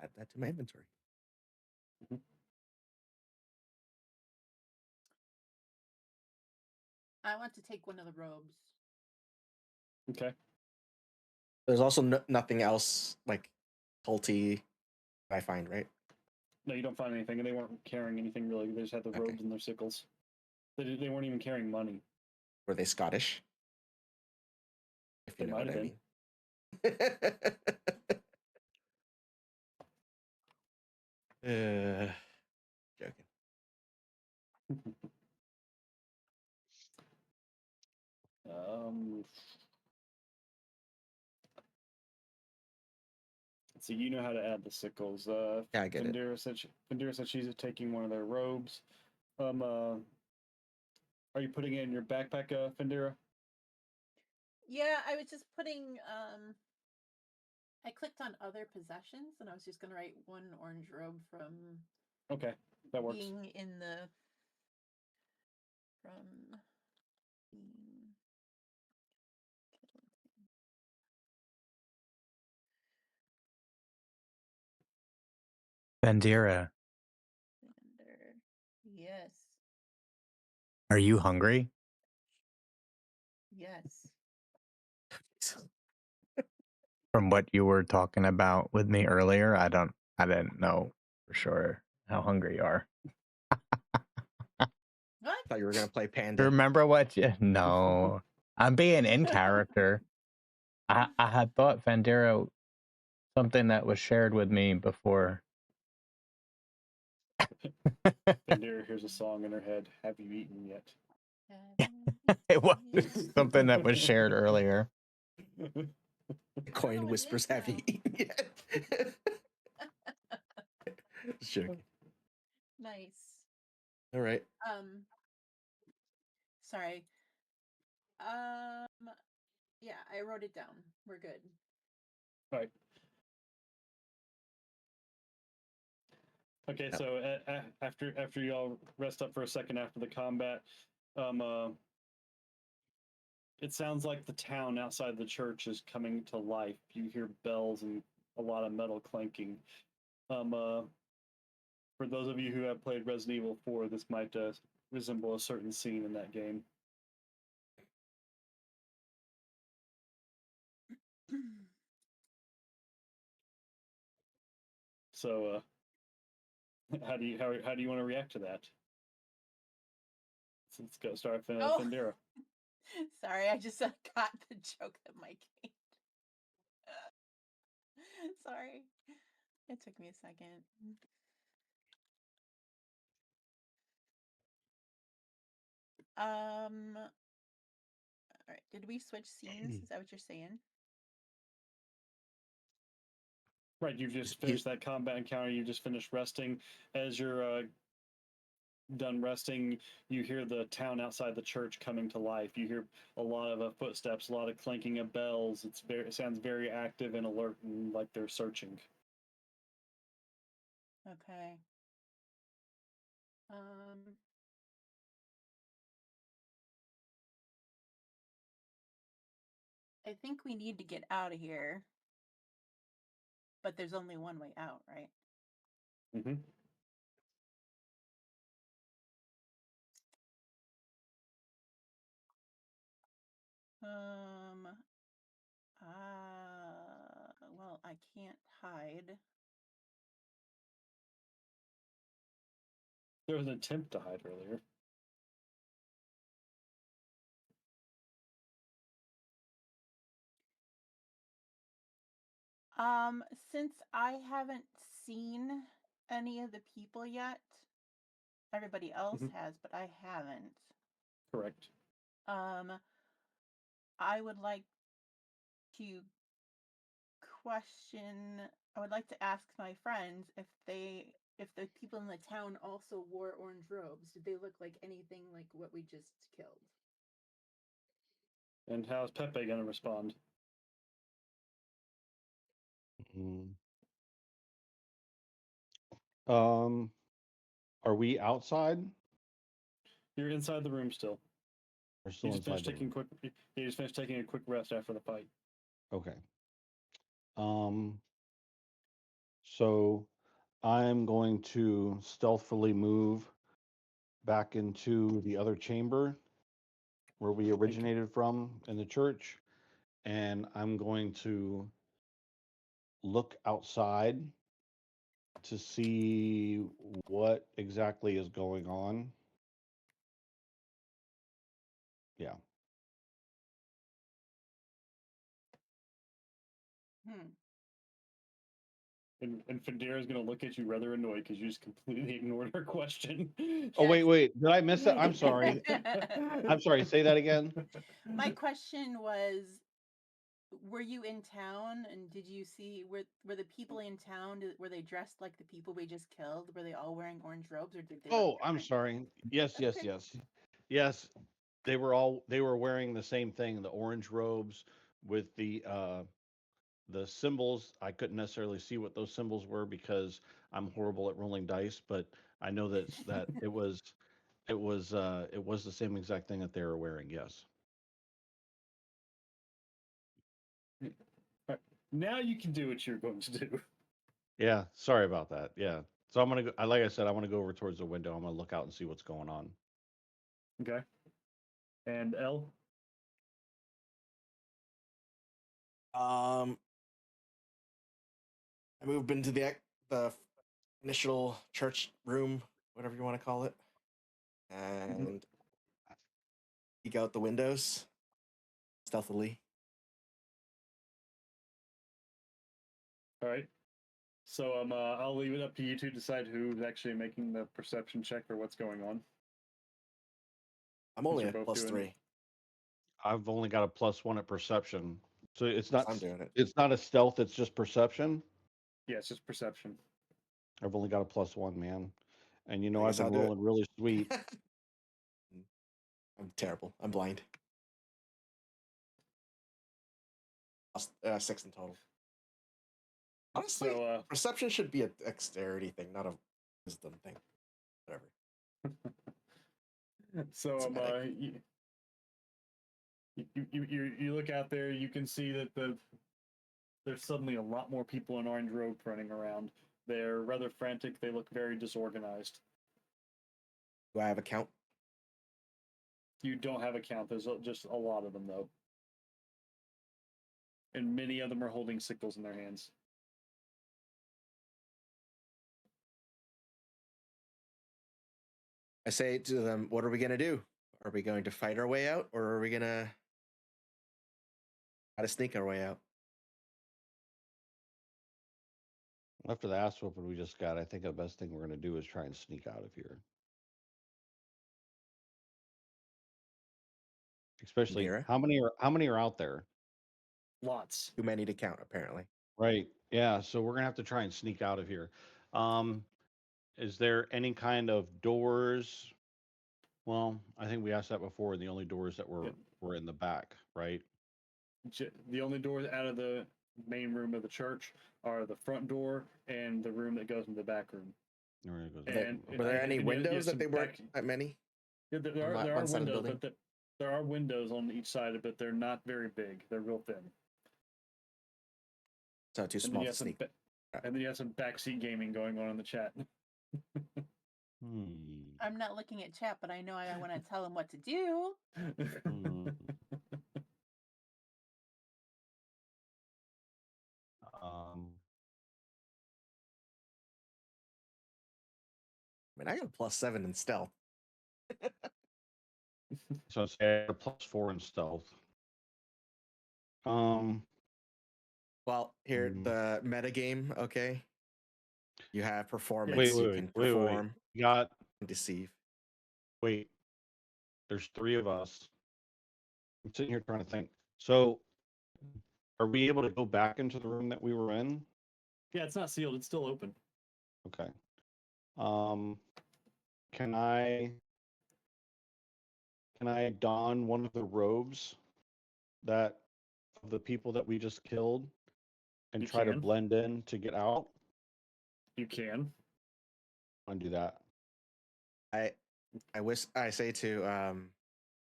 Add that to my inventory. Mm-hmm. I want to take one of the robes. Okay. There's also nothing else like culty I find, right? No, you don't find anything, and they weren't carrying anything really. They just had the Okay. robes and their sickles. They weren't even carrying money. Were they Scottish? If you They know what might I have mean. Joking. So you know how to add the sickles. Yeah, I get it. Fendira said she's taking one of their robes. Are you putting it in your backpack, Fendira? Yeah, I was just putting I clicked on other possessions and I was just gonna write one orange robe from Okay, that works. being in the from being Fendira, Yes. are you hungry? Yes. from what you were talking about with me earlier, I didn't know for sure how hungry you are. What? Thought you were gonna play Panda. Remember what you... No. I'm being in character. I had thought Fendira, something that was shared with me before. Fendira hears a song in her head. Have you eaten yet? It was something that was shared earlier. Coin what whispers, is have you now? eaten yet? Just joking. Nice. All right. Sorry. Yeah, I wrote it down. We're good. Right. Okay, so after y'all rest up for a second after the combat, it sounds like the town outside the church is coming to life. You hear bells and a lot of metal clanking. For those of you who have played Resident Evil 4, this might resemble a certain scene in that game. So, how do you want to react to that? So let's go start Fendira. Sorry, I just got the joke that Mike made. Sorry. It took me a second. All right. Did we switch scenes? Is that what you're saying? Right, you've just finished that combat encounter. You just finished resting. As you're done resting, you hear the town outside the church coming to life. You hear a lot of footsteps, a lot of clanking of bells. It sounds very active and alert, and like they're searching. Okay. I think we need to get out of here. But there's only one way out, right? Mm-hmm. Well, I can't hide. There was an attempt to hide earlier. Since I haven't seen any of the people yet, everybody else has, but I haven't. Correct. I would like to ask my friends if the people in the town also wore orange robes. Did they look like anything like what we just killed? And how's Pepe going to respond? Are we outside? You're inside the room still. We're still inside the room. You just finished taking a quick rest after the fight. Okay. So I'm going to stealthily move back into the other chamber where we originated from in the church, and I'm going to look outside to see what exactly is going on. Yeah. And Fendira is going to look at you rather annoyed because you just completely ignored her question. Oh, wait. Did I miss it? I'm sorry. I'm sorry. Say that again. My question was, were you in town, and did you see were the people in town, were they dressed like the people we just killed? Were they all wearing orange robes, or did they look I'm different? sorry. Yes. Yes, they were wearing the same thing, the orange robes with the symbols. I couldn't necessarily see what those symbols were because I'm horrible at rolling dice, but I know that it was the same exact thing that they were wearing. Yes. Right. Now you can do what you're going to do. Yeah, sorry about that. Yeah. So I'm gonna go. Like I said, I want to go over towards the window. I'm gonna look out and see what's going on. Okay. And L. I moved into the initial church room, whatever you want to call it, and peek out the windows stealthily. All right. So I'll leave it up to you to decide who's actually making the perception check or what's going on. I'm only you're at both plus doing- 3. I've only got a +1 at perception, so it's not. I'm doing it. It's not a stealth. It's just perception. Yeah, it's just perception. I've only got a +1, man, and you I know I've guess been I'll do it. rolling really sweet. I'm terrible. I'm blind. 6 in total. Honestly, So perception should be a dexterity thing, not a wisdom thing. Whatever. so you look out there. You can see that there's suddenly a lot more people in orange robes running around. They're rather frantic. They look very disorganized. Do I have a count? You don't have a count. There's just a lot of them, though. And many of them are holding sickles in their hands. I say to them, what are we going to do? Are we going to fight our way out, or are we going to try to sneak our way out? After the ass whooping we just got, I think the best thing we're going to do is try and sneak out of here. Especially, Fendira? how many are out there? Lots. Too many to count, apparently. Right. Yeah. So we're gonna have to try and sneak out of here. Is there any kind of doors? Well, I think we asked that before. The only doors that were in the back, right? The only doors out of the main room of the church are the front door and the room that goes into the back room. Were there any windows that they weren't that many? Yeah, there on are one side of the windows, building? but there are windows on each side of it. They're not very big. They're real thin. So too And then small you to have some sneak. and then you have some backseat gaming going on in the chat. I'm not looking at chat, but I know I want to tell him what to do. I mean, I got a +7 in stealth. So it's a +4 in stealth. Well, here Mm. the meta game. Okay, you have performance. Wait, you can perform You got and deceive. wait. There's 3 of us. I'm sitting here trying to think. So, are we able to go back into the room that we were in? Yeah, it's not sealed. It's still open. Okay. Can I don one of the robes that of the people that we just killed and You try to can. blend in to get out? You can. I'll do that. I say to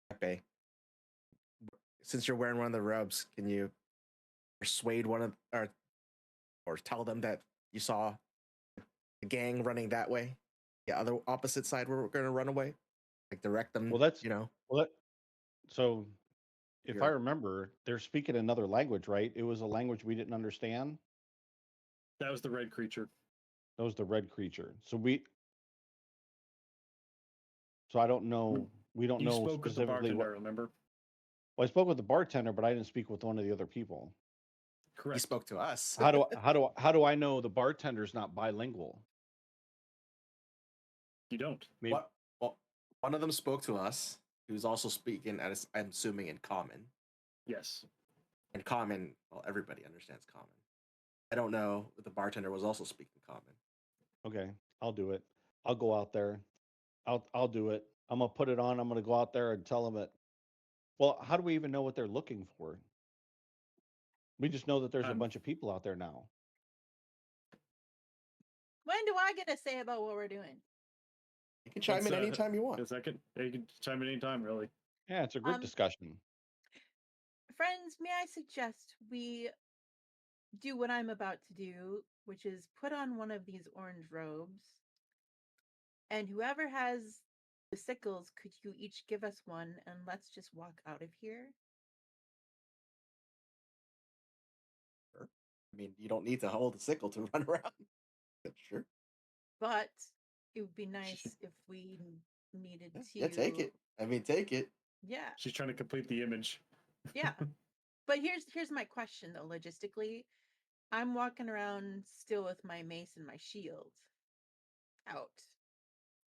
Pepe, since you're wearing one of the robes, can you persuade one of or tell them that you saw the gang running that way, the other opposite side where we're going to run away, like direct them. Well, that's So if I remember, they're speaking another language, right? It was a language we didn't understand. That was the red creature. That was the red creature. So I don't know. We don't You know spoke with the specifically bartender, remember? Well, I spoke with the bartender, but I didn't speak with one of the other people. Correct. He spoke to us. How do I know the bartender's not bilingual? You don't. Maybe. Well, one of them spoke to us. He was also speaking, I'm assuming, in common. Yes. In common, well, everybody understands common. I don't know if the bartender was also speaking common. Okay, I'll do it. I'll go out there. I'll do it. I'm gonna put it on. I'm gonna go out there and tell them it. Well, how do we even know what they're looking for? We just know that there's a bunch of people out there now. When do I get a say about what we're doing? You can chime in anytime you want. A second. You can chime in anytime, really. Yeah, it's a group discussion. Friends, may I suggest we do what I'm about to do, which is put on one of these orange robes, and whoever has the sickles, could you each give us one, and let's just walk out of here? I mean, you don't need to hold a sickle to run around. Sure. But it would be nice if we needed to. Yeah, take it. I mean, take it. Yeah. She's trying to complete the image. Yeah. But here's my question though, logistically. I'm walking around still with my mace and my shield out.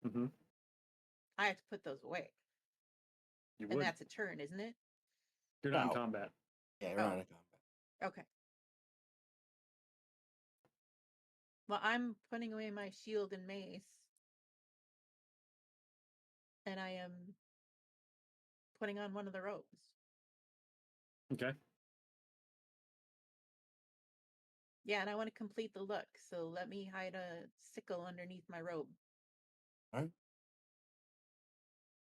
Mm-hmm. I have to put those away. You And would. that's a turn, isn't it? You're not in No. combat. Yeah, you're not in combat. Okay. Well, I'm putting away my shield and mace. And I am putting on one of the robes. Okay. Yeah, and I want to complete the look, so let me hide a sickle underneath my robe. All right.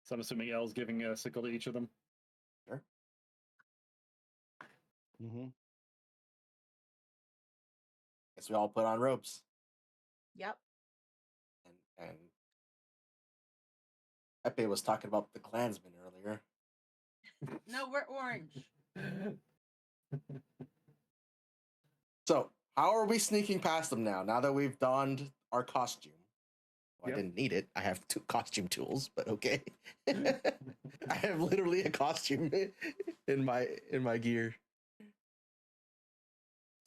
So I'm assuming L's giving a sickle to each of them. Sure. Mm-hmm. Guess we all put on robes. Yep. And Pepe was talking about the Klansmen earlier. No, we're orange. So, how are we sneaking past them now? Now that we've donned our costume. Well, Yep. I didn't need it. I have 2 costume tools, but okay. I have literally a costume in my gear.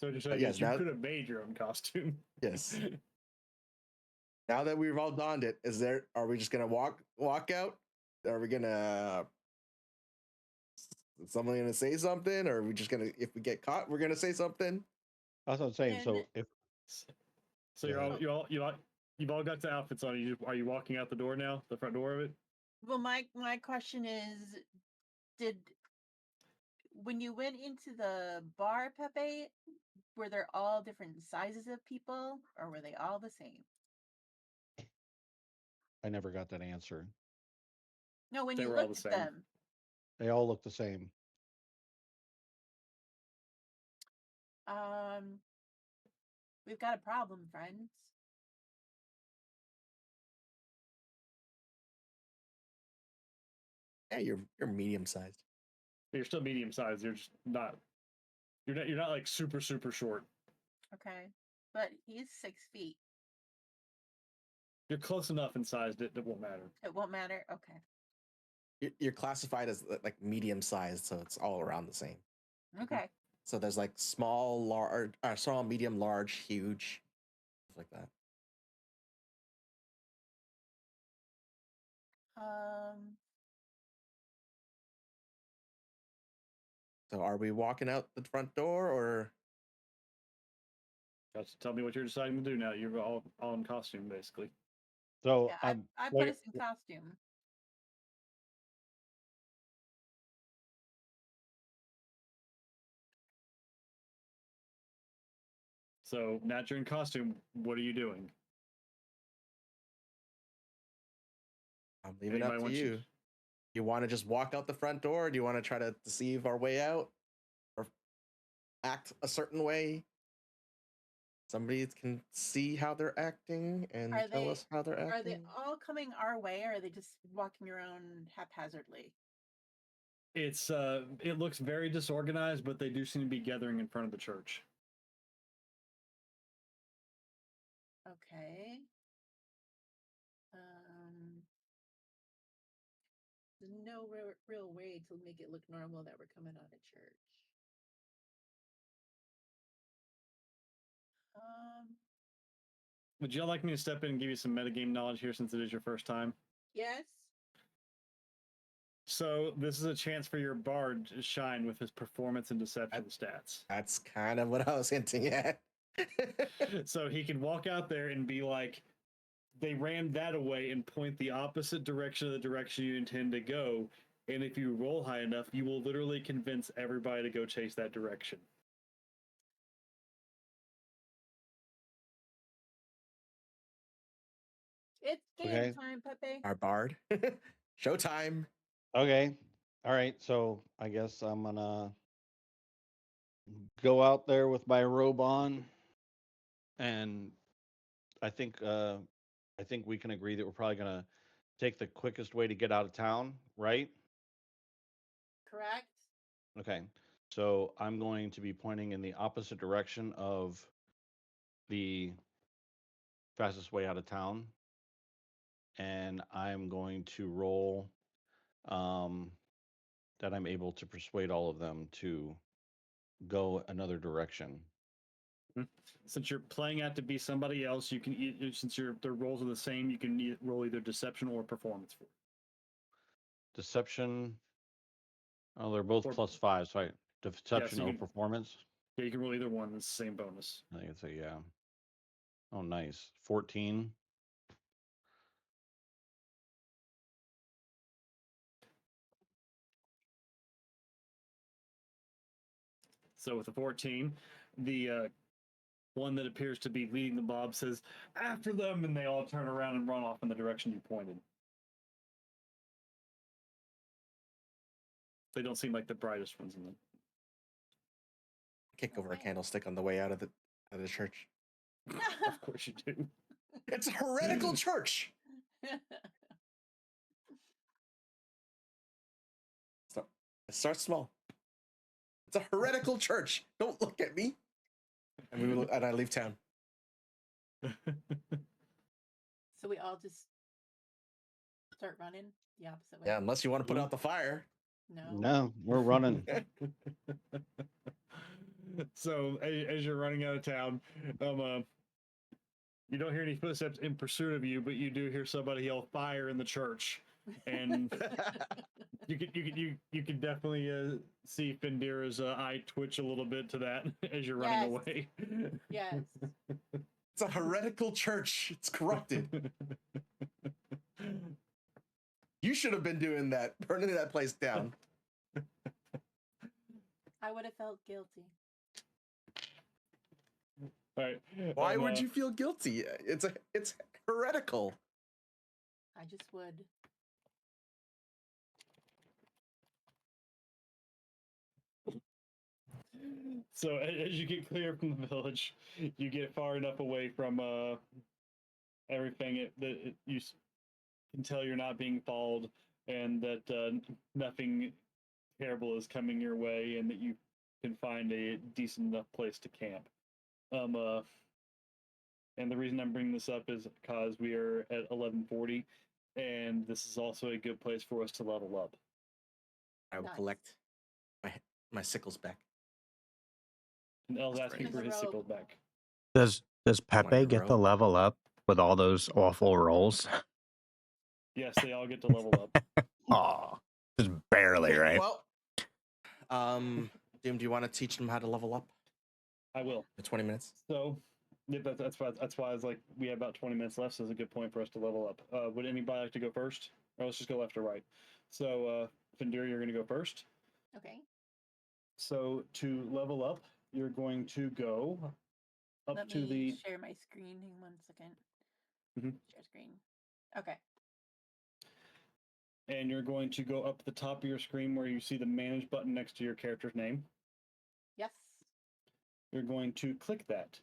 So to show But you, yes, you now- could have made your own costume. Yes. Now that we've all donned it, are we just gonna walk out? Are we gonna is someone gonna say something? Or are we just gonna, if we get caught, we're gonna say something? That's what I'm saying. So And- if So Yeah. you've all got the outfits on. Are you walking out the door now? The front door of it? Well, my question is, when you went into the bar, Pepe, were there all different sizes of people, or were they all the same? I never got that answer, No, when They you were all looked the at same. them. they all look the same. We've got a problem, friends. Yeah, you're medium sized. You're still medium sized. You're just not. You're not like super short. Okay, but he's 6 feet. You're close enough in size that it won't matter. It won't matter. Okay. You're classified as like medium sized, so it's all around the same. Okay. So there's like small, large, small, medium, large, huge, stuff like that. So are we walking out the front door, or Just tell me what you're deciding to do now. That you're all in costume, basically. So Yeah, I put us in costume. So now that you're in costume, what are you doing? I'm leaving Anybody up to want you? You want to just walk out the front door, or do you want to try to deceive our way out, or act a certain way? Somebody can see how they're acting and tell us how they're acting. Are they all coming our way, or are they just walking around haphazardly? It's it looks very disorganized, but they do seem to be gathering in front of the church. Okay. There's no real way to make it look normal that we're coming out of church. Would you like me to step in and give you some metagame knowledge here, since it is your first time? Yes. So this is a chance for your bard to shine with his performance and deception stats. That's kind of what I was hinting at. So he can walk out there and be like, they ran that away, and point the opposite direction of the direction you intend to go. And if you roll high enough, you will literally convince everybody to go chase that direction. It's game time, Pepe. Our bard. Showtime. Okay. All right. So I guess I'm gonna go out there with my robe on, and I think we can agree that we're probably gonna take the quickest way to get out of town, right? Correct. Okay. So I'm going to be pointing in the opposite direction of the fastest way out of town. And I'm going to roll that I'm able to persuade all of them to go another direction. Since you're playing out to be somebody else, you can since their roles are the same, you can roll either deception or performance for it. Deception. Oh, they're both Or- +5, so deception you or can- performance. Yeah, you can roll either one. It's the same bonus. I think it's a yeah. Oh, nice. 14. So with the 14, the one that appears to be leading the mob says, "After them!" and they all turn around and run off in the direction you pointed. They don't seem like the brightest ones in them. Kick over a candlestick on the way out of the church. Of course you do. It's a heretical church. Start small. It's a heretical church. Don't look at me. And I leave town. So we all just start running the opposite way. Yeah, unless you want to put out the fire. No. No, we're running. So as you're running out of town, you don't hear any footsteps in pursuit of you, but you do hear somebody yell "fire" in the church, and you can definitely see Fendira's eye twitch a little bit to that as you're running away. Yes. It's a heretical church. It's corrupted. You should have been doing that, burning that place down. I would have felt guilty. All right. Why would you feel guilty? It's heretical. I just would. So as you get clear from the village, you get far enough away from everything that you can tell you're not being followed, and that nothing terrible is coming your way, and that you can find a decent enough place to camp. And the reason I'm bringing this up is because we are at 1140, and this is also a good place for us to level up. I will collect my sickles back. And Elle's asking And for the his rope. sickle back. Does Pepe get the rope. level up with all those awful rolls? Yes, they all get to level up. Aw, just barely, right? Well, Doom, do you want to teach them how to level up? I will. In 20 minutes. So, yeah, that's why I was like, we have about 20 minutes left, so it's a good point for us to level up. Would anybody like to go first? Or let's just go left or right. So, Fendira, you're going to go first. Okay. So, to level up, you're going to go up Let to me the... share my screen. Hang on 1 second. Mhm. Share screen. Okay. And you're going to go up the top of your screen where you see the manage button next to your character's name. Yes. You're going to click that.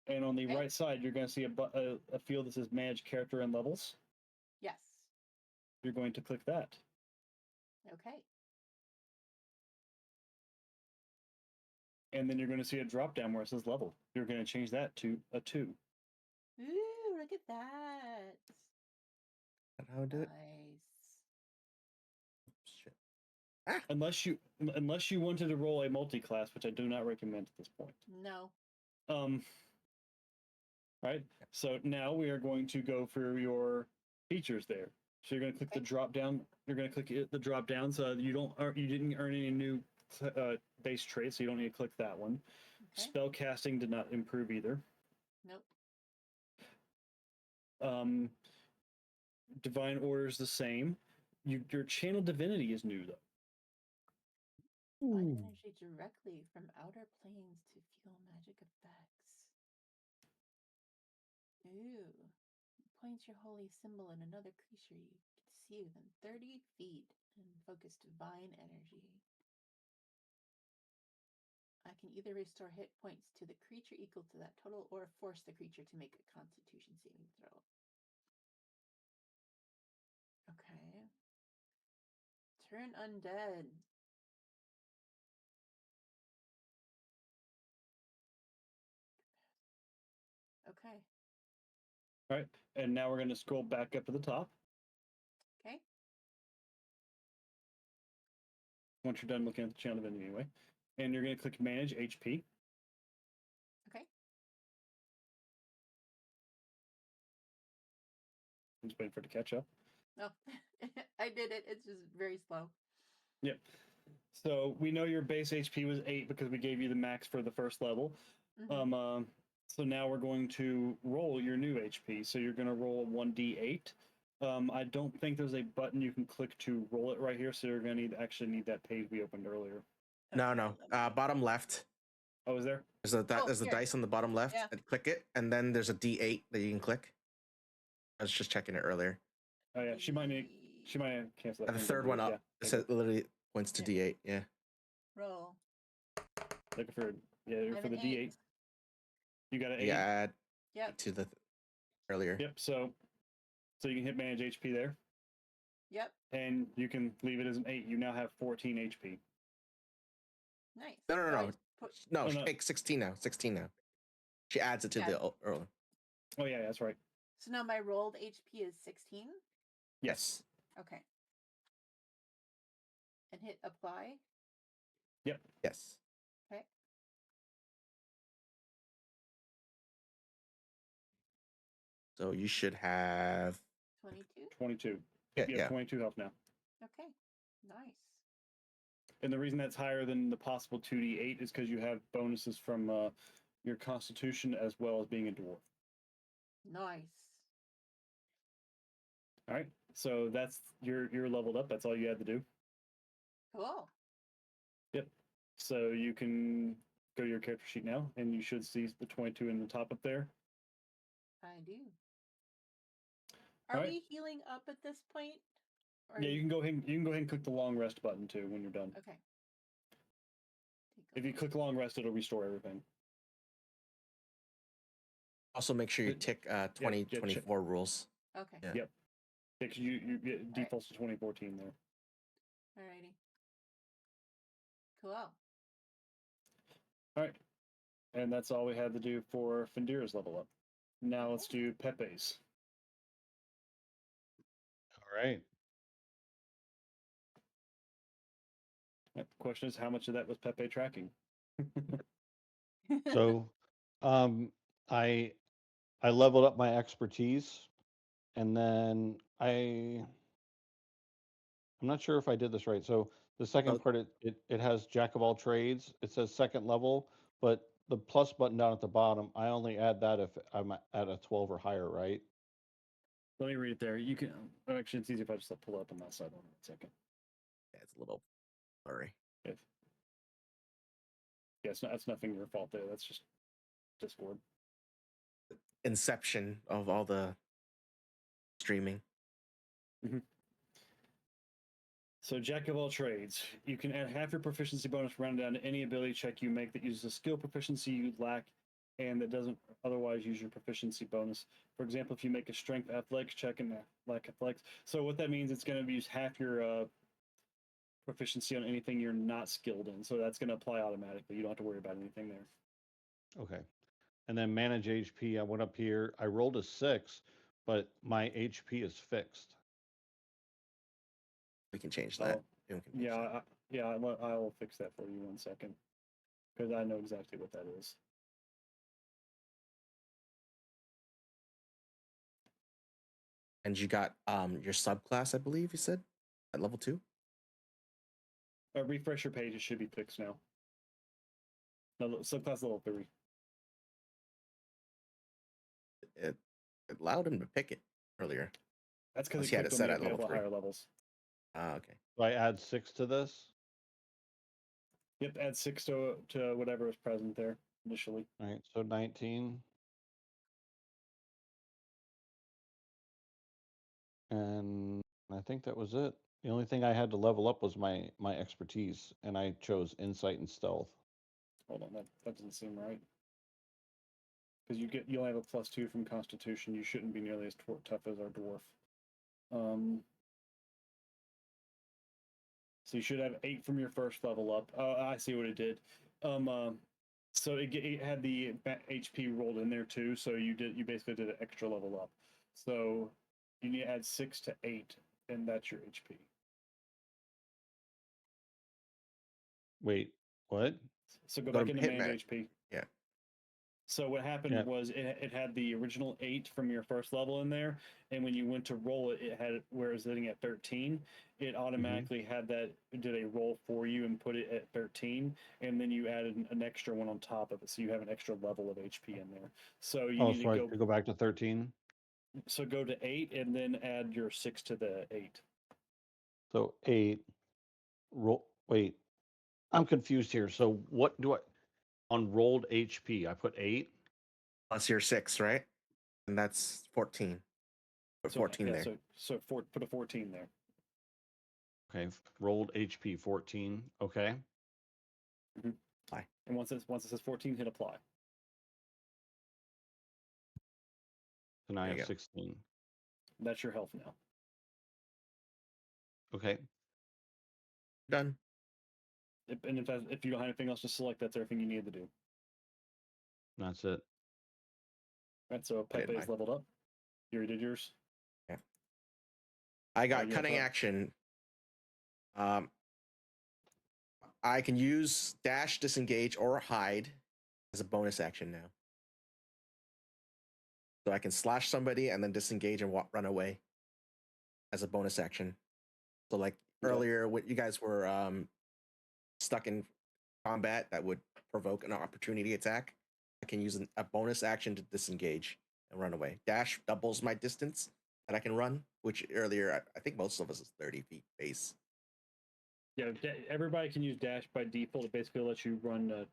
And on the right side, you're going to see a field that says manage character and levels. Yes. You're going to click that. Okay. And then you're going to see a drop down where it says level. You're going to change that to a 2. Ooh, look at that. That's how I do it. Nice. Shit. Unless you wanted to roll a multi-class, which I do not recommend at this point. No. Right. So now we are going to go through your features there. So you're going to click the drop down. You're going to click the drop down. So you didn't earn any new base traits, so you don't need to click that one. Okay. Spell casting did not improve either. Nope. Divine order is the same. Your channel divinity is new though. Find energy directly from outer planes to fuel magic effects. Ooh. Point your holy symbol in another creature you can see within 30 feet and focus divine energy. I can either restore hit points to the creature equal to that total or force the creature to make a constitution saving throw. Okay. Turn undead. All right, and now we're going to scroll back up to the top. Okay. Once you're done looking at the channel venue anyway. And you're going to click Manage HP. Okay. I'm just waiting for it to catch up. No, I did it. It's just very slow. Yep. So we know your base HP was 8 because we gave you the max for the first level. Mhm. So now we're going to roll your new HP. So you're going to roll a 1d8. I don't think there's a button you can click to roll it right here. So you're going to actually need that page we opened earlier. No, Okay, no. let me- Bottom left. Oh, is there? There's a here. dice on the bottom left. Yeah. And click it, and then there's a D8 that you can click. I was just checking it earlier. Oh yeah, she might cancel that. The third one up. Yeah, It says, literally points to D8. Yeah. Roll. looking for I have for the an D8. 8. You got an 8. You add Yep. to the earlier. Yep. So you can hit manage HP there, Yep. and you can leave it as an 8. You now have 14 HP. Nice. No. Right, put- No, Oh, she no. takes 16 now. 16 now. She adds it to Yeah. the earlier. Oh yeah, that's right. So now my rolled HP is 16. Yes. Okay. And hit apply. Yep. Yes. Okay. So you should have 22. 22. Yeah, You have yeah. 22 health now. Okay. Nice. And the reason that's higher than the possible 2d8 is because you have bonuses from your constitution as well as being a dwarf. Nice. All right. So that's you're leveled up. That's all you had to do. Cool. Yep. So you can go to your character sheet now, and you should see the 22 in the top up there. I do. Are Alright. we healing up at this point? Or Yeah, you can go ahead. You can go ahead and click the long rest button too when you're done. Okay. Take a If you look. click long rest, it'll restore everything. Also make sure you Good. tick yeah, 2024 rules. Okay. Yeah. Yep. Because you get defaults to 2014 there. Alrighty. Cool. All right. And that's all we had to do for Fendira's level up. Now let's do Pepe's. All right. The question is, how much of that was Pepe tracking? So I leveled up my expertise, and then I'm not sure if I did this right. So the second Oh. part, it has jack of all trades. It says second level, but the plus button down at the bottom, I only add that if I'm at a 12 or higher, right? Let me read it there. You can actually, it's easier if I just pull it up on that side. Hold on 1 second. Yeah, it's a little blurry. If that's nothing your fault there. That's just Discord. Inception of all the streaming. So, jack of all trades. You can add half your proficiency bonus rounded down to any ability check you make that uses a skill proficiency you lack and that doesn't otherwise use your proficiency bonus. For example, if you make a strength athletics check and lack athletics. So what that means, it's going to use half your proficiency on anything you're not skilled in. So that's going to apply automatically. You don't have to worry about anything there. Okay. And then manage HP, I went up here. I rolled a 6, but my HP is fixed. We can change that. Oh, I'll fix that for you 1 second because I know exactly what that is. And you got your subclass, I believe you said, at level 2. Refresh your page. It should be fixed now. No, subclass level 3. It allowed him to pick it earlier. That's because he had it set at level 3. higher levels. Ah, okay. Do I add 6 to this? Yep, add 6 to whatever is present there initially. All right, so 19. And I think that was it. The only thing I had to level up was my expertise, and I chose insight and stealth. Hold on, that doesn't seem right. Because you'll have a +2 from Constitution. You shouldn't be nearly as tough as our dwarf. So you should have 8 from your first level up. I see what it did. So it had the HP rolled in there too. So you basically did an extra level up. So you need to add 6 to 8, and that's your HP. Wait, what? So go Go back to into hit managed match. HP. Yeah. So what happened Yep. was it had the original 8 from your first level in there, and when you went to roll it, it had it where it was sitting at 13. It automatically had that, did a roll for you and put it at 13, and then you added an extra one on top of it, so you have an extra level of HP in there. So you Oh, need so I to should go back to 13. So go to 8 and then add your 6 to the 8. So 8. Roll. Wait, I'm confused here. So what do I on rolled HP? I put 8. Plus your 6, right? And that's 14. Put 14 there. Put a 14 there. Okay, rolled HP 14. Okay. Apply. And once it says 14, hit apply. And I There you have go. 16. That's your health now. Okay. Done. And if you don't have anything else to select, that's everything you need to do. That's it. Right, so Pepe is leveled up. You already did yours. Yeah. I got yeah, cutting so- action. I can use dash, disengage, or hide as a bonus action now. So I can slash somebody and then disengage and run away as a bonus action. So like earlier, when you guys were stuck in combat that would provoke an opportunity attack, I can use a bonus action to disengage and run away. Dash doubles my distance that I can run, which earlier I think most of us is 30 feet base. Yeah, everybody can use dash by default. It basically lets you run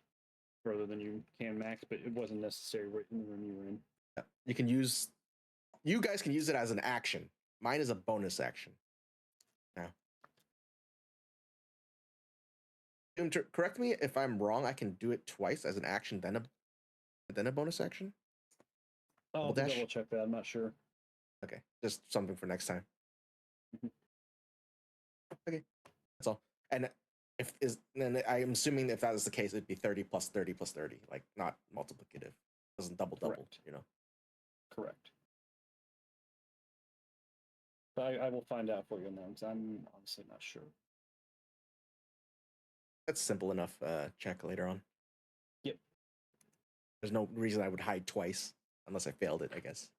further than you can max, but it wasn't necessary right in the room you were in. You guys can use it as an action. Mine is a bonus action. Now, correct me if I'm wrong. I can do it twice as an action, then a bonus action. I'll double check that. I'm not sure. Okay, just something for next time. Okay, that's all. And then I'm assuming if that is the case, it'd be 30 plus 30 plus 30, like not multiplicative. It doesn't double, Correct. you know. Correct. But I will find out for you on that because I'm honestly not sure. That's simple enough. Check later on. Yep. There's no reason I would hide twice unless I failed it, I guess.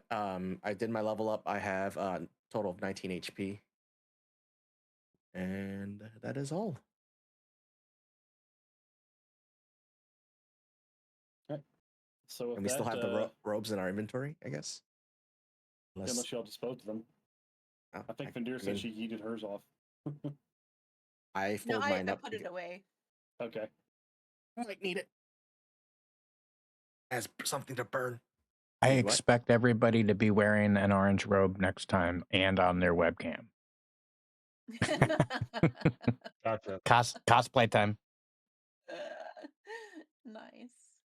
I did my level up. I have a total of 19 HP. And that is all. Right. So and we still have the robes in our inventory, I guess. Unless y'all disposed of them. Oh, I think Fendira said she yeeted hers off. I fold mine up. I put it away. Okay. I might need it as something to burn. I expect everybody to be wearing an orange robe next time and on their webcam. Gotcha. Cosplay time. Nice.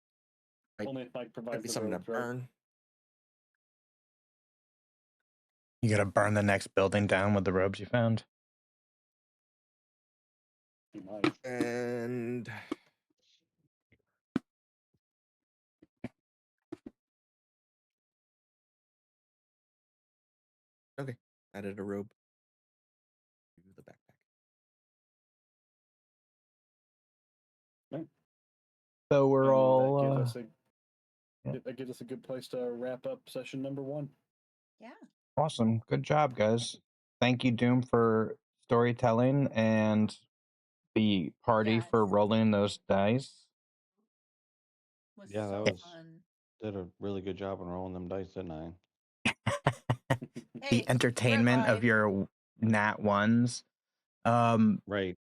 Only if Mike provides the something robes, to burn. You gotta burn the next building down with the robes you found. You might. And okay, added a robe to the backpack. Right. So we're all. That gives us a good place to wrap up session number 1. Yeah. Awesome. Good job, guys. Thank you, Doom, for storytelling and the party for rolling those dice. Yeah, that was fun. Did a really good job on rolling them dice, didn't I? The entertainment of your nat ones. Right.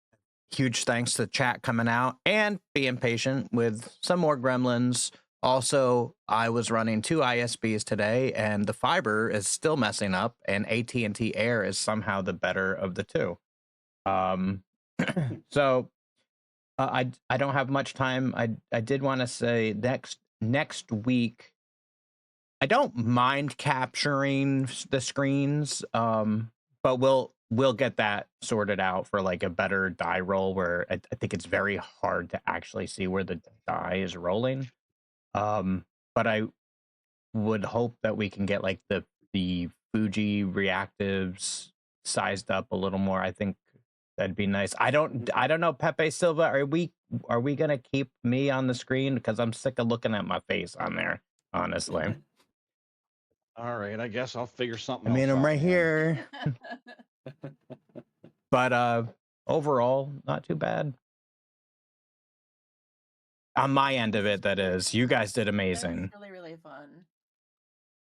Huge thanks to the chat coming out and being patient with some more gremlins. Also, I was running 2 ISBs today, and the fiber is still messing up, and AT&T Air is somehow the better of the two. So I don't have much time. I did want to say next week, I don't mind capturing the screens, but we'll we'll get that sorted out for like a better die roll where I think it's very hard to actually see where the die is rolling. But I would hope that we can get like the Fuji reactives sized up a little more. I think that'd be nice. I don't know, Pepe Silva, are we gonna keep me on the screen? Because I'm sick of looking at my face on there, honestly. All right, I guess I'll figure something I mean, else I'm out, right man. here. But overall, not too bad. On my end of it, that is. You guys did That was amazing. really, really fun.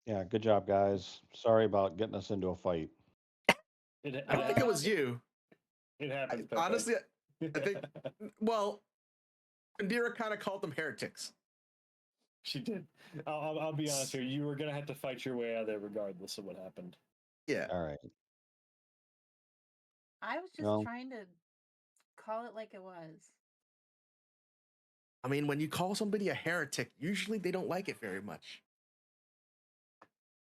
Yeah, good job, guys. Sorry about getting us into a fight. I don't think it was you. It happens. Pepe. Honestly, I think. Well, Fendira kind of called them heretics. She did. I'll be honest here. You were gonna have to fight your way out of there, regardless of what happened. Yeah. All right. I was just Well, trying to call it like it was. I mean, when you call somebody a heretic, usually they don't like it very much.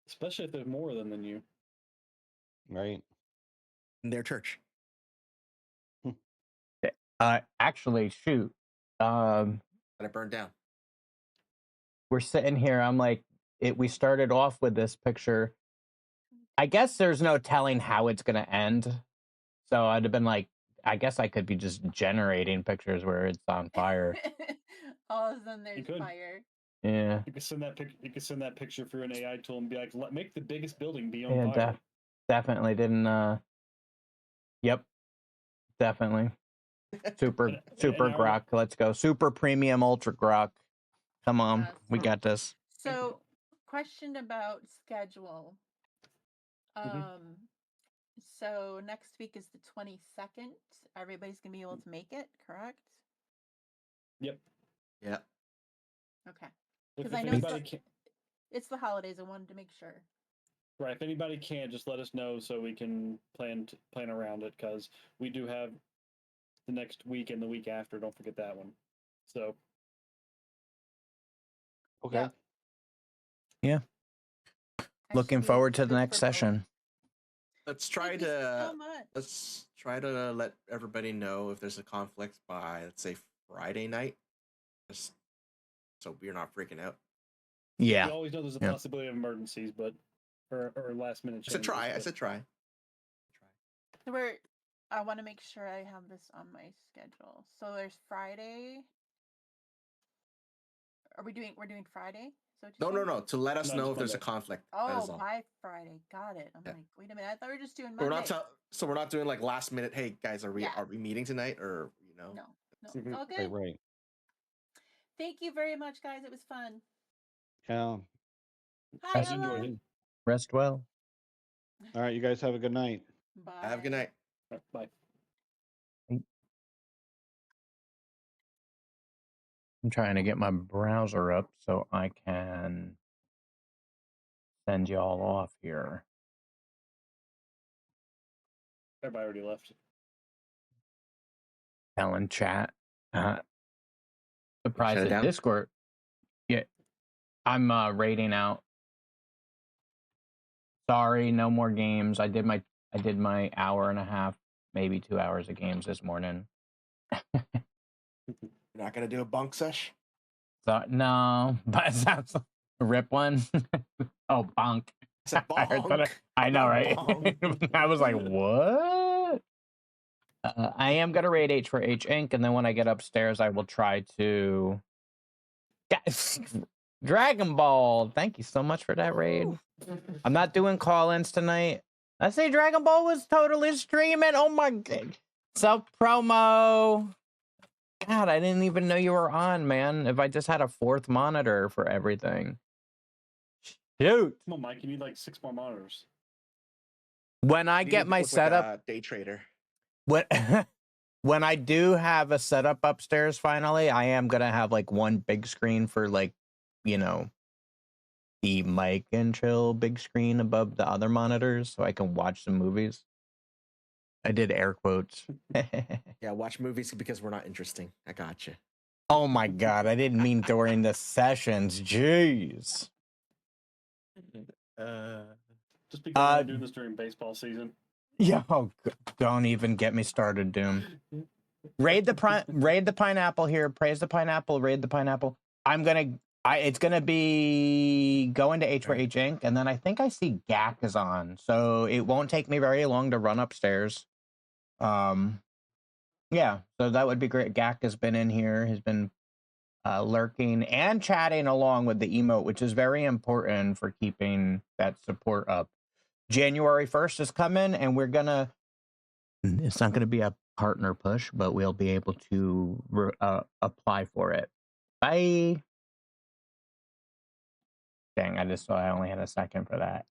Especially if there's more of them than you. right. In their church. Actually, shoot. And it burned down. We're sitting here. I'm like, we started off with this picture. I guess there's no telling how it's gonna end. So I'd have been like, I guess I could be just generating pictures where it's on fire. All of a sudden, there's could. fire. Yeah. You could send that You could send that picture through an AI tool and be like, make the biggest building be on fire. Definitely didn't. Yep. Definitely. Super grok. Let's go. Super premium ultra grok. Come on. Yes. We got this. So, question about schedule. So next week is the 22nd. Everybody's gonna be able to make it, correct? Yep. Yeah. Okay. If Because I know anybody can, it's the holidays. I wanted to make sure. right. If anybody can, just let us know so we can plan around it, because we do have the next week and the week after. Don't forget that one. So. Okay. Yeah. I Looking should be forward to the good next for both. session. Let's try Thank you to so much. let's try to let everybody know if there's a conflict by, let's say, Friday night. Just so we're not freaking out. Yeah. You always know there's a possibility of emergencies, but or last minute changes. I said try. So I want to make sure I have this on my schedule. So there's Friday. We're doing Friday? No. To let us No, know just if there's a Monday. conflict. That Oh, is all. by Friday. Got it. I'm Yeah. like, wait a minute. I thought we were just doing We're Monday. not we're not doing like last minute. Hey guys, are we Yeah. are we meeting tonight, or No. Mhm. It's all good. Right. Thank you very much, guys. It was fun. Yeah. Hi, Yes. Ella. Enjoyed it. Rest well. All right, you guys have a good night. Bye. Have a good night. Bye. I'm trying to get my browser up so I can send y'all off here. Everybody already left. Telling chat. Surprised Shut it that down? Discord. Yeah. I'm raiding out. Sorry, no more games. I did my hour and a half, maybe 2 hours of games this morning. You're not gonna do a bunk sesh? So no, but it sounds like a rip one. Oh, bonk. I said I heard that. bonk. I know, Not right? bonk. I was like, what? I am gonna raid H4Hinc, and then when I get upstairs, I will try to. Guys, Dragon Ball. Thank you so much for that raid. I'm not doing call-ins tonight. I say Dragon Ball was totally streaming. Oh my god. Self promo. God, I didn't even know you were on, man. If I just had a fourth monitor for everything. Shoot. Come on, Mike. You need like 6 more monitors. When I You get need my to look setup, like a day trader. when I do have a setup upstairs finally, I am gonna have like one big screen for like, you know, the mic and chill big screen above the other monitors so I can watch some movies. I did air quotes. Yeah, watch movies because we're not interesting. I got you. Oh my god, I didn't mean during the sessions. Jeez. Just because I'm doing this during baseball season. Yeah, don't even get me started, Doom. Raid the pineapple here. Praise the pineapple. Raid the pineapple. It's gonna be going to H4Hinc, and then I think I see Gak is on, so it won't take me very long to run upstairs. Yeah, so that would be great. Gak has been in here. Has been lurking and chatting along with the emote, which is very important for keeping that support up. January 1st is coming, and it's not going to be a partner push, but we'll be able to apply for it. Bye. Dang, I just saw I only had a second for that.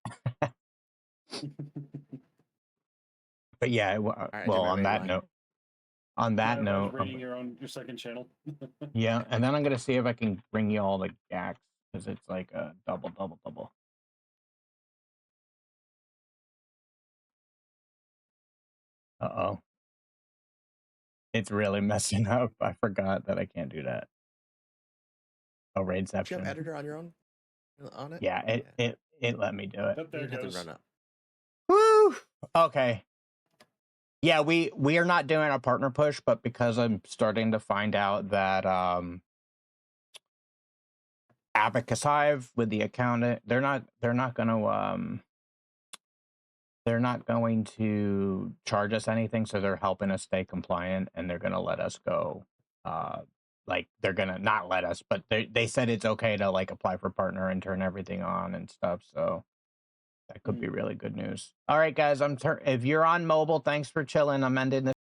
But yeah, well, on that note, reading your second channel. Yeah, and then I'm gonna see if I can bring you all the Gaks, because it's like a double. Uh-oh. It's really messing up. I forgot that I can't do that. Oh, Raidception. Do you have editor on your own? On it? Yeah, it let me do it. There it goes. Run up. Woo! Okay. Yeah, we are not doing a partner push, but because I'm starting to find out that Abacus Hive with the accountant, they're not going to charge us anything, so they're helping us stay compliant, and they're gonna let us go. Like, they're gonna not let us, but they said it's okay to like apply for partner and turn everything on and stuff. So that could be really good news. All right, guys, if you're on mobile, thanks for chilling. I'm ending this.